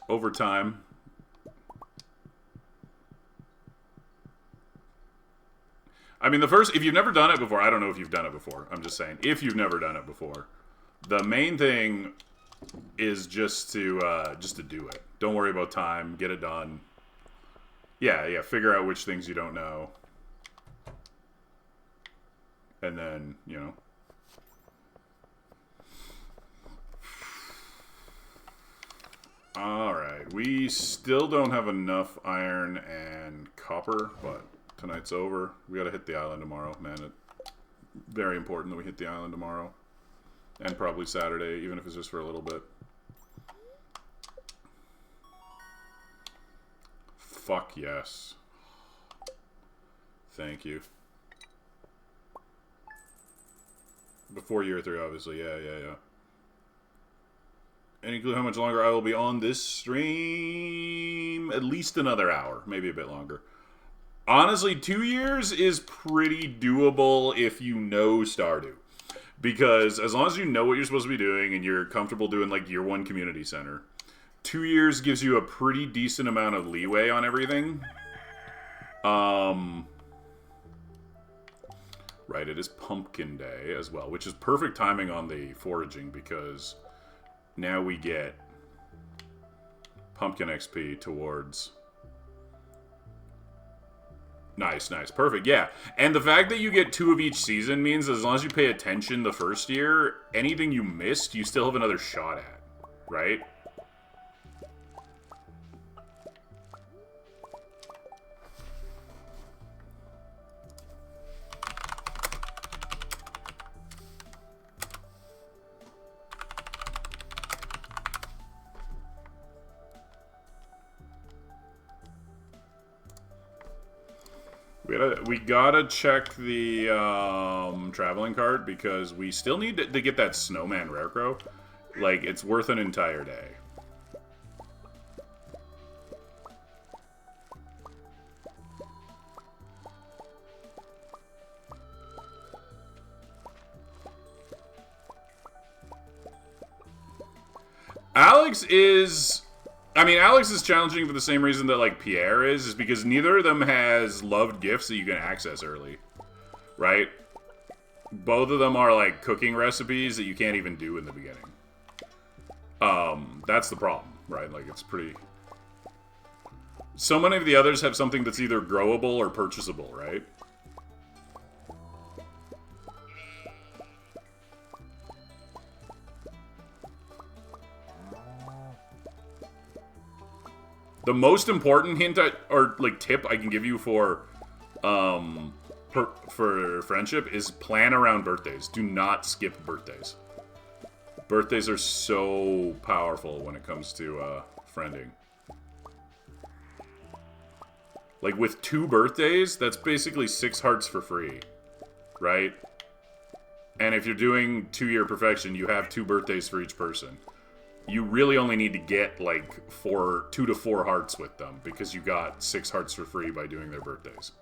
over time. I mean, the first, if you've never done it before, I don't know if you've done it before. I'm just saying, if you've never done it before, the main thing is just to do it. Don't worry about time. Get it done. Yeah. Figure out which things you don't know. And then, you know. Alright. We still don't have enough iron and copper, but tonight's over. We gotta hit the island tomorrow, man. It's very important that we hit the island tomorrow. And probably Saturday, even if it's just for a little bit. Fuck yes. Thank you. Before year 3, obviously. Yeah. Any clue how much longer I will be on this stream? At least another hour. Maybe a bit longer. Honestly, 2 years is pretty doable if you know Stardew. Because as long as you know what you're supposed to be doing and you're comfortable doing like year 1 community center, 2 years gives you a pretty decent amount of leeway on everything. Right, it is Pumpkin Day as well, which is perfect timing on the foraging because now we get pumpkin XP towards... Nice. Perfect, yeah. And the fact that you get 2 of each season means as long as you pay attention the first year, anything you missed, you still have another shot at, right? We gotta check the traveling card because we still need to get that snowman rarecrow. Like, it's worth an entire day. Alex is challenging for the same reason that, like, Pierre is because neither of them has loved gifts that you can access early. Right? Both of them are, like, cooking recipes that you can't even do in the beginning. That's the problem, right? Like, it's pretty... So many of the others have something that's either growable or purchasable, right? The most important hint or like tip I can give you for friendship is plan around birthdays. Do not skip birthdays. Birthdays are so powerful when it comes to friending. Like with 2 birthdays, that's basically 6 hearts for free, right? And if you're doing 2-year perfection, you have 2 birthdays for each person. You really only need to get like 2 to 4 hearts with them because you got 6 hearts for free by doing their birthdays.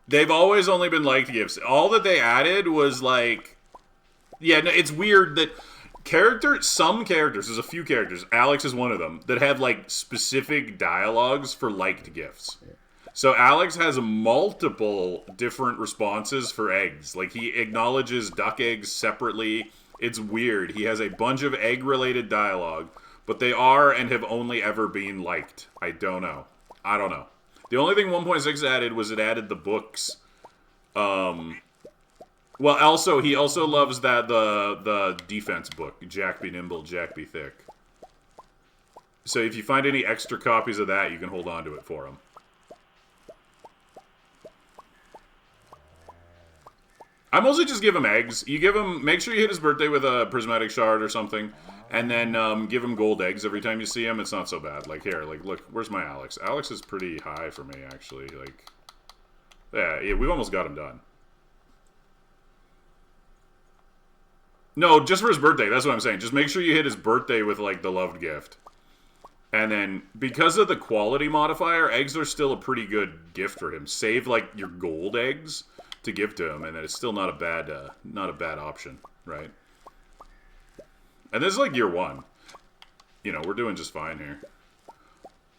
They've always only been liked gifts. All that they added was like... Yeah, no, it's weird that some characters, there's a few characters, Alex is one of them, that have like specific dialogues for liked gifts. So Alex has multiple different responses for eggs. Like he acknowledges duck eggs separately. It's weird. He has a bunch of egg-related dialogue, but they are and have only ever been liked. I don't know. The only thing 1.6 added was it added the books Well, also he also loves that the defense book, Jack Be Nimble, Jack Be Thick. So if you find any extra copies of that, you can hold on to it for him. I mostly just give him eggs. You give him, make sure you hit his birthday with a prismatic shard or something, and then give him gold eggs every time you see him. It's not so bad. Like here, like look, where's my Alex? Alex is pretty high for me actually. Like, yeah, we've almost got him done. No, just for his birthday. That's what I'm saying. Just make sure you hit his birthday with like the loved gift. And then, because of the quality modifier, eggs are still a pretty good gift for him. Save, like, your gold eggs to give to him, and then it's still not a bad option, right? And this is, like, year one. You know, we're doing just fine here.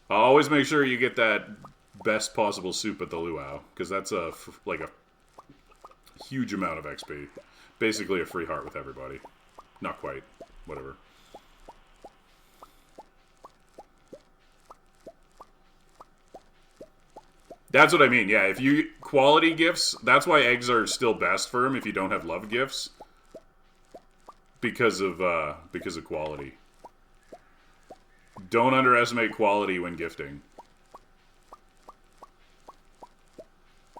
Always make sure you get that best possible soup at the luau, because that's, like, a huge amount of XP. Basically a free heart with everybody. Not quite. Whatever. That's what I mean, yeah. If you... Quality gifts, that's why eggs are still best for him if you don't have love gifts. Because of quality. Don't underestimate quality when gifting.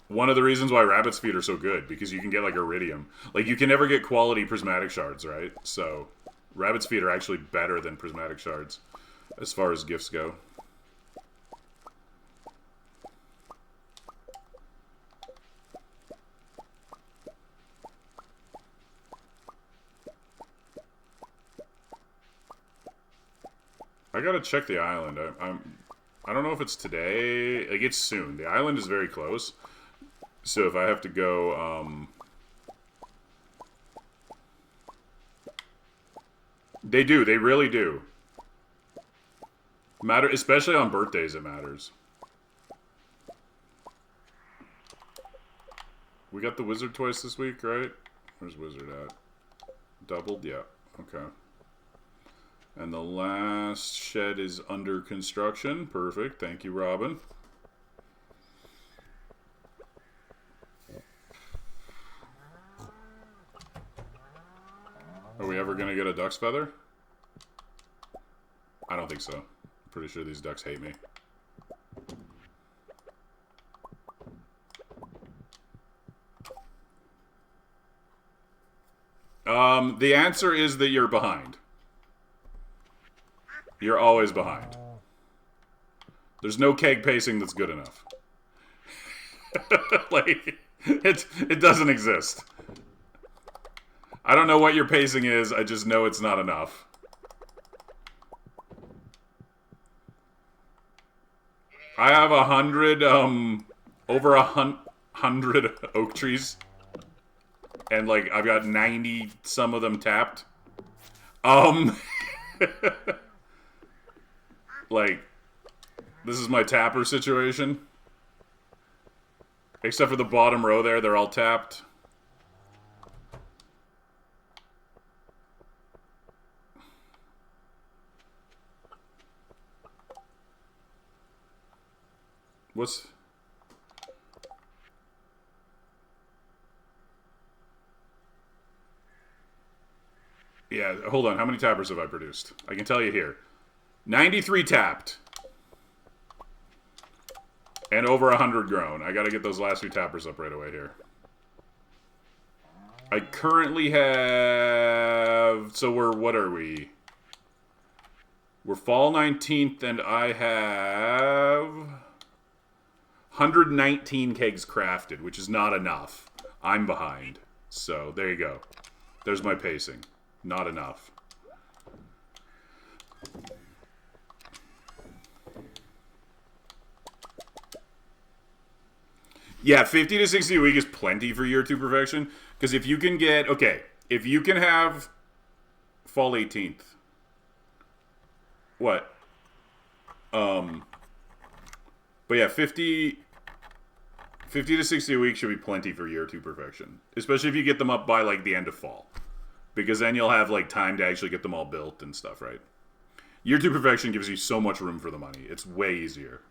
One of the reasons why Rabbit's Feet are so good, because you can get, like, Iridium. Like, you can never get quality Prismatic Shards, right? So, Rabbit's Feet are actually better than Prismatic Shards, as far as gifts go. I gotta check the island. I don't know if it's today. Like, it's soon. The island is very close. So if I have to go, They do. They really do. Matter, especially on birthdays, it matters. We got the wizard twice this week, right? Where's wizard at? Doubled? Yeah. Okay. And the last shed is under construction. Perfect. Thank you, Robin. Are we ever going to get a duck's feather? I don't think so. I'm pretty sure these ducks hate me. The answer is that you're behind. You're always behind. There's no keg pacing that's good enough. Like, it doesn't exist. I don't know what your pacing is, I just know it's not enough. I have 100, over 100 oak trees. And, like, I've got 90 some of them tapped. Like, this is my tapper situation. Except for the bottom row there, they're all tapped. What's... Yeah, hold on. How many tappers have I produced? I can tell you here. 93 tapped. And over 100 grown. I gotta get those last few tappers up right away here. I currently have... So we're... What are we? We're fall 19th, and I have... 119 kegs crafted, which is not enough. I'm behind. So, there you go. There's my pacing. Not enough. Yeah, 50 to 60 a week is plenty for year 2 perfection. Because if you can get... Okay, if you can have fall 18th. What? But yeah, 50 to 60 a week should be plenty for year 2 perfection. Especially if you get them up by, like, the end of fall. Because then you'll have, like, time to actually get them all built and stuff, right? Year 2 perfection gives you so much room for the money. It's way easier.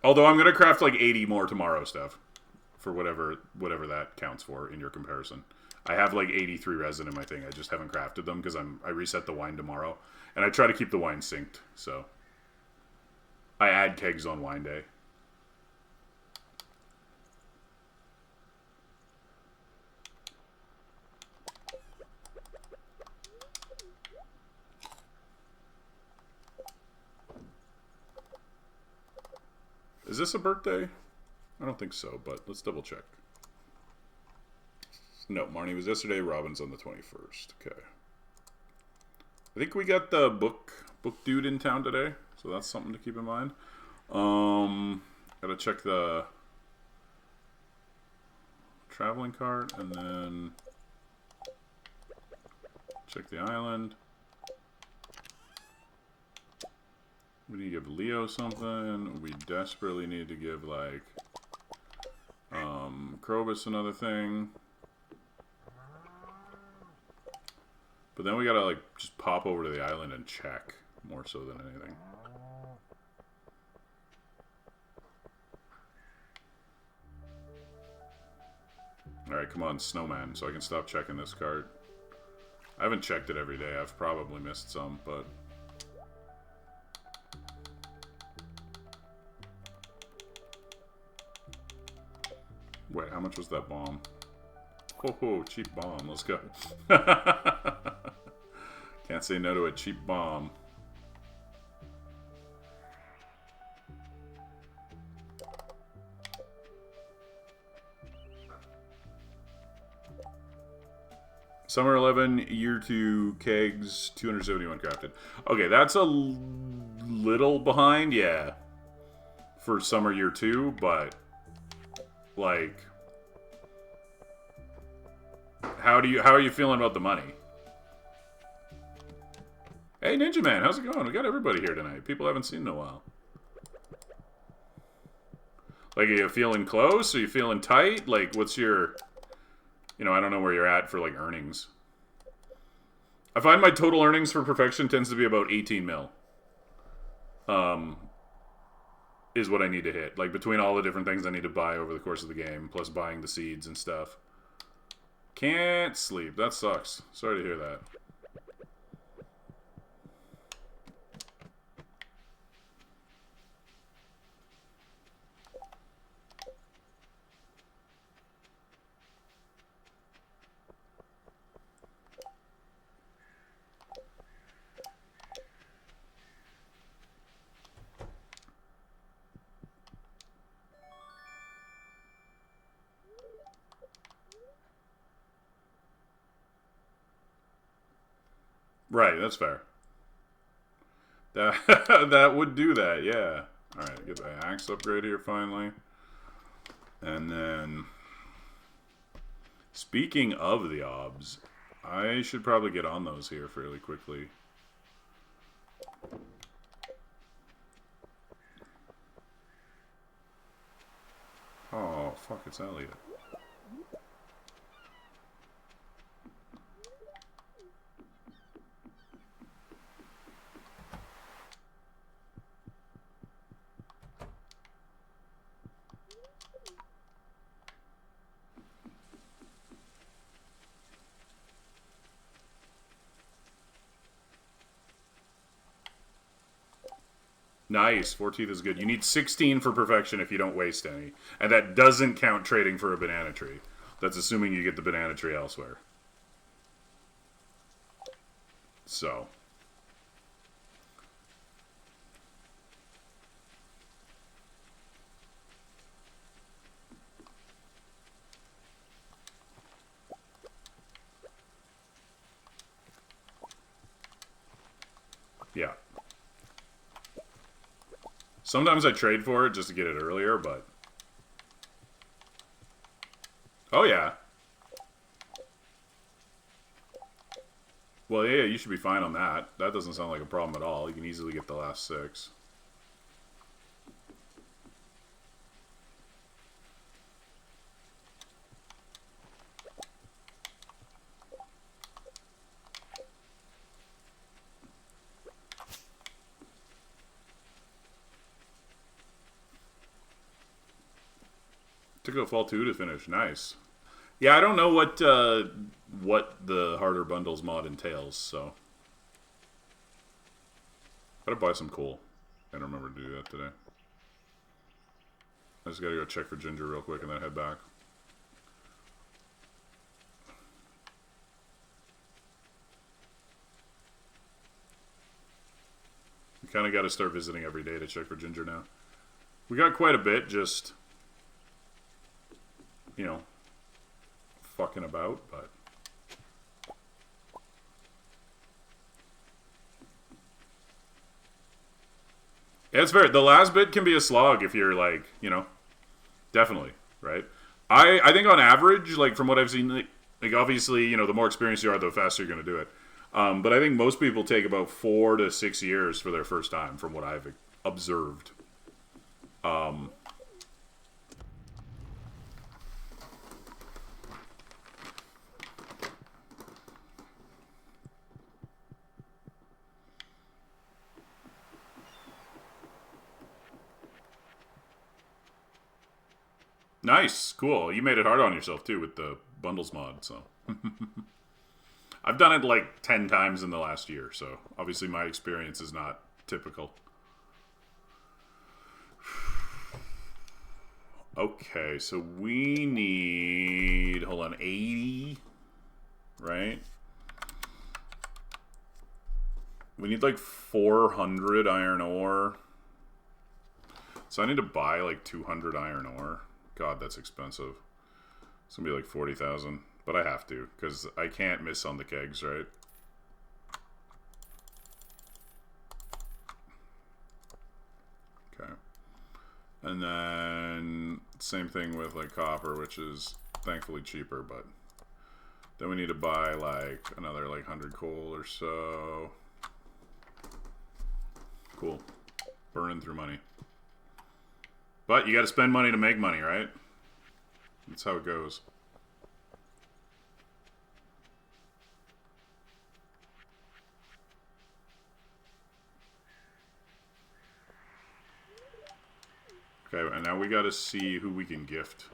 Although I'm gonna craft like 80 more tomorrow, Steph, for whatever that counts for in your comparison. I have like 83 resin in my thing. I just haven't crafted them because I reset the wine tomorrow, and I try to keep the wine synced. So I add kegs on wine day. Is this a birthday? I don't think so, but let's double check. No, Marnie was yesterday. Robin's on the 21st. Okay. I think we got the book dude in town today, so that's something to keep in mind. Gotta check the traveling cart and then check the island. We need to give Leo something. We desperately need to give, like, Krobus another thing. But then we gotta, like, just pop over to the island and check, more so than anything. Alright, come on, Snowman, so I can stop checking this card. I haven't checked it every day. I've probably missed some, but... Wait, how much was that bomb? Oh, cheap bomb. Let's go. Can't say no to a cheap bomb. Summer 11, Year 2, kegs, 271 crafted. Okay, that's a little behind, yeah, for Summer Year 2, but, like, how are you feeling about the money? Hey, Ninja Man, how's it going? We got everybody here tonight. People I haven't seen in a while. Like, are you feeling close? Are you feeling tight? Like, what's your... You know, I don't know where you're at for, like, earnings. I find my total earnings for perfection tends to be about 18 mil. Is what I need to hit. Like, between all the different things I need to buy over the course of the game, plus buying the seeds and stuff. Can't sleep. That sucks. Sorry to hear that. Right, that's fair. That that would do that, yeah. Alright, get the axe upgrade here finally. And then... Speaking of the obs, I should probably get on those here fairly quickly. Oh, fuck, it's Elliot. Nice. 14th is good. You need 16 for perfection if you don't waste any. And that doesn't count trading for a banana tree. That's assuming you get the banana tree elsewhere. So. Yeah. Sometimes I trade for it just to get it earlier, but... Oh, yeah. Well, yeah, you should be fine on that. That doesn't sound like a problem at all. You can easily get the last 6. Took a fall 2 to finish. Nice. Yeah, I don't know what the harder bundles mod entails, so gotta buy some coal. I don't remember to do that today. I just gotta go check for ginger real quick and then head back. We kind of got to start visiting every day to check for ginger now. We got quite a bit, just, you know, fucking about, but yeah, it's fair. The last bit can be a slog if you're like, you know, definitely, right? I think on average, like from what I've seen, like obviously, you know, the more experienced you are, the faster you're going to do it. But I think most people take about 4 to 6 years for their first time, from what I've observed. Nice, cool. You made it hard on yourself too with the bundles mod, so. I've done it like 10 times in the last year, so obviously my experience is not typical. Okay, so we need, hold on, 80, right? We need like 400 iron ore. So I need to buy like 200 iron ore. God, that's expensive. It's gonna be like 40,000. But I have to, because I can't miss on the kegs, right? Okay. And then, same thing with, like, copper, which is thankfully cheaper, but then we need to buy, like, another, like, 100 coal or so. Cool. Burning through money. But you gotta spend money to make money, right? That's how it goes. Okay, and now we gotta see who we can gift.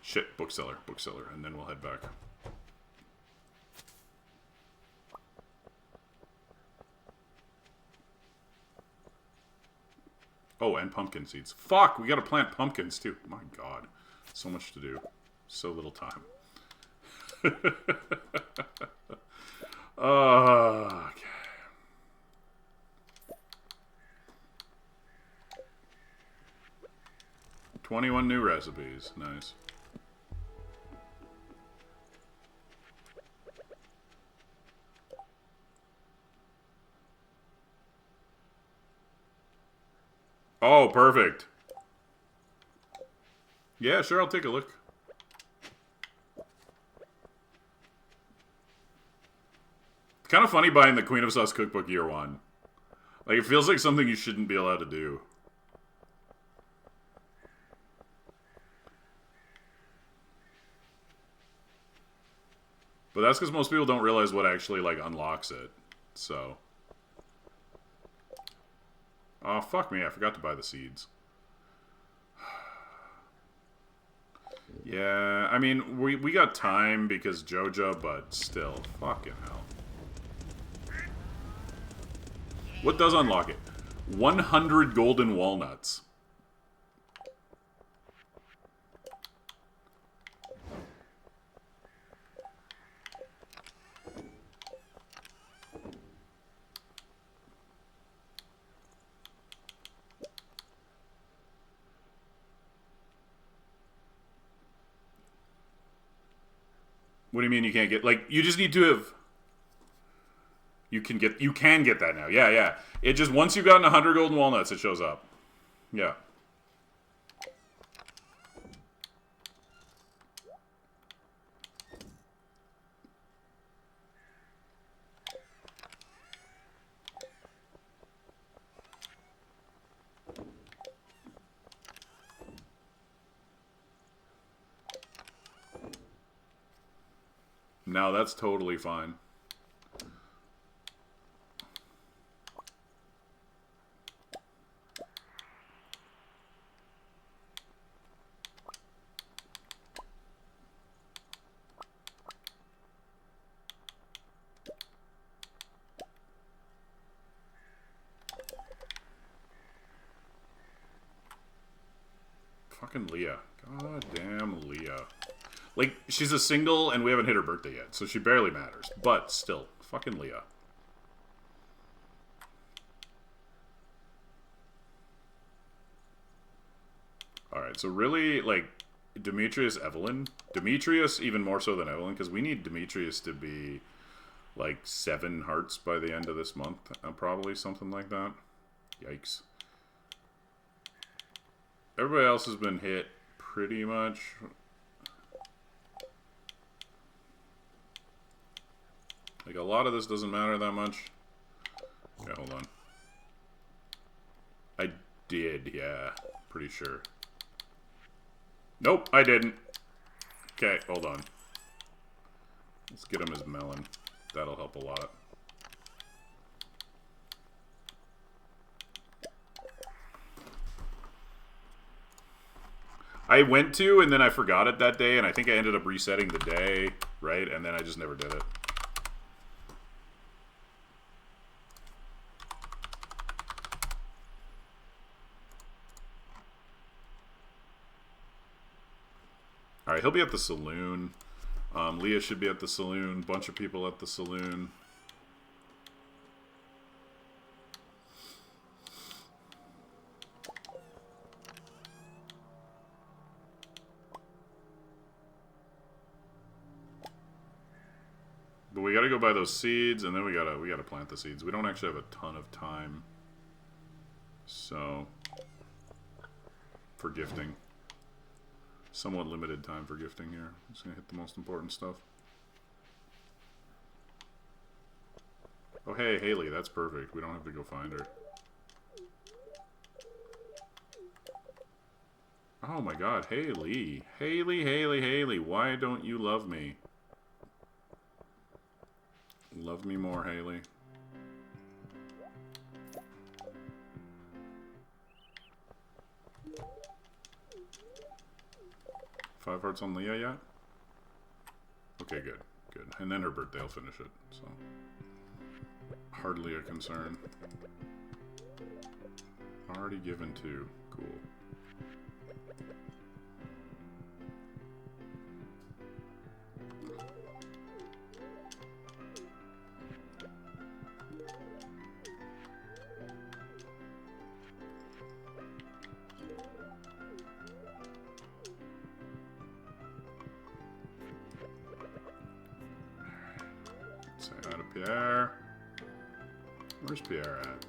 Shit, bookseller, and then we'll head back. Oh, and pumpkin seeds. Fuck, we gotta plant pumpkins too. My god. So much to do. So little time. Okay. 21 new recipes. Nice. Oh, perfect. Yeah, sure, I'll take a look. It's kind of funny buying the Queen of Sauce Cookbook Year 1. Like, it feels like something you shouldn't be allowed to do. But that's because most people don't realize what actually, like, unlocks it. So. Oh, fuck me, I forgot to buy the seeds. Yeah, I mean, we got time because Joja, but still. Fucking hell. What does unlock it? 100 golden walnuts. What do you mean you can't get, like, you just need to have, you can get that now. Yeah, yeah. It just, once you've gotten 100 golden walnuts, it shows up. Yeah. No, that's totally fine. Fucking Leah. God damn Leah. Like, she's a single and we haven't hit her birthday yet, so she barely matters. But still, fucking Leah. Alright, so really, like, Demetrius, Evelyn. Demetrius even more so than Evelyn, because we need Demetrius to be, like, 7 hearts by the end of this month. Probably something like that. Yikes. Everybody else has been hit pretty much. Like, a lot of this doesn't matter that much. Okay, hold on. I did, yeah. Pretty sure. Nope, I didn't. Okay, hold on. Let's get him his melon. That'll help a lot. I went to, and then I forgot it that day, and I think I ended up resetting the day, right? And then I just never did it. Alright, he'll be at the saloon. Leah should be at the saloon. Bunch of people at the saloon. But we gotta go buy those seeds, and then we gotta plant the seeds. We don't actually have a ton of time. So, for gifting. Somewhat limited time for gifting here. I'm just gonna hit the most important stuff. Oh, hey, Haley, that's perfect. We don't have to go find her. Oh my god, Haley. Haley, Haley, Haley, why don't you love me? Love me more, Haley. Five hearts on Leah yet? Okay, good. Good. And then her birthday will finish it, so. Hardly a concern. Already given 2. Cool. Say hi to Pierre. Where's Pierre at?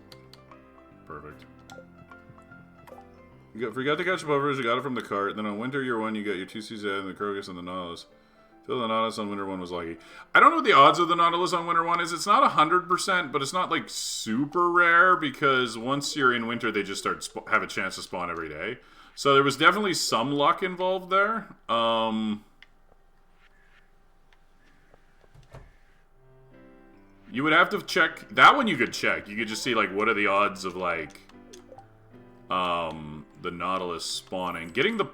Perfect. You forgot to catch buffers, you got it from the cart. Then on Winter Year 1, you got your 2 CZ and the Crocus and the Nautilus. Feel the Nautilus on Winter 1 was lucky. I don't know what the odds of the Nautilus on Winter 1 is. It's not 100%, but it's not, like, super rare, because once you're in Winter, they just have a chance to spawn every day. So there was definitely some luck involved there. You would have to check... That one you could check. You could just see, like, what are the odds of, like... the Nautilus spawning. Getting the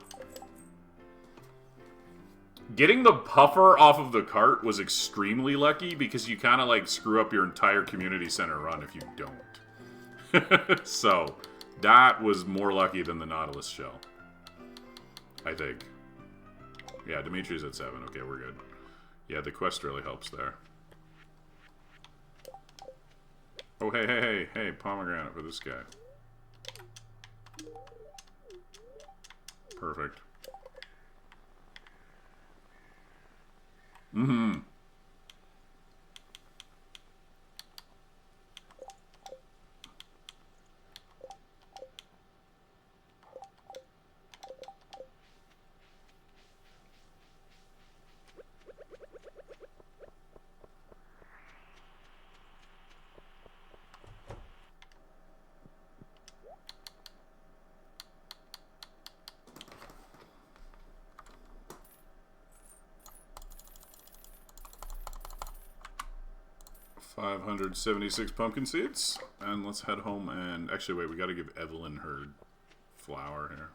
puffer off of the cart was extremely lucky, because you kind of, like, screw up your entire community center run if you don't. So, that was more lucky than the Nautilus shell. I think. Yeah, Dimitri's at 7. Okay, we're good. Yeah, the quest really helps there. Oh, hey, hey, hey, hey, pomegranate for this guy. Perfect. Mm-hmm. $576 pumpkin seeds. And let's head home and... Actually, wait, we gotta give Evelyn her flower here.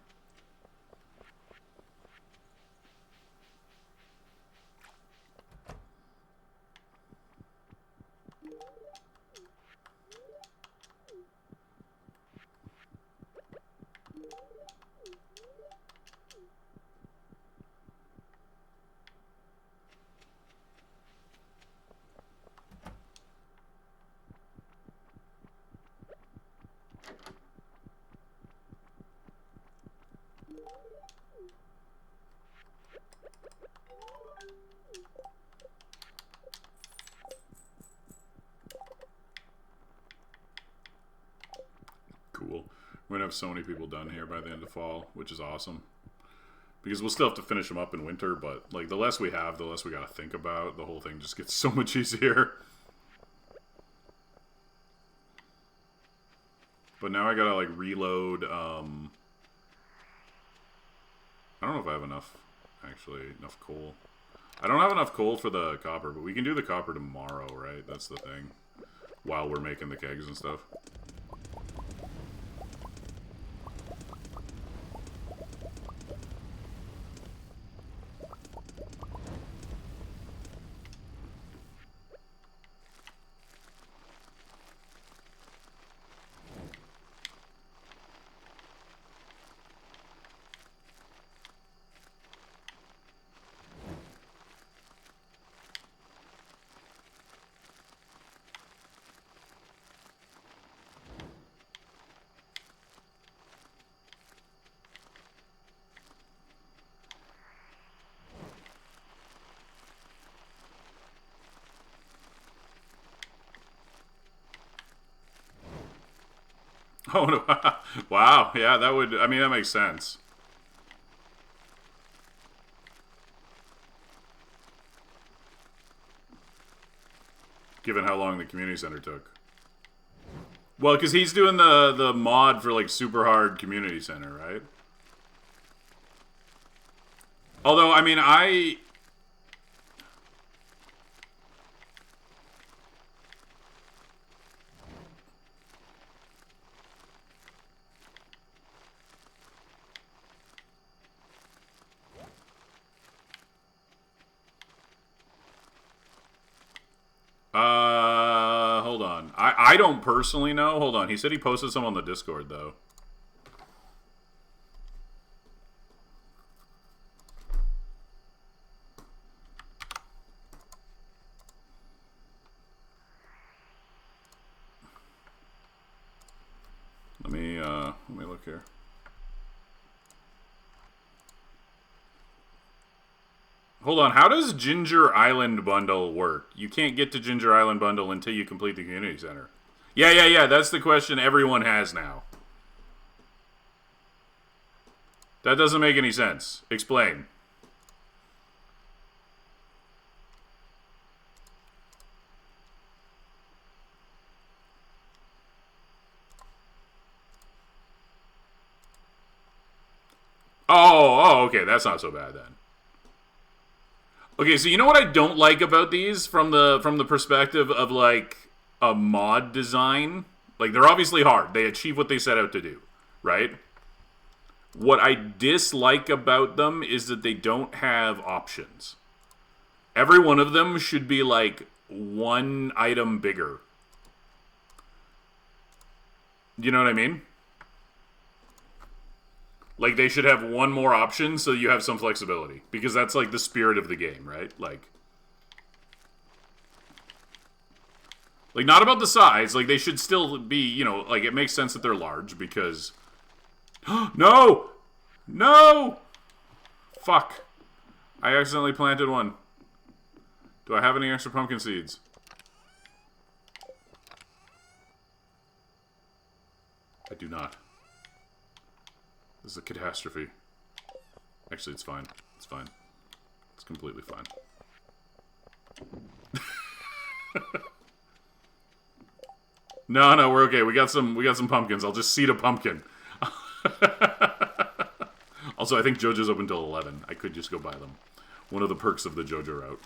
have so many people done here by the end of fall, which is awesome. Because we'll still have to finish them up in winter, but like the less we have, the less we gotta think about. The whole thing just gets so much easier. But now I gotta like reload. I don't know if I have enough, actually, enough coal. I don't have enough coal for the copper, but we can do the copper tomorrow, right? That's the thing. While we're making the kegs and stuff. Oh, no. Wow. Yeah, that would... I mean, that makes sense. Given how long the community center took. Well, because he's doing the mod for, like, super hard community center, right? Although, I mean, hold on. I don't personally know. Hold on. He said he posted some on the Discord, though. Let me look here. Hold on, how does Ginger Island Bundle work? You can't get to Ginger Island Bundle until you complete the community center. Yeah, that's the question everyone has now. That doesn't make any sense. Explain. Oh, okay, that's not so bad then. Okay, so you know what I don't like about these from the perspective of like a mod design? Like they're obviously hard. They achieve what they set out to do, right? What I dislike about them is that they don't have options. Every one of them should be like one item bigger. You know what I mean? Like, they should have one more option so you have some flexibility. Because that's, like, the spirit of the game, right? Like, not about the size. Like, they should still be, you know, like, it makes sense that they're large because... No! No! Fuck. I accidentally planted one. Do I have any extra pumpkin seeds? I do not. This is a catastrophe. Actually, it's fine. It's fine. It's completely fine. No, we're okay. We got some pumpkins. I'll just seed a pumpkin. Also, I think JoJo's open till 11. I could just go buy them. One of the perks of the JoJo route.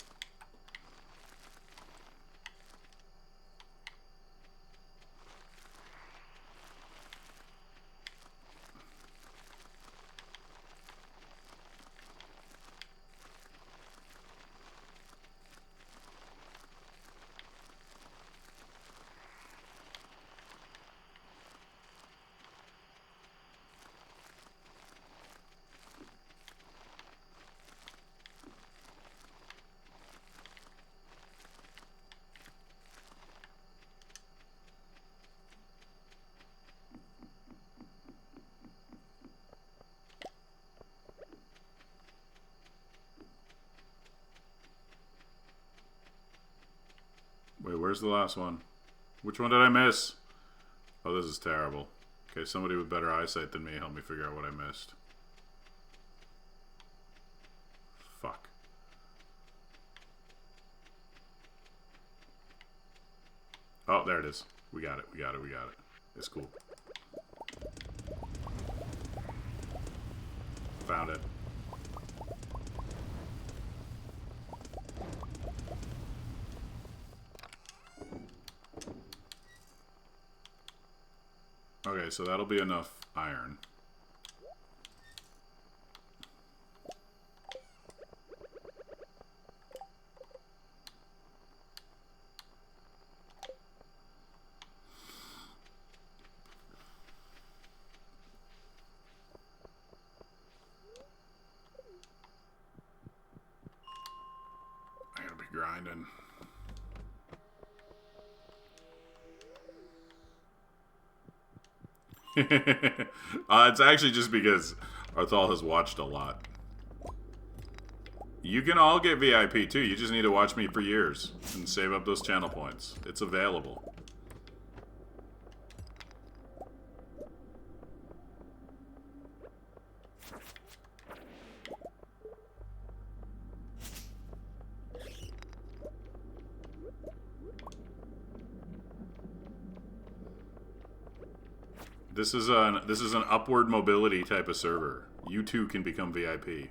Wait, where's the last one? Which one did I miss? Oh, this is terrible. Okay, somebody with better eyesight than me help me figure out what I missed. Fuck. Oh, there it is. We got it. We got it. We got it. It's cool. Found it. Okay, so that'll be enough iron. I gotta be grinding. It's actually just because Arthal has watched a lot. You can all get VIP too. You just need to watch me for years and save up those channel points. It's available. This is an upward mobility type of server. You too can become VIP.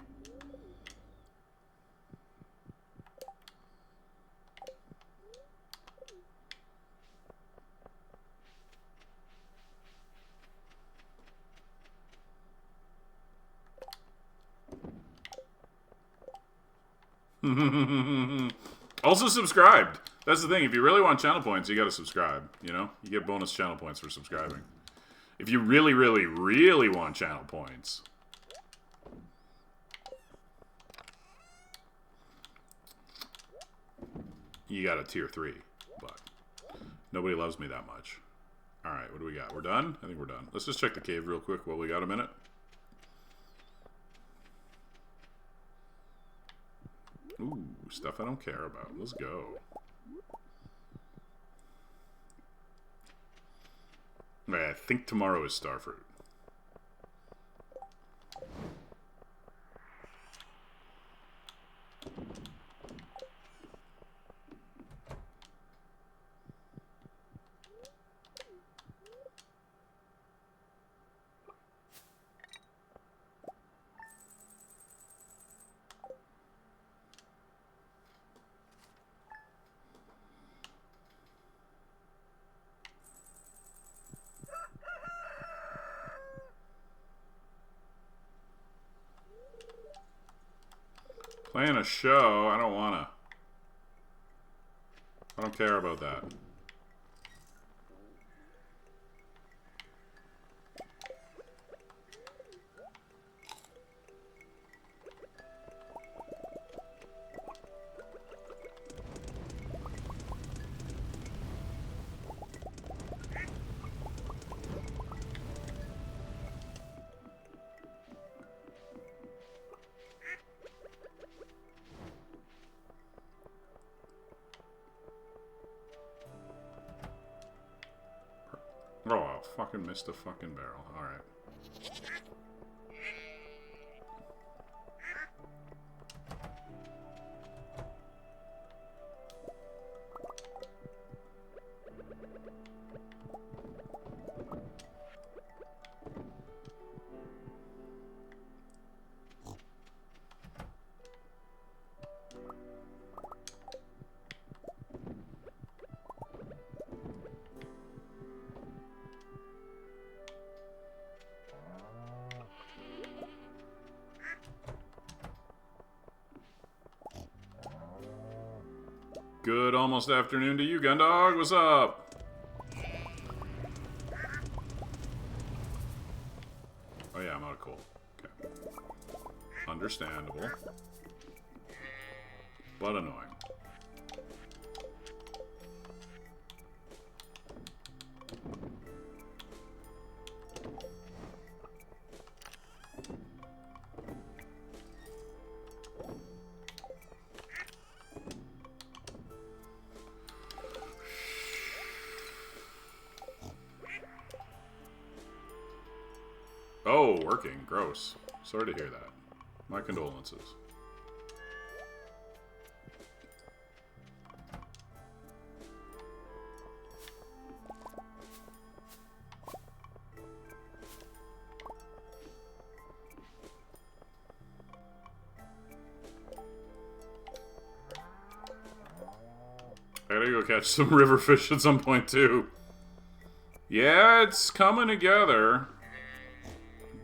Also subscribed. That's the thing. If you really want channel points, you gotta subscribe. You know? You get bonus channel points for subscribing. If you really, really, really want channel points. You got a tier 3. But nobody loves me that much. Alright, what do we got? We're done? I think we're done. Let's just check the cave real quick while we got a minute. Ooh, stuff I don't care about. Let's go. Right, I think tomorrow is Starfruit. Playing a show, I don't wanna. I don't care about that. Oh, I fucking missed a fucking barrel. Alright. Good almost afternoon to you, Gundog. What's up? Oh yeah, I'm out of coal. Okay. Understandable. But annoying. working. Gross. Sorry to hear that. My condolences. I gotta go catch some river fish at some point, too. Yeah, it's coming together.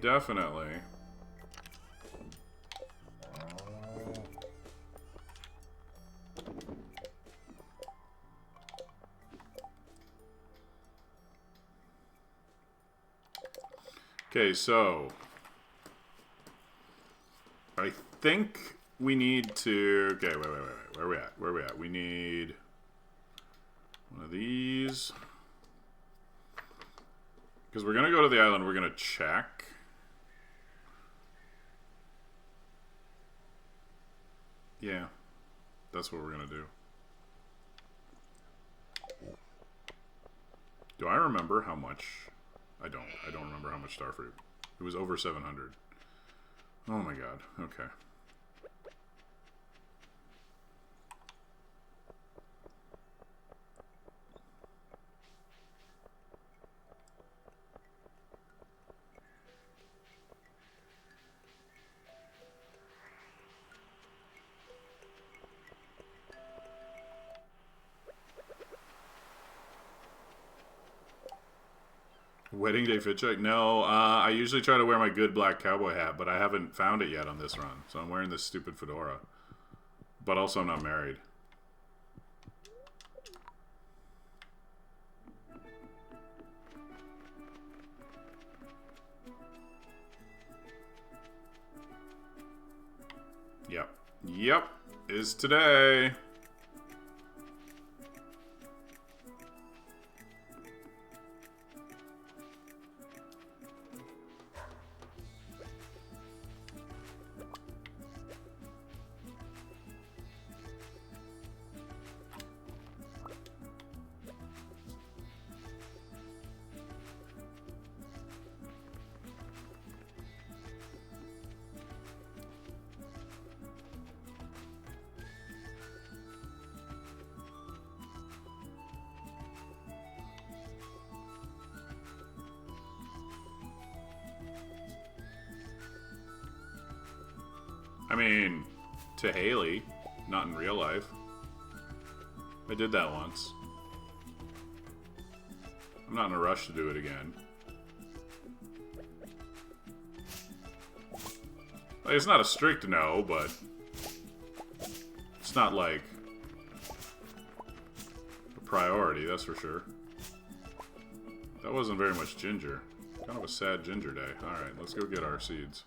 Definitely. Okay, so I think we need to... Okay, wait. Where are we at? Where are we at? We need one of these. Because we're going to go to the island. We're going to check. Yeah. That's what we're going to do. Do I remember how much... I don't remember how much starfruit. It was over 700. Oh my god. Okay. Wedding day fit check? No, I usually try to wear my good black cowboy hat, but I haven't found it yet on this run. So I'm wearing this stupid fedora. But also I'm not married. Yep. Yep. Is today. I mean, to Haley, not in real life. I did that once. I'm not in a rush to do it again. Like, it's not a strict no, but it's not like a priority, that's for sure. That wasn't very much ginger. Kind of a sad ginger day. Alright, let's go get our seeds.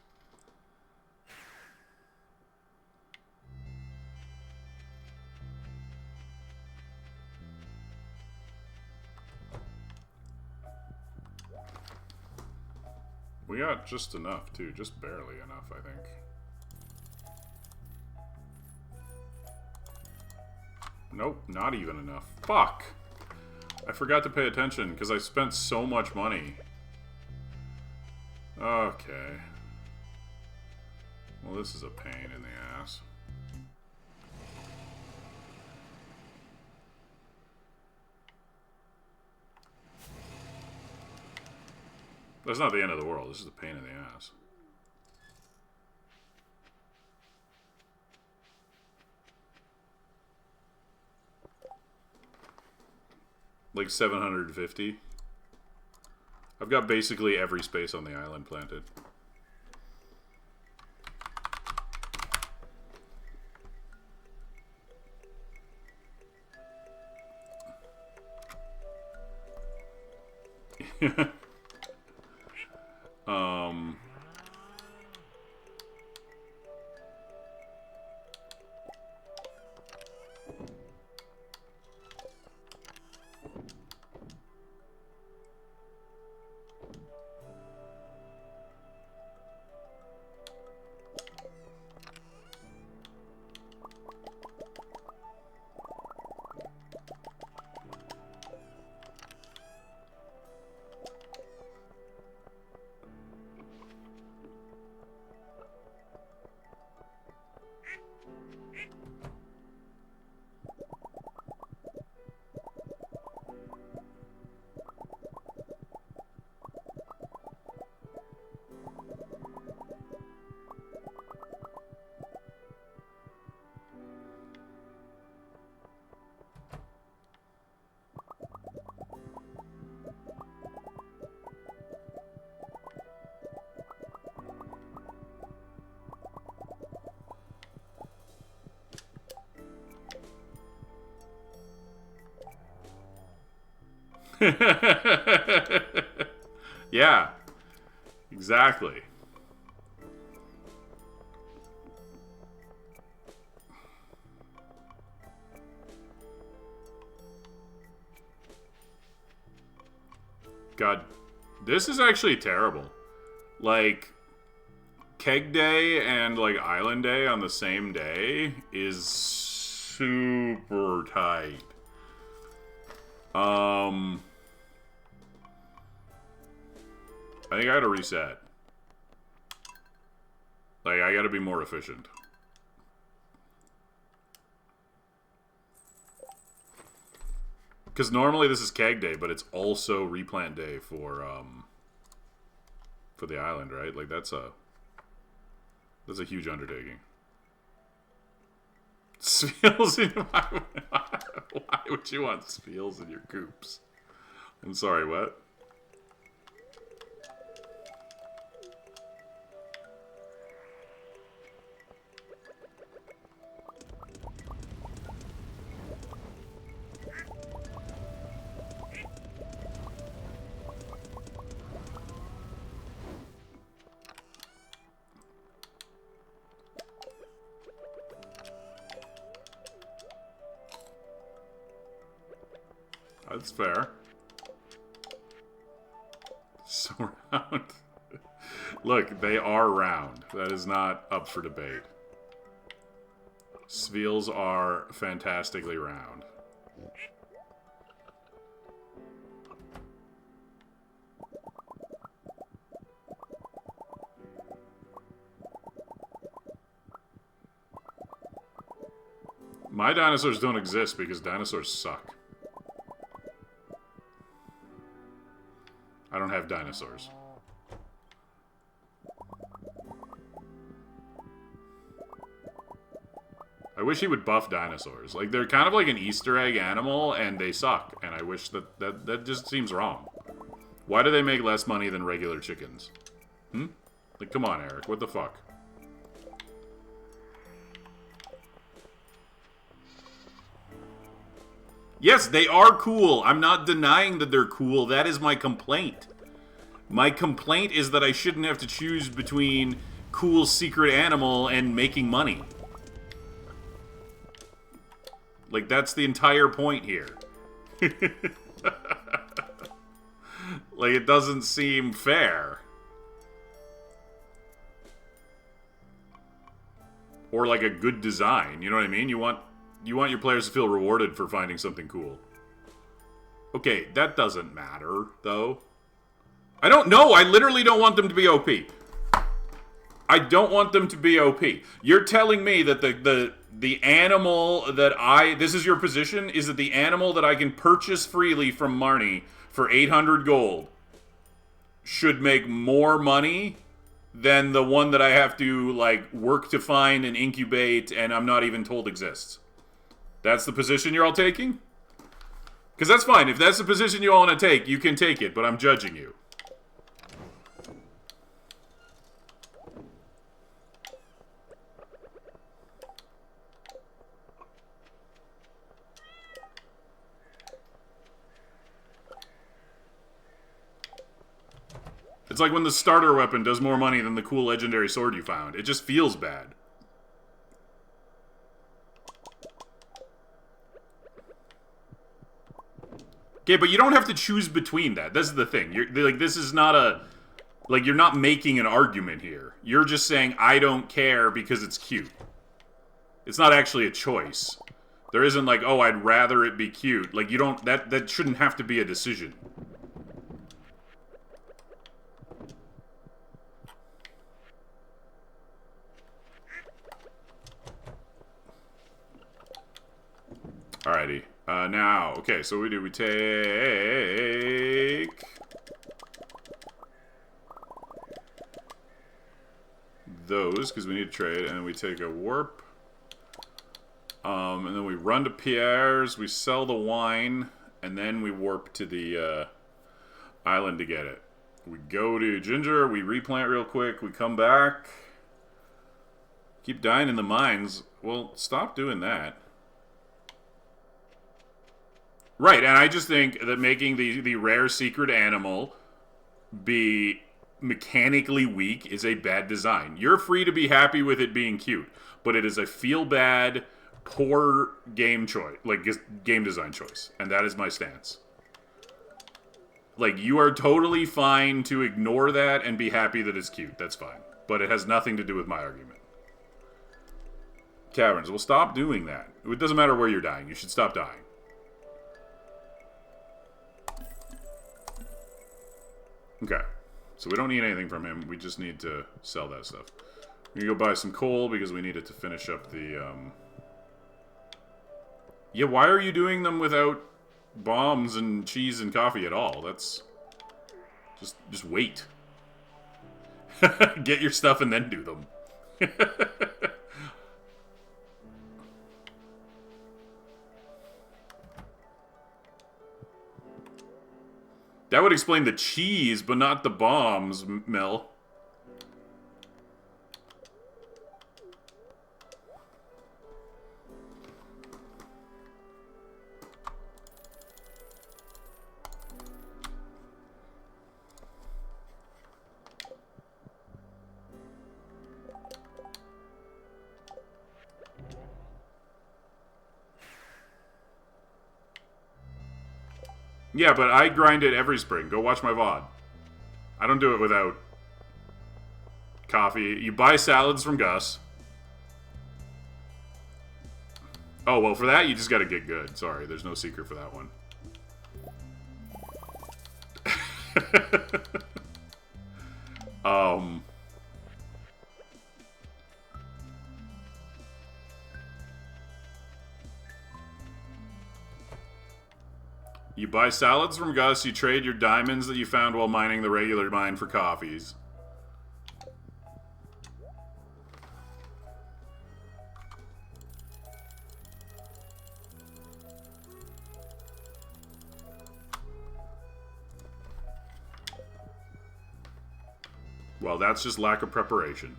We got just enough, too. Just barely enough, I think. Nope, not even enough. Fuck! I forgot to pay attention because I spent so much money. Okay. Well, this is a pain in the ass. That's not the end of the world. This is a pain in the ass. Like 750. I've got basically every space on the island planted. Yeah, exactly. God, this is actually terrible. Like, Keg Day and, like, Island Day on the same day is super tight. I think I gotta reset. Like, I gotta be more efficient. Because normally this is Keg Day, but it's also Replant Day for the island, right? Like, that's a huge undertaking. Spiels in why would you want spiels in your coops? I'm sorry, what? That's fair. So round. Look, they are round. That is not up for debate. Sveels are fantastically round. My dinosaurs don't exist because dinosaurs suck. I don't have dinosaurs. I wish he would buff dinosaurs. Like, they're kind of like an Easter egg animal, and they suck. And I wish that just seems wrong. Why do they make less money than regular chickens? Like, come on, Eric. What the fuck? Yes, they are cool. I'm not denying that they're cool. That is my complaint. My complaint is that I shouldn't have to choose between cool secret animal and making money. Like, that's the entire point here. Like, it doesn't seem fair. Or like a good design, you know what I mean? You want your players to feel rewarded for finding something cool. Okay, that doesn't matter, though. I don't know. I literally don't want them to be OP. I don't want them to be OP. You're telling me that the animal that this is your position, is that the animal that I can purchase freely from Marnie for 800 gold should make more money than the one that I have to, like, work to find and incubate and I'm not even told exists. That's the position you're all taking? Because that's fine. If that's the position you all want to take, you can take it, but I'm judging you. It's like when the starter weapon does more money than the cool legendary sword you found. It just feels bad. Okay, but you don't have to choose between that. This is the thing. This is not a... Like, you're not making an argument here. You're just saying, I don't care because it's cute. It's not actually a choice. There isn't like, oh, I'd rather it be cute. Like, you don't... That shouldn't have to be a decision. Alrighty. Now, okay, so we take... those, because we need to trade, and then we take a warp. And then we run to Pierre's, we sell the wine, and then we warp to the island to get it. We go to Ginger, we replant real quick, we come back. Keep dying in the mines. Well, stop doing that. Right, and I just think that making the rare secret animal be mechanically weak is a bad design. You're free to be happy with it being cute, but it is a feel-bad, poor game choice, like game design choice, and that is my stance. Like, you are totally fine to ignore that and be happy that it's cute. That's fine. But it has nothing to do with my argument. Caverns, well, stop doing that. It doesn't matter where you're dying. You should stop dying. Okay. So we don't need anything from him. We just need to sell that stuff. We're going to go buy some coal because we need it to finish up the... Yeah, why are you doing them without bombs and cheese and coffee at all? That's... Just wait. Get your stuff and then do them. That would explain the cheese, but not the bombs, Mel. Yeah, but I grind it every spring. Go watch my VOD. I don't do it without coffee. You buy salads from Gus. Oh, well, for that, you just gotta get good. Sorry, there's no secret for that one. You buy salads from Gus, you trade your diamonds that you found while mining the regular mine for coffees. Well, that's just lack of preparation.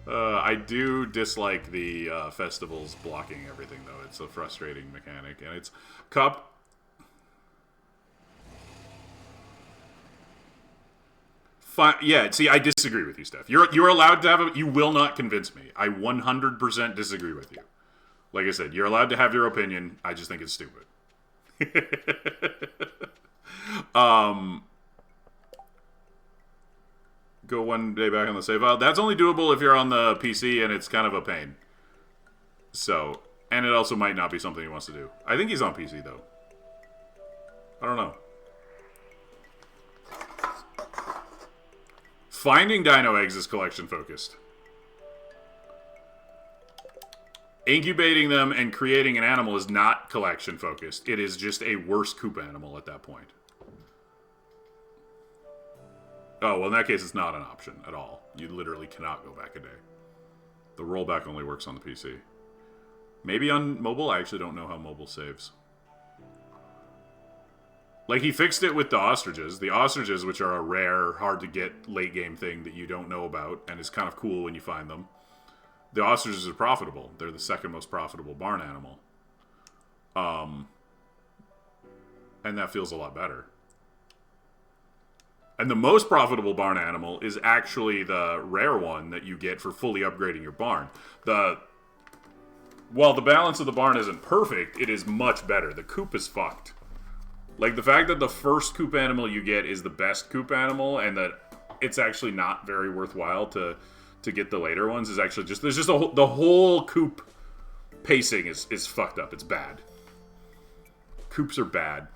I do dislike the festivals blocking everything, though. It's a frustrating mechanic, and it's cup. Yeah, see, I disagree with you, Steph. You're allowed to have a. You will not convince me. I 100% disagree with you. Like I said, you're allowed to have your opinion. I just think it's stupid. Go one day back on the save file. That's only doable if you're on the PC, and it's kind of a pain. So, and it also might not be something he wants to do. I think he's on PC, though. I don't know. Finding dino eggs is collection focused. Incubating them and creating an animal is not collection focused. It is just a worse coop animal at that point. Oh, well, in that case, it's not an option at all. You literally cannot go back a day. The rollback only works on the PC. Maybe on mobile? I actually don't know how mobile saves. Like, he fixed it with the ostriches. The ostriches, which are a rare, hard-to-get late-game thing that you don't know about, and is kind of cool when you find them. The ostriches are profitable. They're the second most profitable barn animal. And that feels a lot better. And the most profitable barn animal is actually the rare one that you get for fully upgrading your barn. While the balance of the barn isn't perfect, it is much better. The coop is fucked. Like, the fact that the first coop animal you get is the best coop animal, and that it's actually not very worthwhile to get the later ones is actually just... There's just the whole coop pacing is fucked up. It's bad. Coops are bad.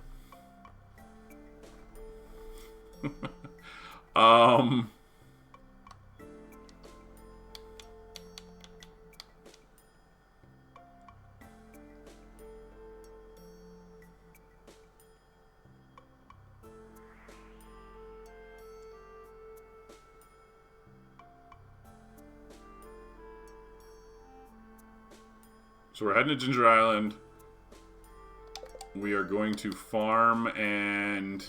So we're heading to Ginger Island. We are going to farm and...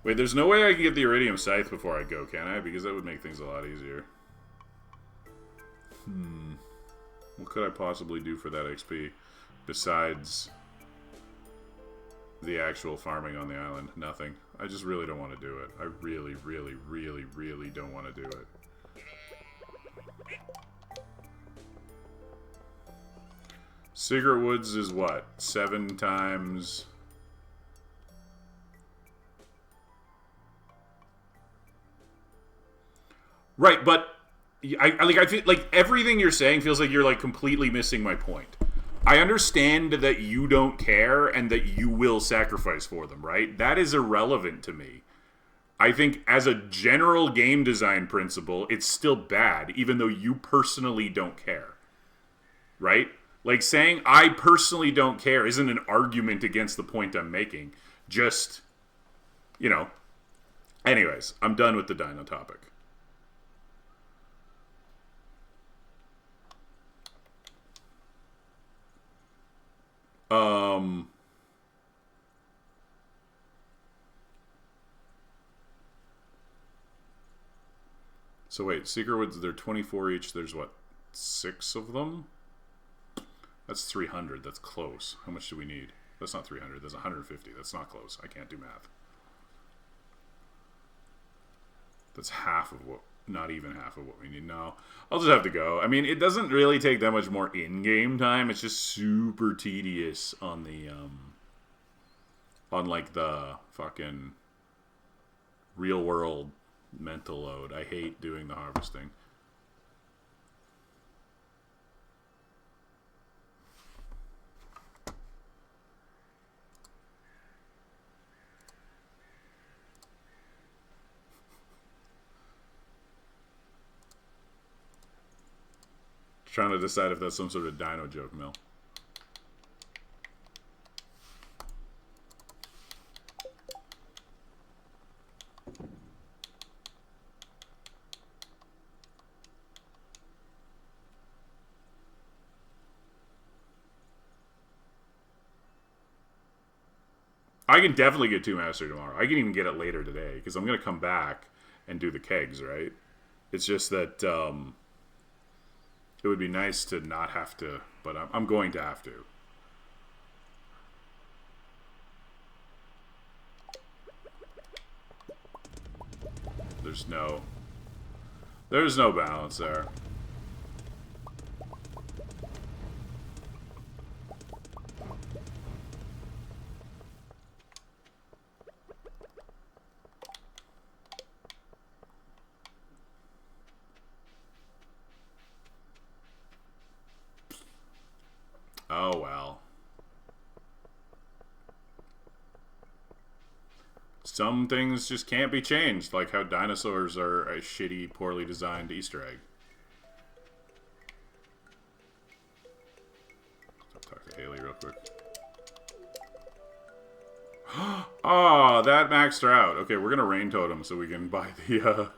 Wait, there's no way I can get the Iridium Scythe before I go, can I? Because that would make things a lot easier. What could I possibly do for that XP besides the actual farming on the island? Nothing. I just really don't want to do it. I really, really, really, really don't want to do it. Secret Woods is what? 7 times... Right, but I feel like everything you're saying feels like you're like completely missing my point. I understand that you don't care and that you will sacrifice for them, right? That is irrelevant to me. I think as a general game design principle, it's still bad, even though you personally don't care. Right? Like saying I personally don't care isn't an argument against the point I'm making. Just, you know. Anyways, I'm done with the dino topic. So wait, Secret Woods, they're 24 each. There's what, 6 of them? That's 300. That's close. How much do we need? That's not 300. That's 150. That's not close. I can't do math. That's half of what, not even half of what we need. No, I'll just have to go. I mean, it doesn't really take that much more in-game time. It's just super tedious on the, on like the fucking real-world mental load. I hate doing the harvesting. Trying to decide if that's some sort of dino joke, Mel. I can definitely get 2 master tomorrow. I can even get it later today because I'm going to come back and do the kegs, right? It's just that it would be nice to not have to, but I'm going to have to. There's no balance there. Oh, well. Some things just can't be changed, like how dinosaurs are a shitty, poorly designed Easter egg. I'll talk to Haley real quick. Oh, that maxed her out. Okay, we're gonna rain totem so we can buy the,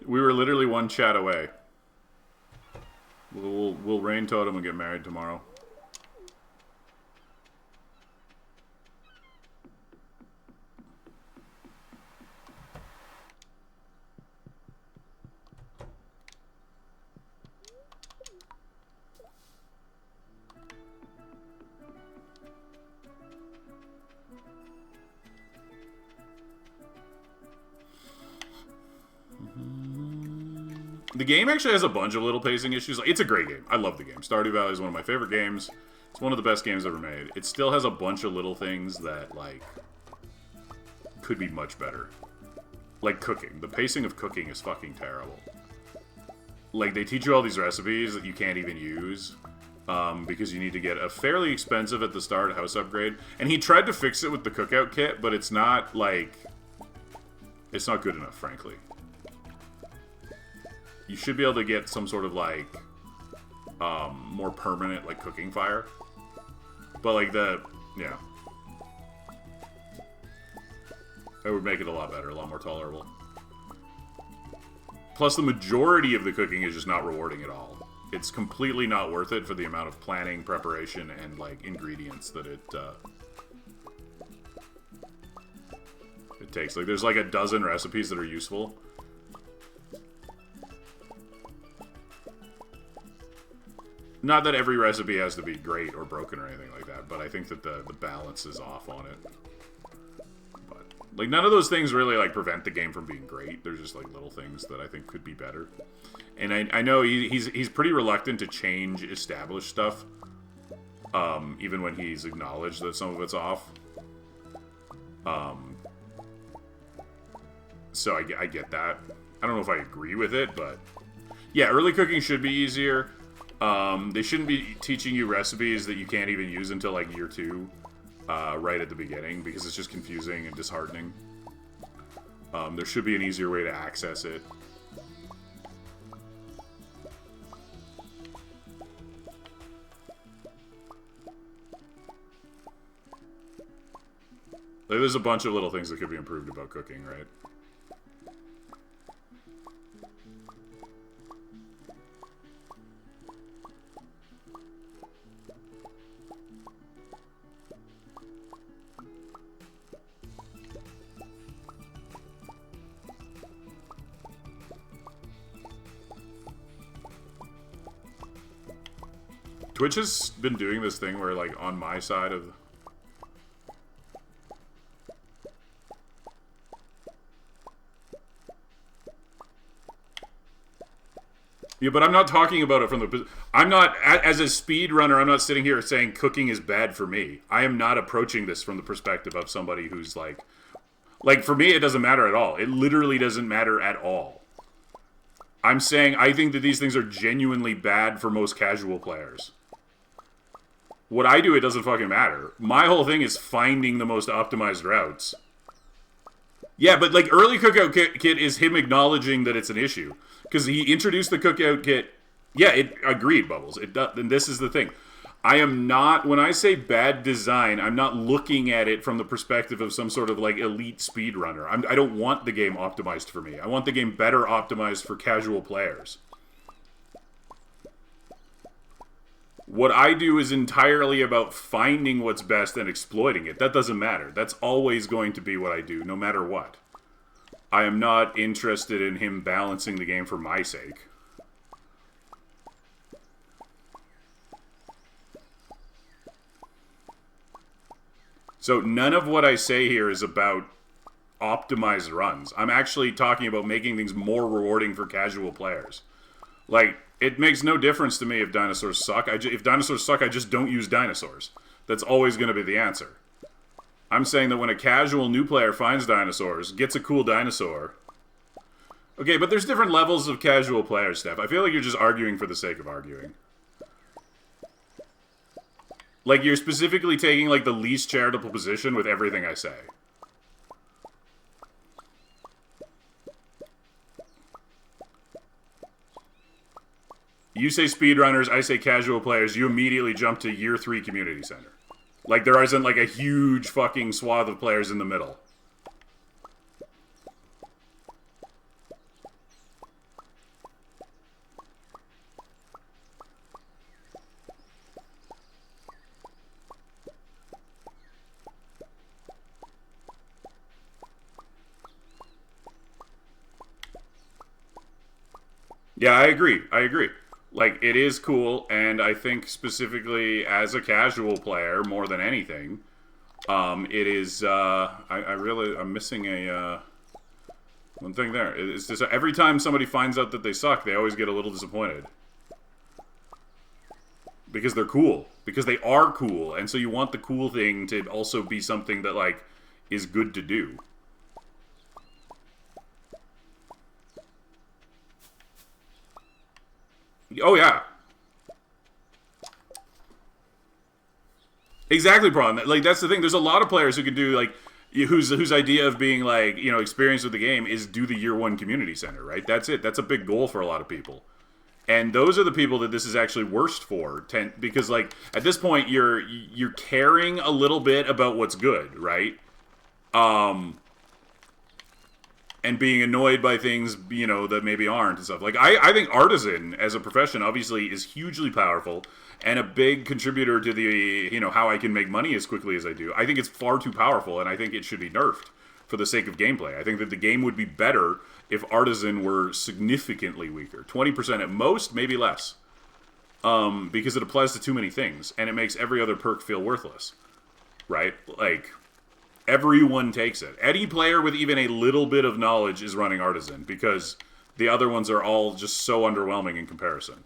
We were literally 1 chat away. We'll rain totem and get married tomorrow. The game actually has a bunch of little pacing issues. It's a great game. I love the game. Stardew Valley is one of my favorite games. It's one of the best games ever made. It still has a bunch of little things that, like, could be much better. Like cooking. The pacing of cooking is fucking terrible. Like, they teach you all these recipes that you can't even use because you need to get a fairly expensive at the start house upgrade. And he tried to fix it with the cookout kit, but it's not, like... It's not good enough, frankly. You should be able to get some sort of, like, more permanent, like, cooking fire. But, like, yeah. That would make it a lot better, a lot more tolerable. Plus, the majority of the cooking is just not rewarding at all. It's completely not worth it for the amount of planning, preparation, and, like, ingredients that it takes. Like, there's, like, a dozen recipes that are useful. Not that every recipe has to be great or broken or anything like that, but I think that the balance is off on it. But, like, none of those things really, like, prevent the game from being great. They're just, like, little things that I think could be better. And I know he's pretty reluctant to change established stuff, even when he's acknowledged that some of it's off. So I get that. I don't know if I agree with it, but... Yeah, early cooking should be easier. They shouldn't be teaching you recipes that you can't even use until, like, year 2, right at the beginning, because it's just confusing and disheartening. There should be an easier way to access it. Like, there's a bunch of little things that could be improved about cooking, right? Twitch has been doing this thing where, like, on my side of... Yeah, but I'm not talking about it from the... I'm not... As a speedrunner, I'm not sitting here saying cooking is bad for me. I am not approaching this from the perspective of somebody who's, like... Like, for me, it doesn't matter at all. It literally doesn't matter at all. I'm saying I think that these things are genuinely bad for most casual players. What I do, it doesn't fucking matter. My whole thing is finding the most optimized routes. Yeah, but, like, early cookout kit is him acknowledging that it's an issue. Because he introduced the cookout kit. Yeah, it agreed, Bubbles. It does, and this is the thing. I am not, when I say bad design, I'm not looking at it from the perspective of some sort of, like, elite speedrunner. I don't want the game optimized for me. I want the game better optimized for casual players. What I do is entirely about finding what's best and exploiting it. That doesn't matter. That's always going to be what I do, no matter what. I am not interested in him balancing the game for my sake. So none of what I say here is about optimized runs. I'm actually talking about making things more rewarding for casual players. Like, it makes no difference to me if dinosaurs suck. If dinosaurs suck, I just don't use dinosaurs. That's always going to be the answer. I'm saying that when a casual new player finds dinosaurs, gets a cool dinosaur... Okay, but there's different levels of casual players, Steph. I feel like you're just arguing for the sake of arguing. Like, you're specifically taking, like, the least charitable position with everything I say. You say speedrunners, I say casual players, you immediately jump to year 3 community center. Like, there isn't, like, a huge fucking swath of players in the middle. Yeah, I agree. I agree. Like, it is cool, and I think specifically as a casual player, more than anything, it is, I'm missing one thing there. It's just, every time somebody finds out that they suck, they always get a little disappointed. Because they're cool. Because they are cool, and so you want the cool thing to also be something that, like, is good to do. Oh, yeah. Exactly, Braun. Like, that's the thing. There's a lot of players who can do, like, whose idea of being, like, you know, experienced with the game is do the year 1 community center, right? That's it. That's a big goal for a lot of people. And those are the people that this is actually worst for, because, like, at this point, you're caring a little bit about what's good, right? And being annoyed by things, you know, that maybe aren't and stuff. Like, I think Artisan, as a profession, obviously is hugely powerful and a big contributor to the, you know, how I can make money as quickly as I do. I think it's far too powerful, and I think it should be nerfed for the sake of gameplay. I think that the game would be better if Artisan were significantly weaker. 20% at most, maybe less. because it applies to too many things, and it makes every other perk feel worthless, right? Like, everyone takes it. Any player with even a little bit of knowledge is running Artisan, because the other ones are all just so underwhelming in comparison.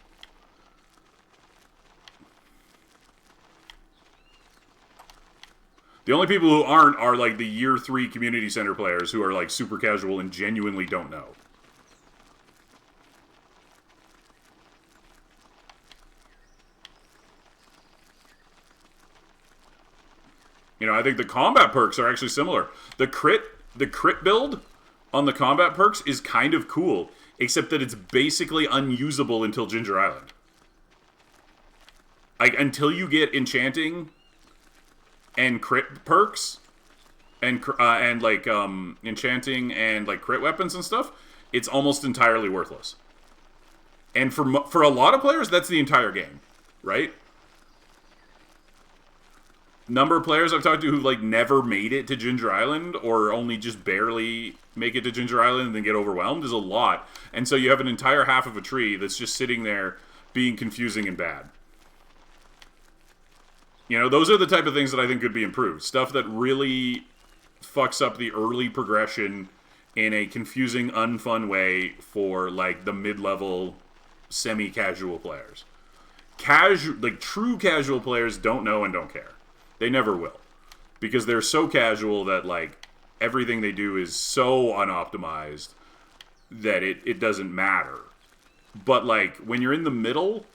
The only people who aren't are, like, the year 3 community center players who are, like, super casual and genuinely don't know. You know, I think the combat perks are actually similar. The crit build on the combat perks is kind of cool, except that it's basically unusable until Ginger Island. Like, until you get enchanting and crit perks, and like enchanting and like crit weapons and stuff, it's almost entirely worthless. And for a lot of players, that's the entire game, right? Number of players I've talked to who've like never made it to Ginger Island, or only just barely make it to Ginger Island and then get overwhelmed, is a lot. And so you have an entire half of a tree that's just sitting there being confusing and bad. You know, those are the type of things that I think could be improved. Stuff that really fucks up the early progression in a confusing, unfun way for, like, the mid-level, semi-casual players. Like, true casual players don't know and don't care. They never will. Because they're so casual that, like, everything they do is so unoptimized that it doesn't matter. But, like, when you're in the middle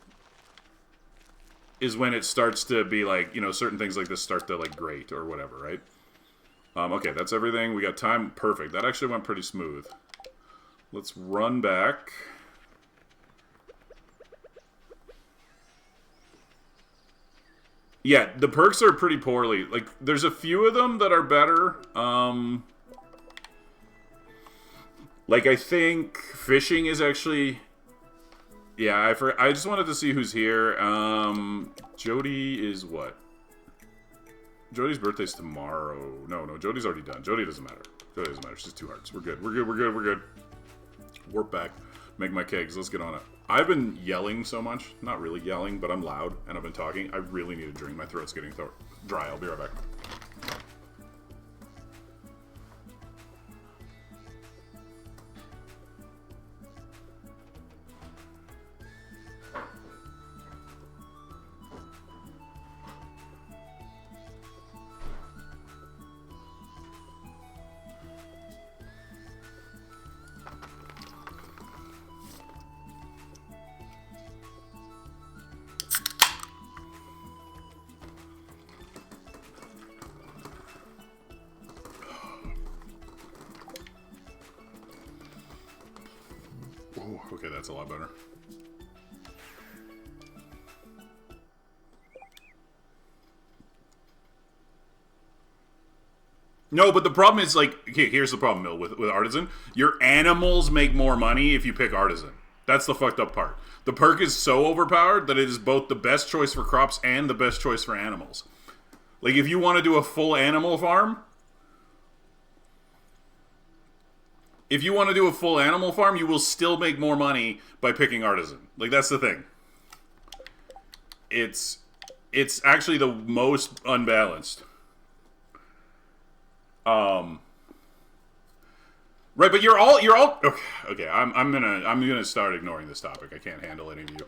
is when it starts to be like, you know, certain things like this start to, like, grate or whatever, right? Okay, that's everything. We got time. Perfect. That actually went pretty smooth. Let's run back. Yeah, the perks are pretty poorly. Like, there's a few of them that are better. Like, I think fishing is actually... Yeah, I just wanted to see who's here. Jody is what? Jody's birthday's tomorrow. No, Jody's already done. Jody doesn't matter. Jody doesn't matter. She's 2 hearts. We're good. Warp back. Make my kegs. Let's get on it. I've been yelling so much. Not really yelling, but I'm loud, and I've been talking. I really need a drink. My throat's getting dry. I'll be right back. Okay, that's a lot better. No, but the problem is, like, okay, here's the problem, Mill, with Artisan. Your animals make more money if you pick Artisan. That's the fucked up part. The perk is so overpowered that it is both the best choice for crops and the best choice for animals. Like, if you want to do a full animal farm... If you want to do a full animal farm, you will still make more money by picking Artisan. Like, that's the thing. It's actually the most unbalanced. Right, but you're all okay. I'm gonna start ignoring this topic. I can't handle any of you.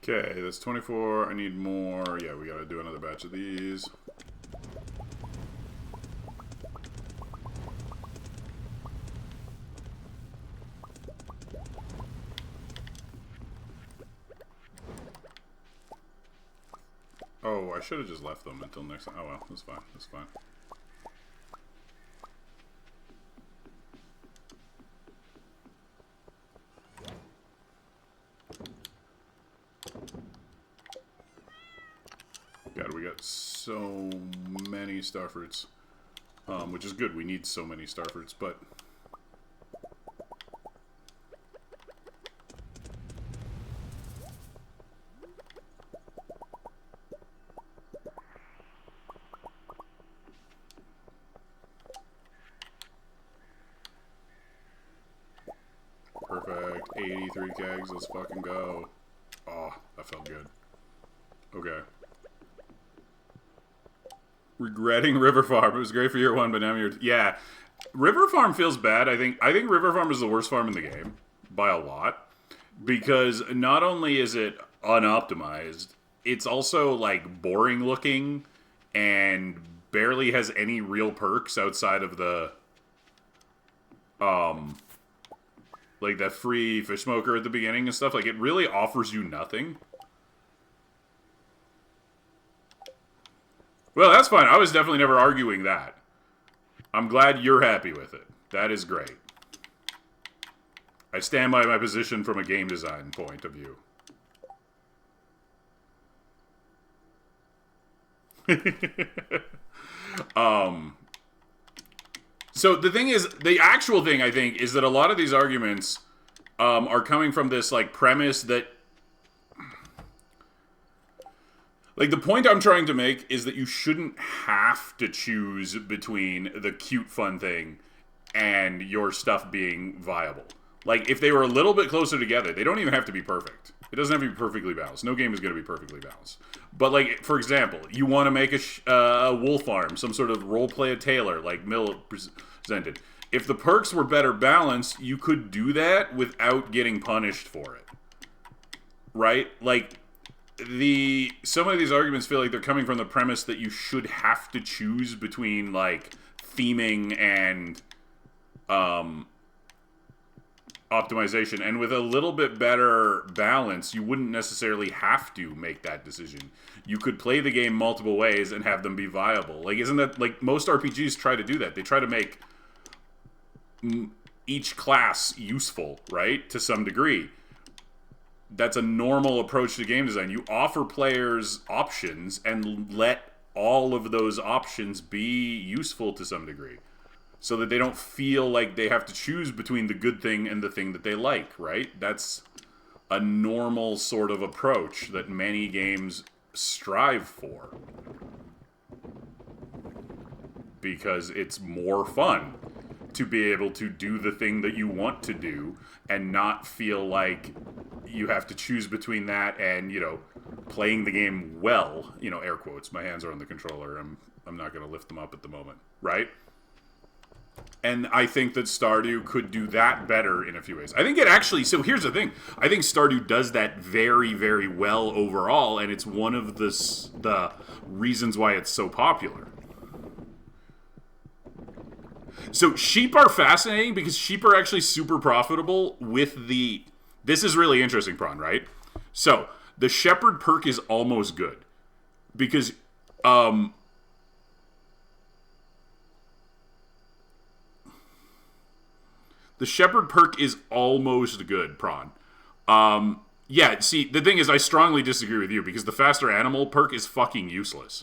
Okay, that's 24. I need more. Yeah, we gotta do another batch of these. Oh, I should have just left them until next time. Oh well, that's fine. That's fine. God, we got so many starfruits, which is good. We need so many starfruits, but 83 kegs, let's fucking go. Oh, that felt good. Okay. Regretting River Farm. It was great for year one, but now you're... Yeah. River Farm feels bad. I think River Farm is the worst farm in the game. By a lot. Because not only is it unoptimized, it's also, like, boring looking and barely has any real perks outside of the... like that free fish smoker at the beginning and stuff. Like, it really offers you nothing. Well, that's fine. I was definitely never arguing that. I'm glad you're happy with it. That is great. I stand by my position from a game design point of view. So the thing is, the actual thing, I think, is that a lot of these arguments are coming from this, like, premise that... Like, the point I'm trying to make is that you shouldn't have to choose between the cute, fun thing and your stuff being viable. Like, if they were a little bit closer together, they don't even have to be perfect. It doesn't have to be perfectly balanced. No game is going to be perfectly balanced. But, like, for example, you want to make a wolf farm, some sort of roleplay of Taylor, like Mill presented. If the perks were better balanced, you could do that without getting punished for it. Right? Like... some of these arguments feel like they're coming from the premise that you should have to choose between, like, theming and optimization. And with a little bit better balance, you wouldn't necessarily have to make that decision. You could play the game multiple ways and have them be viable. Like, isn't that, like, most RPGs try to do that. They try to make each class useful, right? To some degree. That's a normal approach to game design. You offer players options and let all of those options be useful to some degree. So that they don't feel like they have to choose between the good thing and the thing that they like, right? That's a normal sort of approach that many games strive for. Because it's more fun to be able to do the thing that you want to do and not feel like you have to choose between that and, you know, playing the game well. You know, air quotes. My hands are on the controller. I'm not going to lift them up at the moment. Right? And I think that Stardew could do that better in a few ways. I think it actually... So here's the thing. I think Stardew does that very, very well overall, and it's one of the reasons why it's so popular. So sheep are fascinating because sheep are actually super profitable with the... This is really interesting, Prawn, right? So, the shepherd perk is almost good. Because, the shepherd perk is almost good, Prawn. Yeah, see, the thing is, I strongly disagree with you, because the faster animal perk is fucking useless.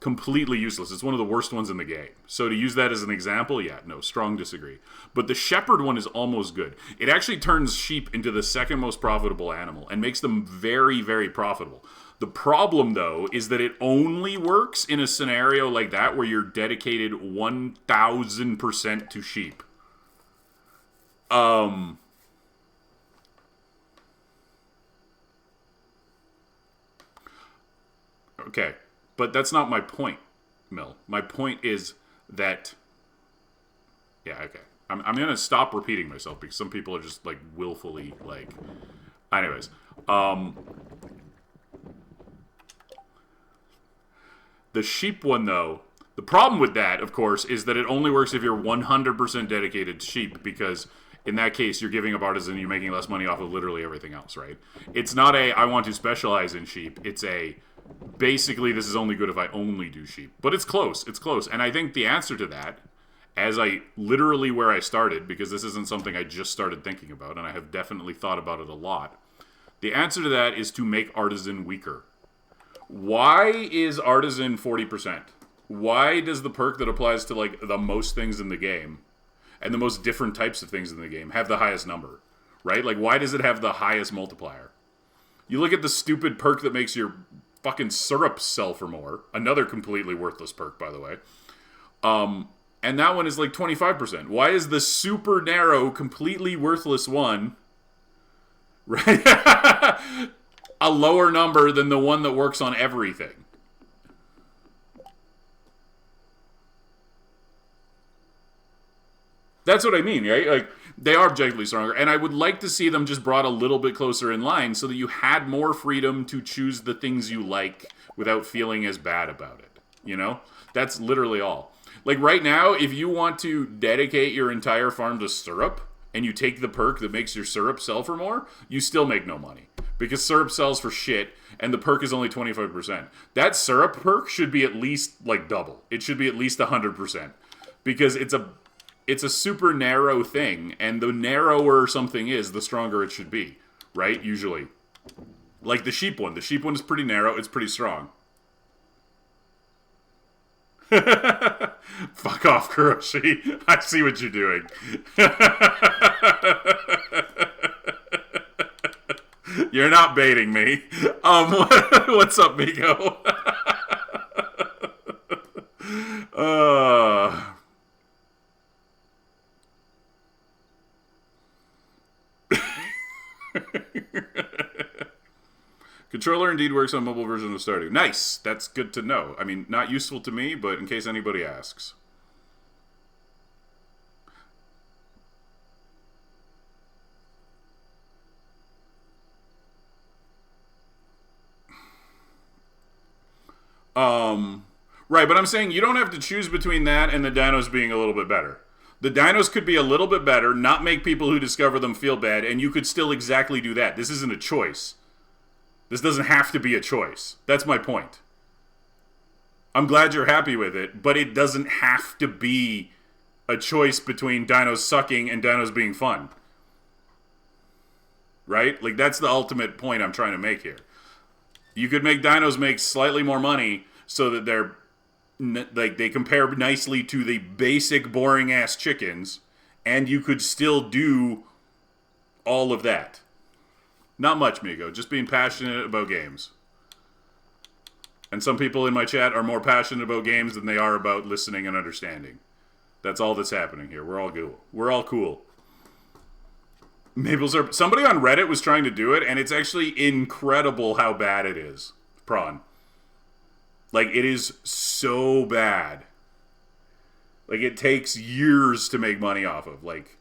Completely useless. It's one of the worst ones in the game. So to use that as an example, yeah, no, strong disagree. But the shepherd one is almost good. It actually turns sheep into the second most profitable animal and makes them very, very profitable. The problem, though, is that it only works in a scenario like that where you're dedicated 1,000% to sheep. Okay. But that's not my point, Mill. My point is that... Yeah, okay. I'm going to stop repeating myself because some people are just, like, willfully, like... Anyways. The sheep one, though... The problem with that, of course, is that it only works if you're 100% dedicated to sheep because... In that case, you're giving up artisan and you're making less money off of literally everything else, right? It's not a, I want to specialize in sheep. It's a... Basically, this is only good if I only do sheep. But it's close. It's close. And I think the answer to that, as I literally where I started, because this isn't something I just started thinking about, and I have definitely thought about it a lot, the answer to that is to make artisan weaker. Why is artisan 40%? Why does the perk that applies to, like, the most things in the game, and the most different types of things in the game, have the highest number? Right? Like, why does it have the highest multiplier? You look at the stupid perk that makes your... fucking syrup sell for more. Another completely worthless perk, by the way. And that one is like 25%. Why is the super narrow, completely worthless one Right? A lower number than the one that works on everything. That's what I mean, right? Like, they are objectively stronger, and I would like to see them just brought a little bit closer in line so that you had more freedom to choose the things you like without feeling as bad about it. You know? That's literally all. Like, right now, if you want to dedicate your entire farm to syrup, and you take the perk that makes your syrup sell for more, you still make no money. Because syrup sells for shit, and the perk is only 25%. That syrup perk should be at least, like, double. It should be at least 100%. Because it's a super narrow thing, and the narrower something is, the stronger it should be, right? Usually. Like the sheep one. The sheep one is pretty narrow, it's pretty strong. Fuck off, Kuroshi. I see what you're doing. You're not baiting me. What's up, Miko? Controller indeed works on mobile version of Stardew. Nice! That's good to know. I mean, not useful to me, but in case anybody asks. Right, but I'm saying you don't have to choose between that and the dinos being a little bit better. The dinos could be a little bit better, not make people who discover them feel bad, and you could still exactly do that. This isn't a choice. This doesn't have to be a choice. That's my point. I'm glad you're happy with it, but it doesn't have to be a choice between dinos sucking and dinos being fun. Right? Like, that's the ultimate point I'm trying to make here. You could make dinos make slightly more money so that they're like they compare nicely to the basic boring ass chickens, and you could still do all of that. Not much, Migo. Just being passionate about games. And some people in my chat are more passionate about games than they are about listening and understanding. That's all that's happening here. We're all cool. We're all cool. Maple syrup. Somebody on Reddit was trying to do it, and it's actually incredible how bad it is. Prawn. Like, it is so bad. Like, it takes years to make money off of. Like,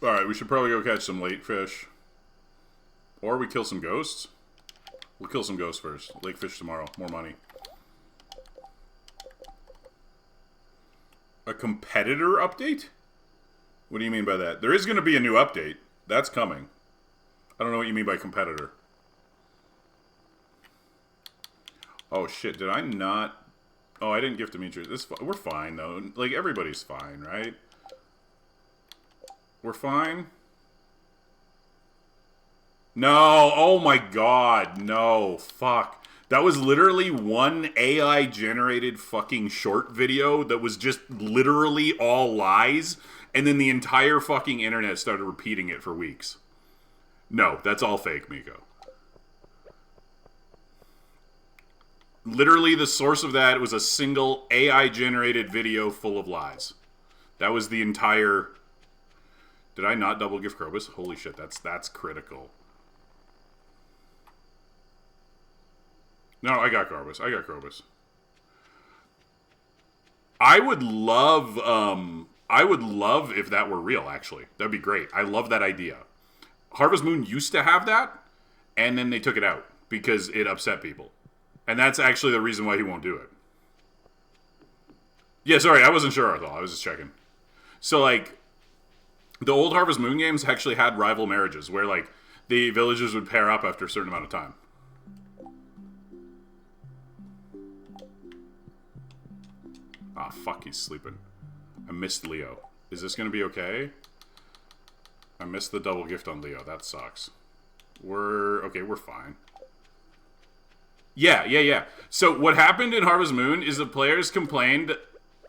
alright, we should probably go catch some lake fish. Or we kill some ghosts. We'll kill some ghosts first. Lake fish tomorrow. More money. A competitor update? What do you mean by that? There is going to be a new update. That's coming. I don't know what you mean by competitor. Oh, shit. Did I not... Oh, I didn't gift Dimitri. We're fine, though. Like, everybody's fine, right? We're fine? No! Oh, my God. No. Fuck. That was literally one AI-generated fucking short video that was just literally all lies, and then the entire fucking internet started repeating it for weeks. No, that's all fake, Miko. Literally, the source of that was a single AI-generated video full of lies. That was the entire... Did I not double gift Krobus? Holy shit, that's critical. No, I got Krobus. I got Krobus. I would love if that were real, actually. That'd be great. I love that idea. Harvest Moon used to have that, and then they took it out because it upset people. And that's actually the reason why he won't do it. Yeah, sorry, I wasn't sure, Arthur. I was just checking. So, like, the old Harvest Moon games actually had rival marriages where, like, the villagers would pair up after a certain amount of time. Ah, fuck, he's sleeping. I missed Leo. Is this going to be okay? I missed the double gift on Leo. That sucks. Okay, we're fine. Yeah. So what happened in Harvest Moon is the players complained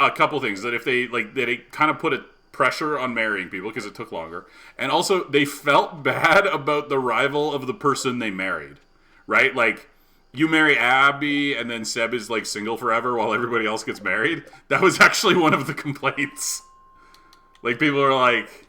a couple things. That if they, like, that it kind of put a pressure on marrying people because it took longer. And also, they felt bad about the rival of the person they married. Right? Like, you marry Abby and then Seb is like single forever while everybody else gets married. That was actually one of the complaints. Like, people are like...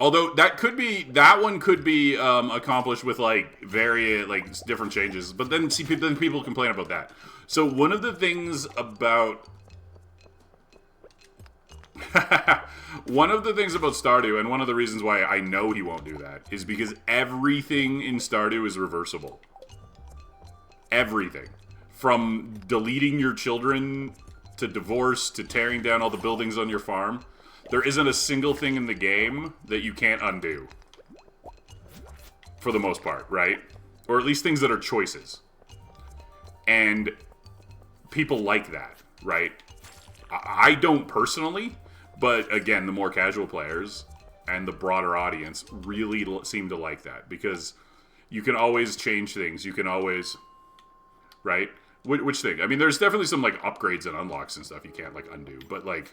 Although that one could be accomplished with like different changes, but then then people complain about that. So one of the things about one of the things about Stardew, and one of the reasons why I know he won't do that, is because everything in Stardew is reversible. Everything, from deleting your children to divorce to tearing down all the buildings on your farm. There isn't a single thing in the game that you can't undo. For the most part, right? Or at least things that are choices. And people like that, right? I don't personally, but again, the more casual players and the broader audience really seem to like that. Because you can always change things. You can always... Right? Which thing? I mean, there's definitely some, like, upgrades and unlocks and stuff you can't, like, undo. But, like...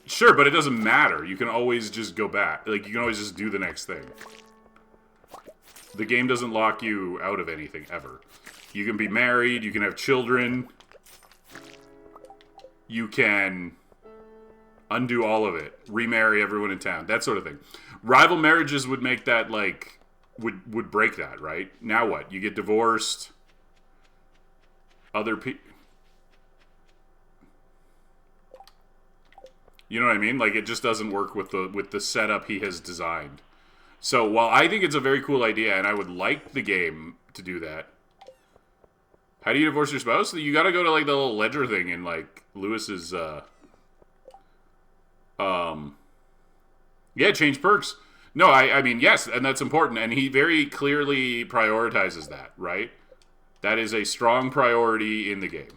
Sure, but it doesn't matter. You can always just go back. Like, you can always just do the next thing. The game doesn't lock you out of anything, ever. You can be married, you can have children. You can undo all of it. Remarry everyone in town. That sort of thing. Rival marriages would make that, like... Would break that, right? Now what? You get divorced. Other people... You know what I mean? Like, it just doesn't work with the setup he has designed. So, while I think it's a very cool idea, and I would like the game to do that, how do you divorce your spouse? You gotta go to, like, the little ledger thing in, like, Lewis's, yeah, change perks. No, I mean, yes, and that's important, and he very clearly prioritizes that, right? That is a strong priority in the game.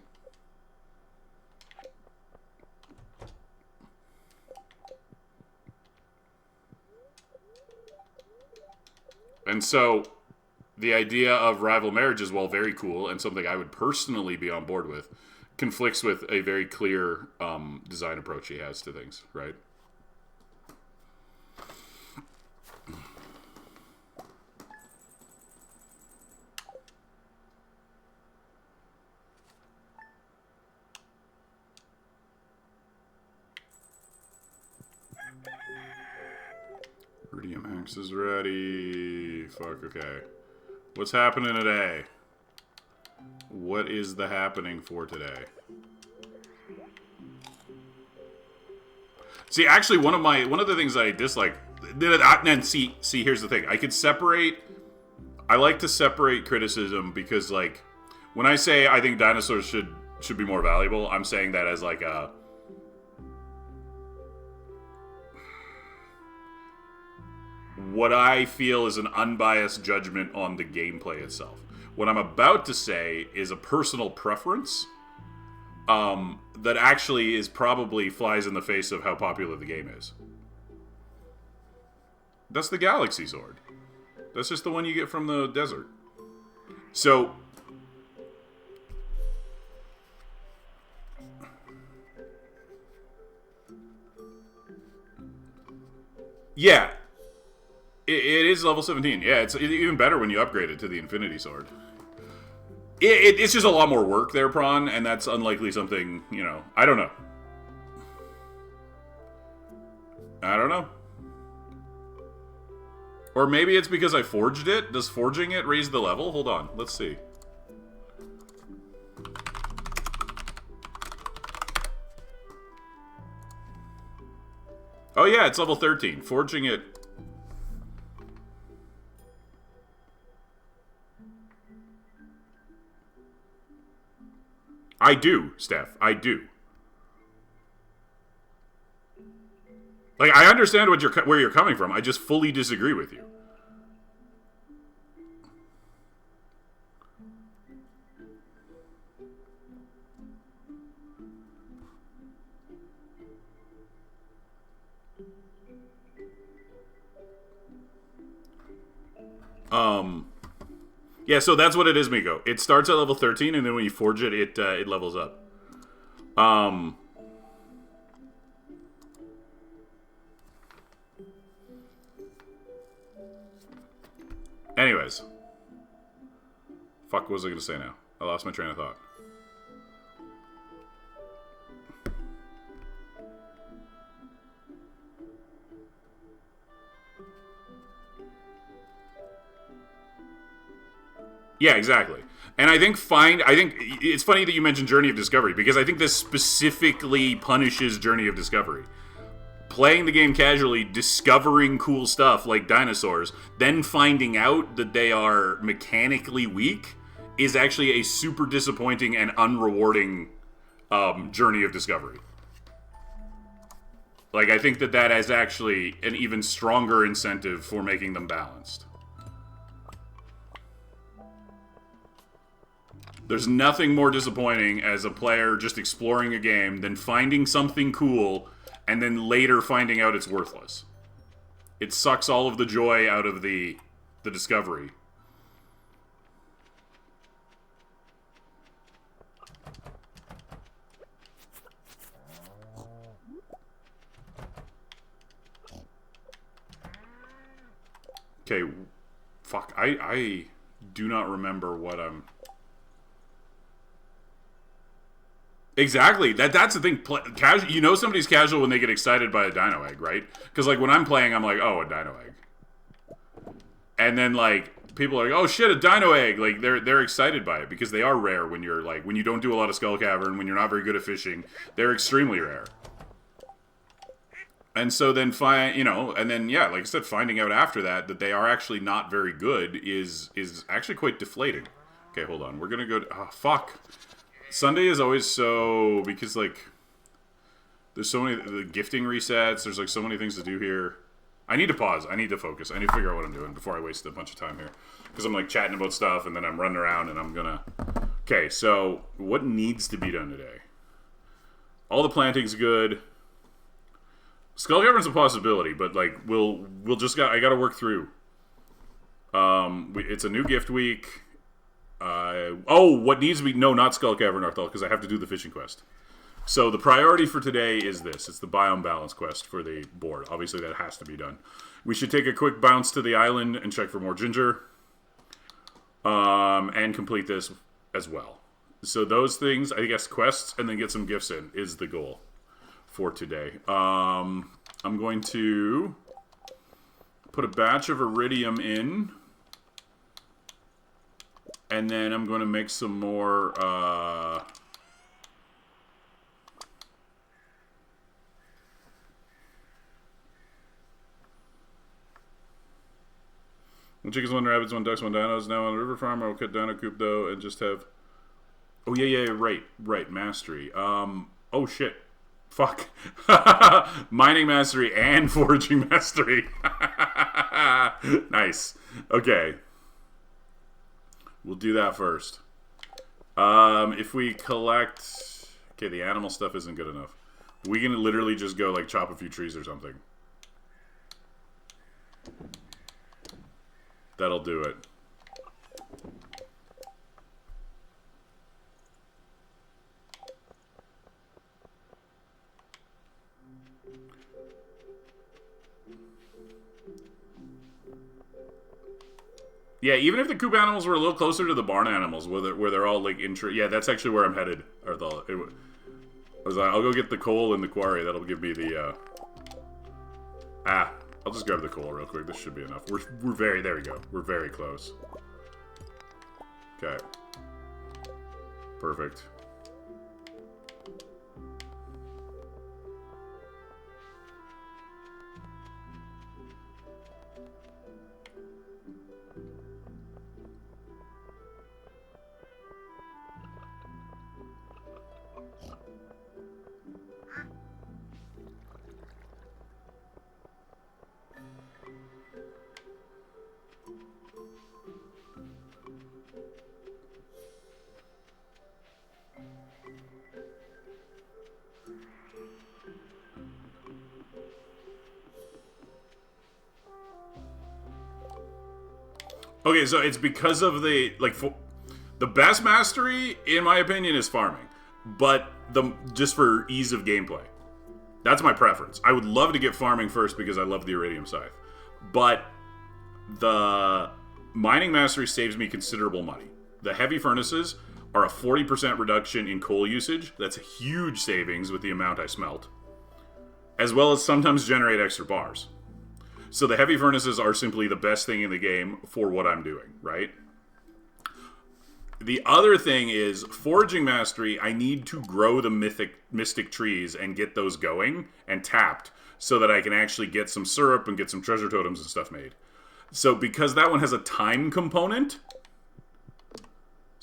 And so, the idea of rival marriages, while very cool, and something I would personally be on board with, conflicts with a very clear design approach he has to things, right? Rudium Max is ready. Fuck, okay. What's happening today? What is the happening for today? See, actually, one of the things I dislike... And see, here's the thing. I could separate... I like to separate criticism because, like, when I say I think dinosaurs should be more valuable, I'm saying that as, like, a... What I feel is an unbiased judgment on the gameplay itself. What I'm about to say is a personal preference that actually is probably flies in the face of how popular the game is. That's the Galaxy Sword. That's just the one you get from the desert. So... Yeah. It is level 17. Yeah, it's even better when you upgrade it to the Infinity Sword. It's just a lot more work there, Prawn, and that's unlikely something, you know... I don't know. I don't know. Or maybe it's because I forged it? Does forging it raise the level? Hold on, let's see. Oh yeah, it's level 13. Forging it... I do, Steph. I do. Like, I understand where you're coming from. I just fully disagree with you. Yeah, so that's what it is, Miko. It starts at level 13, and then when you forge it, it levels up. Anyways. Fuck, what was I going to say now? I lost my train of thought. Yeah, exactly. And I think it's funny that you mentioned Journey of Discovery, because I think this specifically punishes Journey of Discovery. Playing the game casually, discovering cool stuff like dinosaurs, then finding out that they are mechanically weak is actually a super disappointing and unrewarding Journey of Discovery. Like, I think that is actually an even stronger incentive for making them balanced. There's nothing more disappointing as a player just exploring a game than finding something cool and then later finding out it's worthless. It sucks all of the joy out of the discovery. Okay, fuck, I do not remember what I'm... Exactly. That's the thing. Casual, you know somebody's casual when they get excited by a dino egg, right? Because, like, when I'm playing, I'm like, oh, a dino egg. And then, like, people are like, oh, shit, a dino egg. Like, they're excited by it because they are rare when you're, like, when you don't do a lot of Skull Cavern, when you're not very good at fishing. They're extremely rare. And so then, and then, yeah, like I said, finding out after that they are actually not very good is actually quite deflating. Okay, hold on. We're going to go to... Oh, fuck. Sunday is always so... Because, like... There's so many... The gifting resets. There's, like, so many things to do here. I need to pause. I need to focus. I need to figure out what I'm doing before I waste a bunch of time here. Because I'm, like, chatting about stuff, and then I'm running around, and I'm gonna... Okay, so... What needs to be done today? All the planting's good. Skull Cavern's a possibility, but, like, we'll just... I gotta work through. It's a new gift week... what needs to be... No, not Skull Cavern, Arthal, because I have to do the fishing quest. So the priority for today is this. It's the biome balance quest for the board. Obviously, that has to be done. We should take a quick bounce to the island and check for more ginger. And complete this as well. So those things, I guess, quests, and then get some gifts in is the goal for today. I'm going to put a batch of iridium in. And then I'm going to make some more, One chickens, one rabbits, one ducks, one dinos. Now on the river farm, I'll cut dino coop, though, and just have... Oh, yeah, right, mastery. Oh, shit. Fuck. Mining mastery and foraging mastery. Nice. Okay. We'll do that first. If we collect... Okay, the animal stuff isn't good enough. We can literally just go, like, chop a few trees or something. That'll do it. Yeah, even if the coop animals were a little closer to the barn animals, where they're all like yeah, that's actually where I'm headed. I was like, I'll go get the coal in the quarry. That'll give me the. I'll just grab the coal real quick. This should be enough. We're very there. We go. We're very close. Okay. Perfect. Okay, so it's because of the the best mastery, in my opinion, is farming, but just for ease of gameplay. That's my preference. I would love to get farming first because I love the Iridium Scythe, but the mining mastery saves me considerable money. The heavy furnaces are a 40% reduction in coal usage. That's a huge savings with the amount I smelt, as well as sometimes generate extra bars. So the heavy furnaces are simply the best thing in the game for what I'm doing, right? The other thing is foraging mastery. I need to grow the mystic trees and get those going and tapped so that I can actually get some syrup and get some treasure totems and stuff made. So because that one has a time component,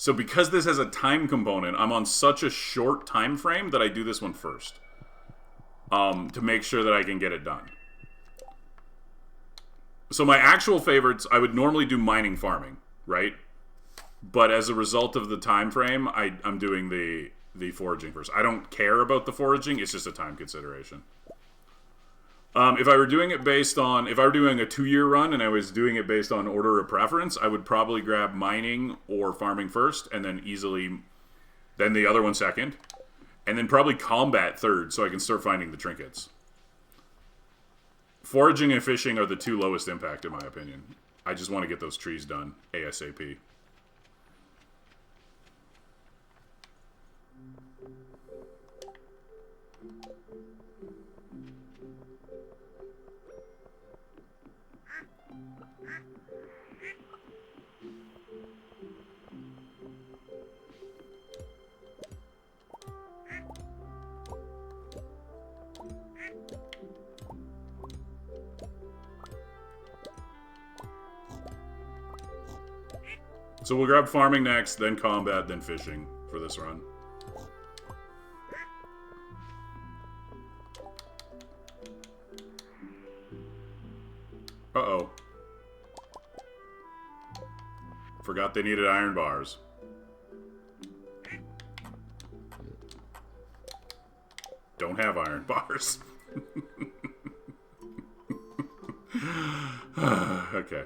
I'm on such a short time frame that I do this one first to make sure that I can get it done. So my actual favorites, I would normally do mining farming, right? But as a result of the time frame, I'm doing the foraging first. I don't care about the foraging; it's just a time consideration. If I were doing it based on, if I were doing a 2-year run and I was doing it based on order of preference, I would probably grab mining or farming first, and then then the other one second, and then probably combat third, so I can start finding the trinkets. Foraging and fishing are the two lowest impact, in my opinion. I just want to get those trees done ASAP. So we'll grab farming next, then combat, then fishing for this run. Uh-oh. Forgot they needed iron bars. Don't have iron bars. Okay.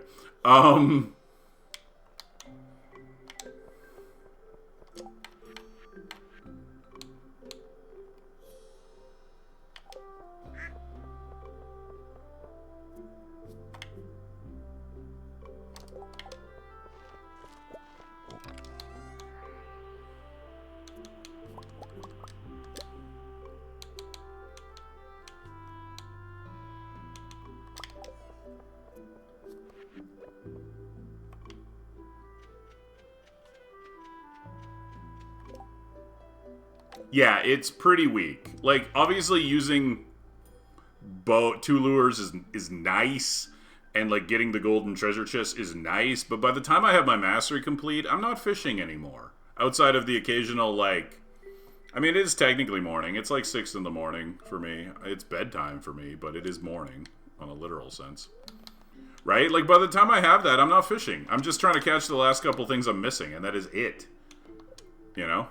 Yeah, it's pretty weak. Like, obviously using two lures is nice, and like getting the golden treasure chest is nice, but by the time I have my mastery complete, I'm not fishing anymore. Outside of the occasional, like, I mean, it is technically morning. It's like 6 in the morning for me. It's bedtime for me, but it is morning on a literal sense. Right? Like, by the time I have that, I'm not fishing. I'm just trying to catch the last couple things I'm missing, and that is it. You know?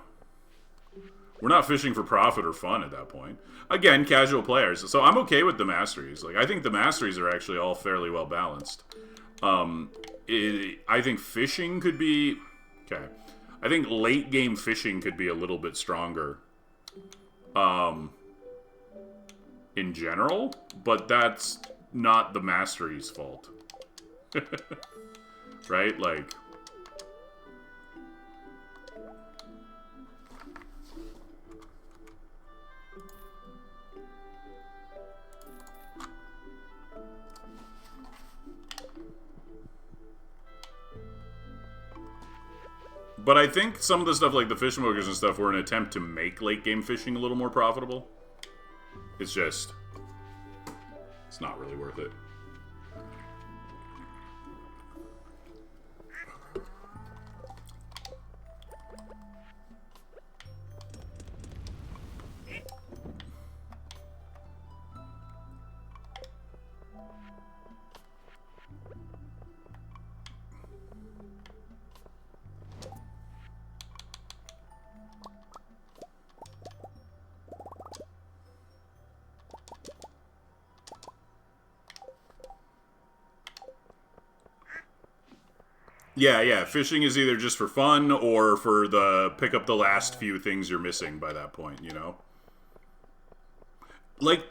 We're not fishing for profit or fun at that point. Again, casual players. So I'm okay with the masteries. Like, I think the masteries are actually all fairly well balanced. I think fishing could be... Okay. I think late game fishing could be a little bit stronger. In general. But that's not the mastery's fault. Right? Like... But I think some of the stuff like the fish smokers and stuff were an attempt to make late game fishing a little more profitable. It's just... It's not really worth it. Yeah. Fishing is either just for fun or for the pick up the last few things you're missing by that point, you know? Like,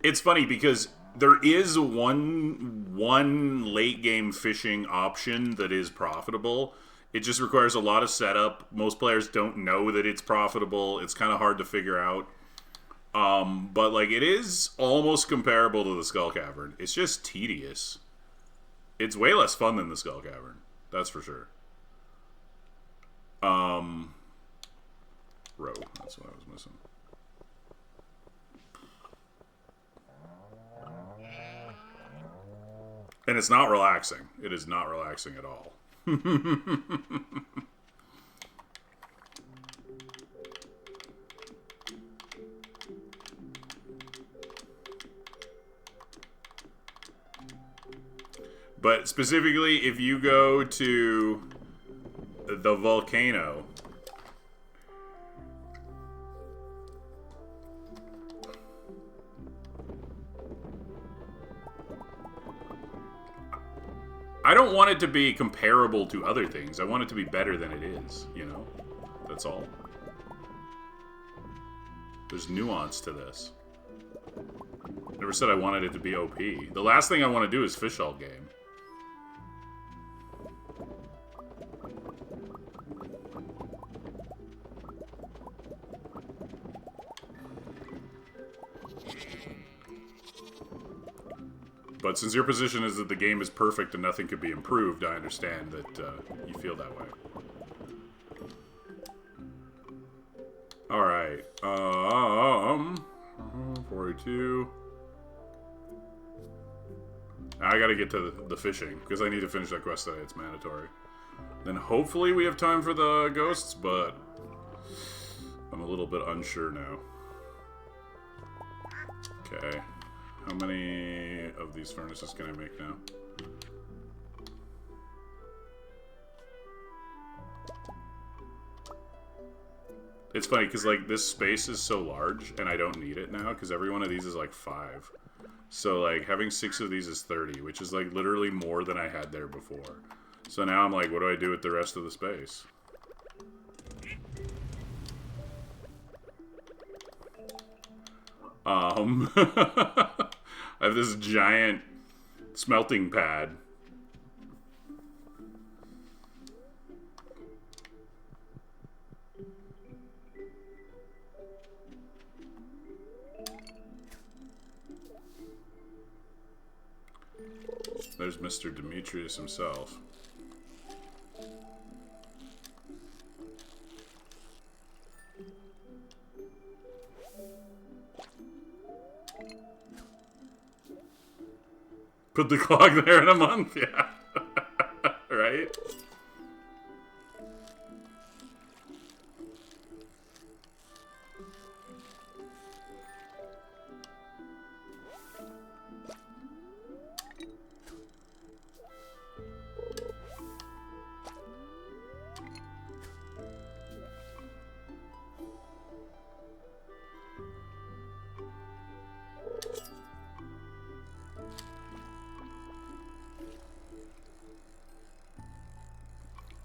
it's funny because there is one late game fishing option that is profitable. It just requires a lot of setup. Most players don't know that it's profitable. It's kind of hard to figure out. But like it is almost comparable to the Skull Cavern. It's just tedious. It's way less fun than the Skull Cavern. That's for sure. Row. That's what I was missing. And it's not relaxing. It is not relaxing at all. But specifically, if you go to the volcano, I don't want it to be comparable to other things. I want it to be better than it is, you know? That's all. There's nuance to this. Never said I wanted it to be OP. The last thing I want to do is fish all game. But since your position is that the game is perfect and nothing could be improved, I understand that you feel that way. Alright. 42. I gotta get to the fishing, because I need to finish that quest today. It's mandatory. Then hopefully we have time for the ghosts, but I'm a little bit unsure now. Okay. How many of these furnaces can I make now? It's funny, because, like, this space is so large, and I don't need it now, because every one of these is, like, 5. So, like, having 6 of these is 30, which is, like, literally more than I had there before. So now I'm like, what do I do with the rest of the space? I have this giant smelting pad. There's Mr. Demetrius himself. Put the clock there in a month, yeah. Right?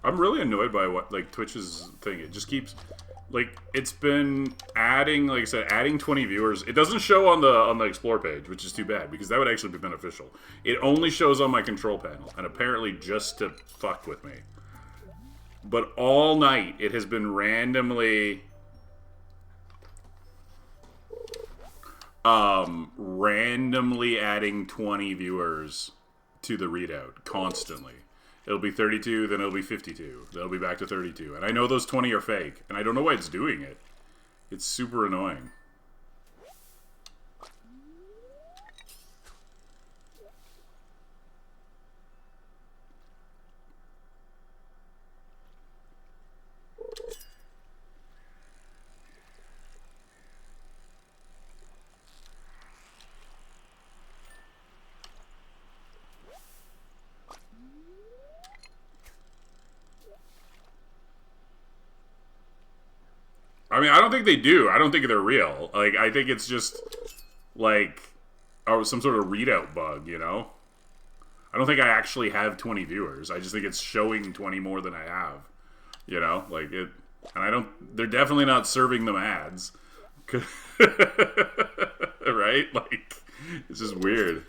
I'm really annoyed by what, like, Twitch's thing. It just keeps, like, it's been adding, like I said, adding 20 viewers. It doesn't show on the Explore page, which is too bad, because that would actually be beneficial. It only shows on my control panel, and apparently just to fuck with me. But all night, it has been randomly adding 20 viewers to the readout, constantly. It'll be 32, then it'll be 52. Then it'll be back to 32. And I know those 20 are fake, and I don't know why it's doing it. It's super annoying. I mean, I don't think they do. I don't think they're real. Like, I think it's just, like, some sort of readout bug, you know? I don't think I actually have 20 viewers. I just think it's showing 20 more than I have. You know, like it, and I don't. They're definitely not serving them ads, right? Like it's just weird.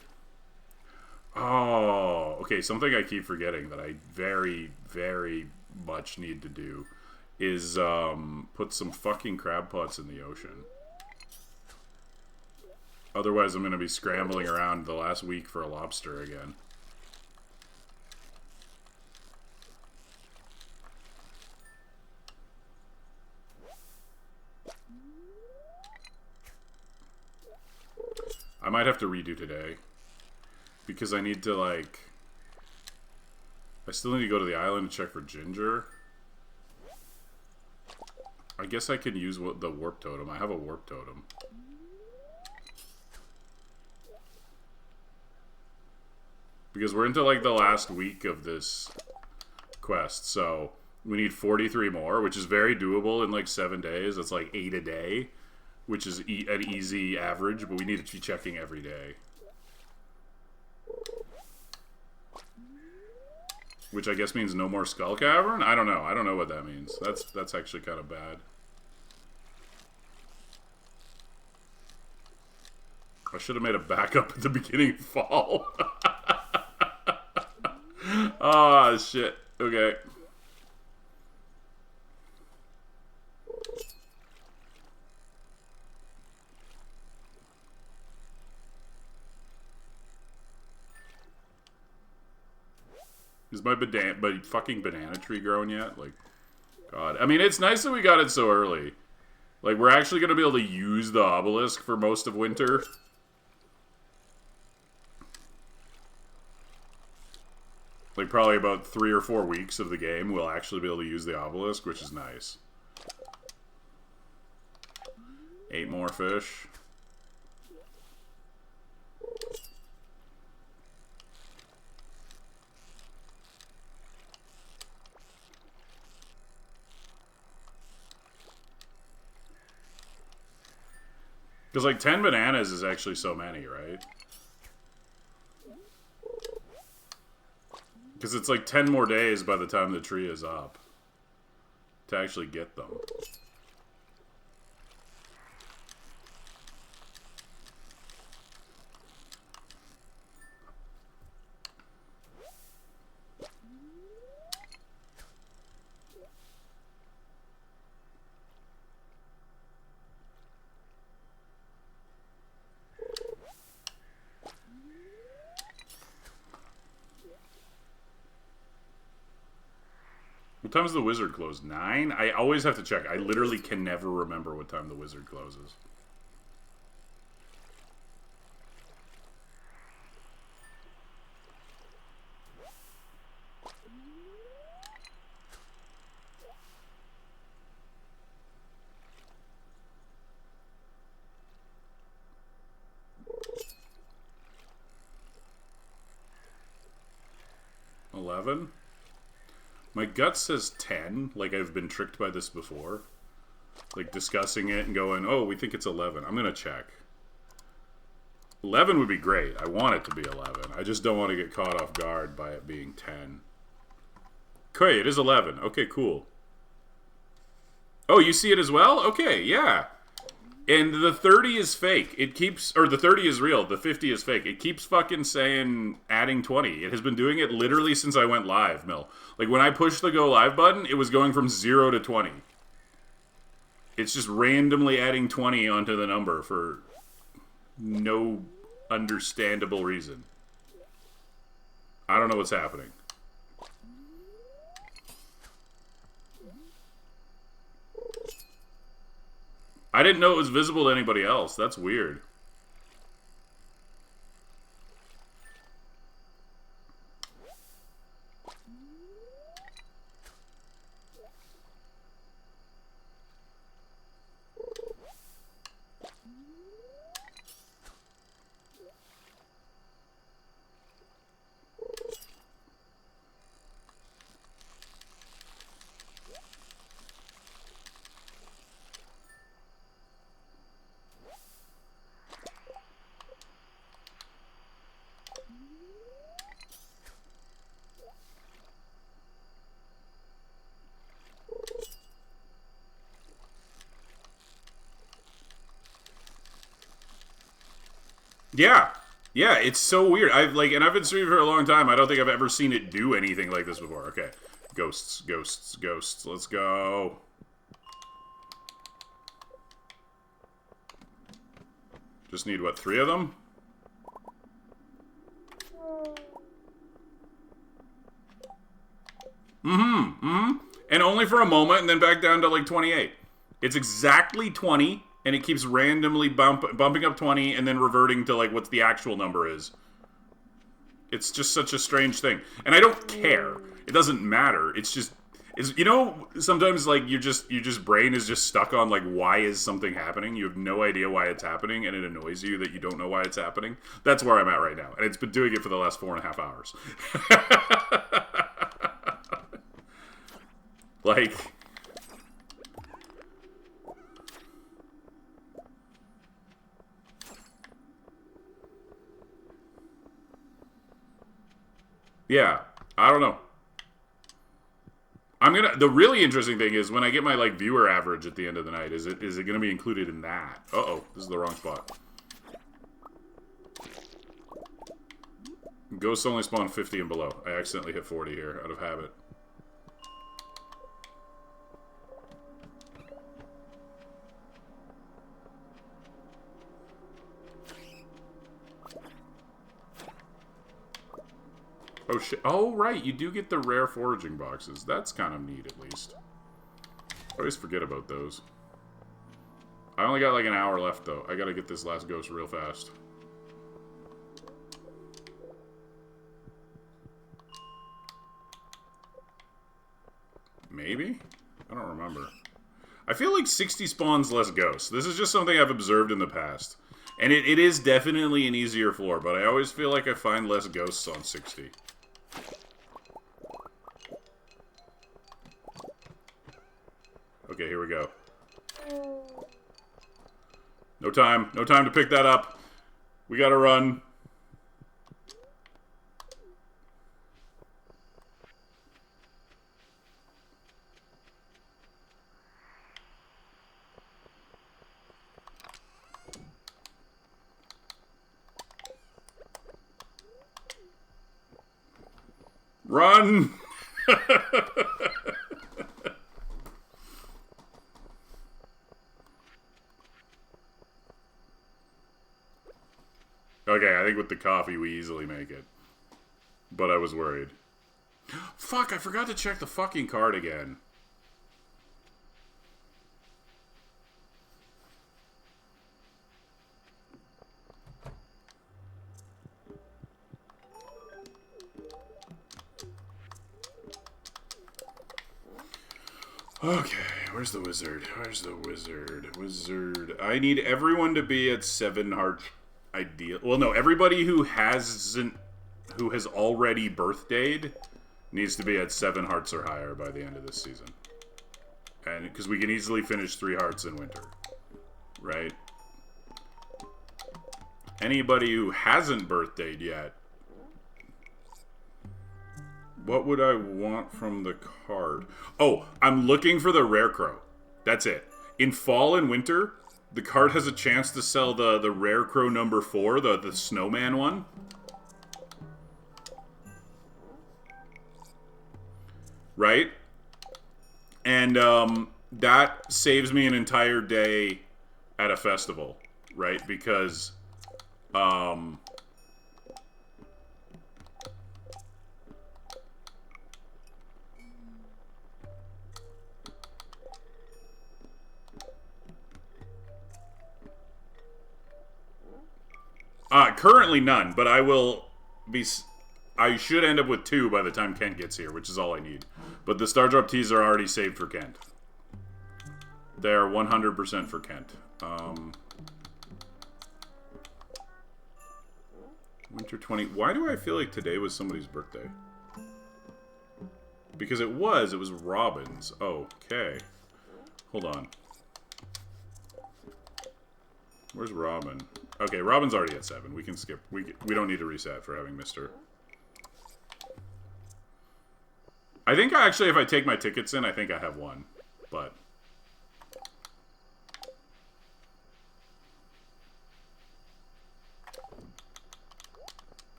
Oh, okay. Something I keep forgetting that I very, very much need to do is put some fucking crab pots in the ocean. Otherwise, I'm going to be scrambling around the last week for a lobster again. I might have to redo today. Because I need to, like... I still need to go to the island to check for ginger. I guess I can use the warp totem. I have a warp totem. Because we're into, like, the last week of this quest, so... We need 43 more, which is very doable in, like, 7 days. That's, like, 8 a day. Which is an easy average, but we need to be checking every day. Which I guess means no more Skull Cavern? I don't know. I don't know what that means. That's actually kind of bad. I should have made a backup at the beginning of fall. Ah, shit. Okay. Is my fucking banana tree grown yet? Like, God. I mean, it's nice that we got it so early. Like, we're actually going to be able to use the obelisk for most of winter. Like, probably about 3 or 4 weeks of the game, we'll actually be able to use the obelisk, which is nice. 8 more fish. Because, like, 10 bananas is actually so many, right? Because it's like 10 more days by the time the tree is up to actually get them. What time does the wizard close? 9? I always have to check. I literally can never remember what time the wizard closes. My gut says 10, like I've been tricked by this before. Like discussing it and going, oh, we think it's 11. I'm going to check. 11 would be great. I want it to be 11. I just don't want to get caught off guard by it being 10. Okay, it is 11. Okay, cool. Oh, you see it as well? Okay, yeah. And the 30 is fake. It keeps, or the 30 is real. The 50 is fake. It keeps fucking saying adding 20. It has been doing it literally since I went live, Mill. Like when I pushed the go live button, it was going from 0 to 20. It's just randomly adding 20 onto the number for no understandable reason. I don't know what's happening. I didn't know it was visible to anybody else. That's weird. Yeah. Yeah, it's so weird. I've been streaming for a long time. I don't think I've ever seen it do anything like this before. Okay. Ghosts, ghosts, ghosts. Let's go. Just need, what, 3 of them? And only for a moment, and then back down to, like, 28. It's exactly 20, and it keeps randomly bumping up 20, and then reverting to, like, what the actual number is. It's just such a strange thing. And I don't care. It doesn't matter. It's just... you know, sometimes, like, your brain is just stuck on, like, why is something happening? You have no idea why it's happening, and it annoys you that you don't know why it's happening. That's where I'm at right now. And it's been doing it for the last 4.5 hours. Like... yeah, I don't know. The really interesting thing is when I get my, like, viewer average at the end of the night, is it gonna be included in that? Uh-oh, this is the wrong spot. Ghosts only spawn 50 and below. I accidentally hit 40 here, out of habit. Oh, shit. Oh, right. You do get the rare foraging boxes. That's kind of neat, at least. I always forget about those. I only got like an hour left, though. I gotta get this last ghost real fast. Maybe? I don't remember. I feel like 60 spawns less ghosts. This is just something I've observed in the past. And it is definitely an easier floor, but I always feel like I find less ghosts on 60. Okay, here we go. No time. No time to pick that up. We gotta run. Run! Okay, I think with the coffee we easily make it. But I was worried. Fuck, I forgot to check the fucking card again. Okay, where's the wizard? Where's the wizard? Wizard. I need everyone to be at 7 heart ideal. Well, no, everybody who has already birthdayed needs to be at 7 hearts or higher by the end of this season. And because we can easily finish 3 hearts in winter. Right? Anybody who hasn't birthdayed yet, what would I want from the card? Oh, I'm looking for the Rare Crow. That's it. In fall and winter, the card has a chance to sell the Rare Crow number 4, the snowman one. Right? And that saves me an entire day at a festival, right? Because currently none, but I will be... I should end up with 2 by the time Kent gets here, which is all I need. But the Star Drop teas are already saved for Kent. They're 100% for Kent. Winter 20... Why do I feel like today was somebody's birthday? Because it was Robin's. Oh, okay. Hold on. Where's Robin? Okay, Robin's already at 7. We can skip. We don't need to reset for having missed her. I think actually if I take my tickets in, I think I have 1. But...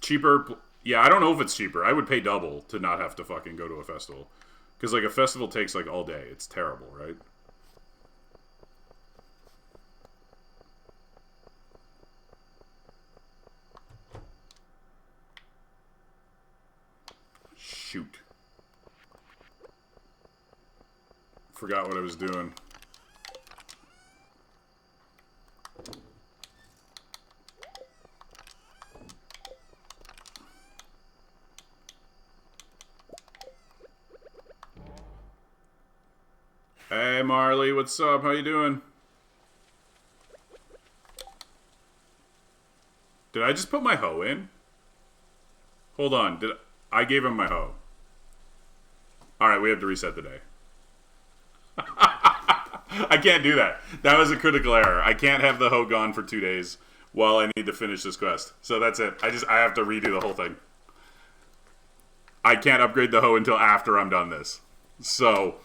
cheaper. Yeah, I don't know if it's cheaper. I would pay double to not have to fucking go to a festival. Because, like, a festival takes, like, all day. It's terrible, right? Shoot. Forgot what I was doing. Hey Marley, what's up? How you doing? Did I just put my hoe in? Hold on, I gave him my hoe. Alright, we have to reset the day. I can't do that. That was a critical error. I can't have the hoe gone for 2 days while I need to finish this quest. So that's it. I have to redo the whole thing. I can't upgrade the hoe until after I'm done this. So,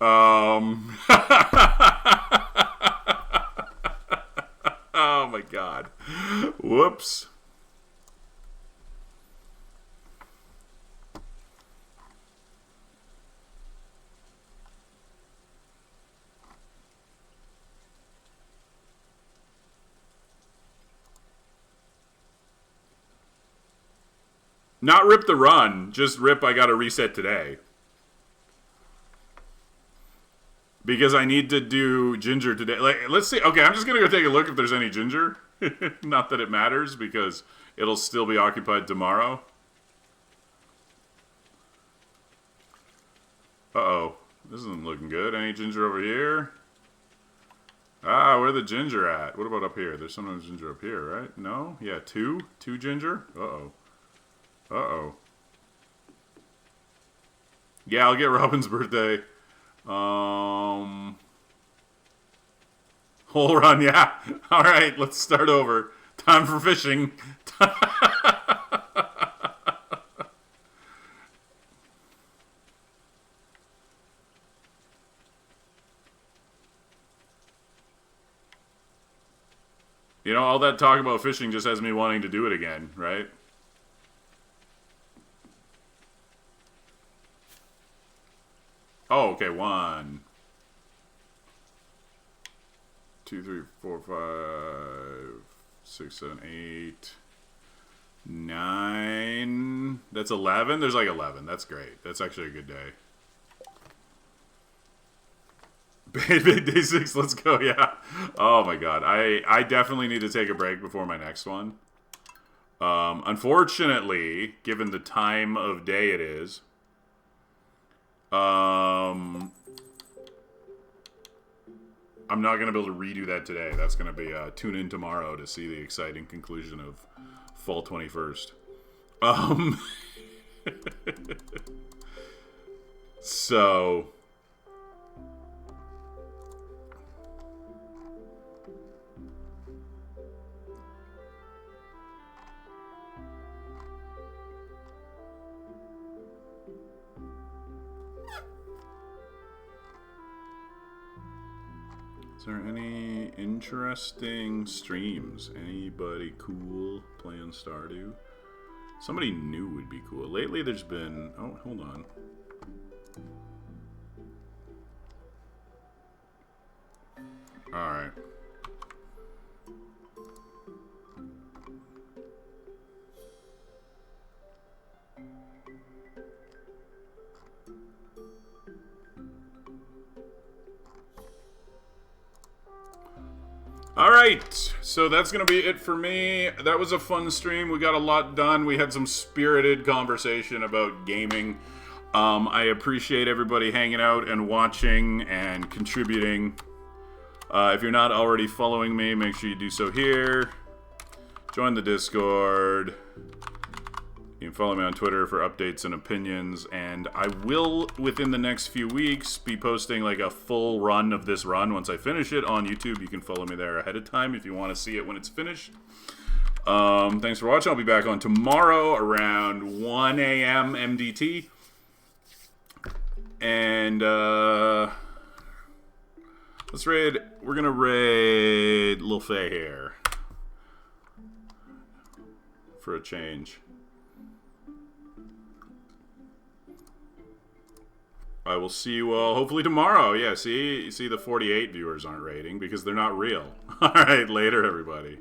oh my god. Whoops. Not rip the run, just rip I gotta reset today. Because I need to do ginger today. Like, let's see. Okay, I'm just gonna go take a look if there's any ginger. Not that it matters, because it'll still be occupied tomorrow. Uh-oh. This isn't looking good. Any ginger over here? Ah, where the ginger at? What about up here? There's some ginger up here, right? No? Yeah, two? Two ginger? Uh-oh. Uh-oh. Yeah, I'll get Robin's birthday. Whole run, yeah. Alright, let's start over. Time for fishing. You know, all that talk about fishing just has me wanting to do it again, right? Oh, okay. 1, 2, 3, 4, 5, 6, 7, 8, 9. That's 11. There's like 11. That's great. That's actually a good day. Big day 6. Let's go. Yeah. Oh my god. I definitely need to take a break before my next one. Unfortunately, given the time of day it is, I'm not going to be able to redo that today. That's going to be tune in tomorrow to see the exciting conclusion of Fall 21st. So is there any interesting streams? Anybody cool playing Stardew? Somebody new would be cool. Lately there's been... Oh, hold on. Alright. Alright, so that's going to be it for me. That was a fun stream. We got a lot done. We had some spirited conversation about gaming. I appreciate everybody hanging out and watching and contributing. If you're not already following me, make sure you do so here. Join the Discord. You can follow me on Twitter for updates and opinions, and I will, within the next few weeks, be posting like a full run of this run once I finish it on YouTube. You can follow me there ahead of time if you want to see it when it's finished. Thanks for watching. I'll be back on tomorrow around 1 a.m. MDT. And, let's raid, we're gonna raid Lil Faye here. For a change. I will see you all hopefully tomorrow. Yeah, see the 48 viewers aren't rating because they're not real. All right, later, everybody.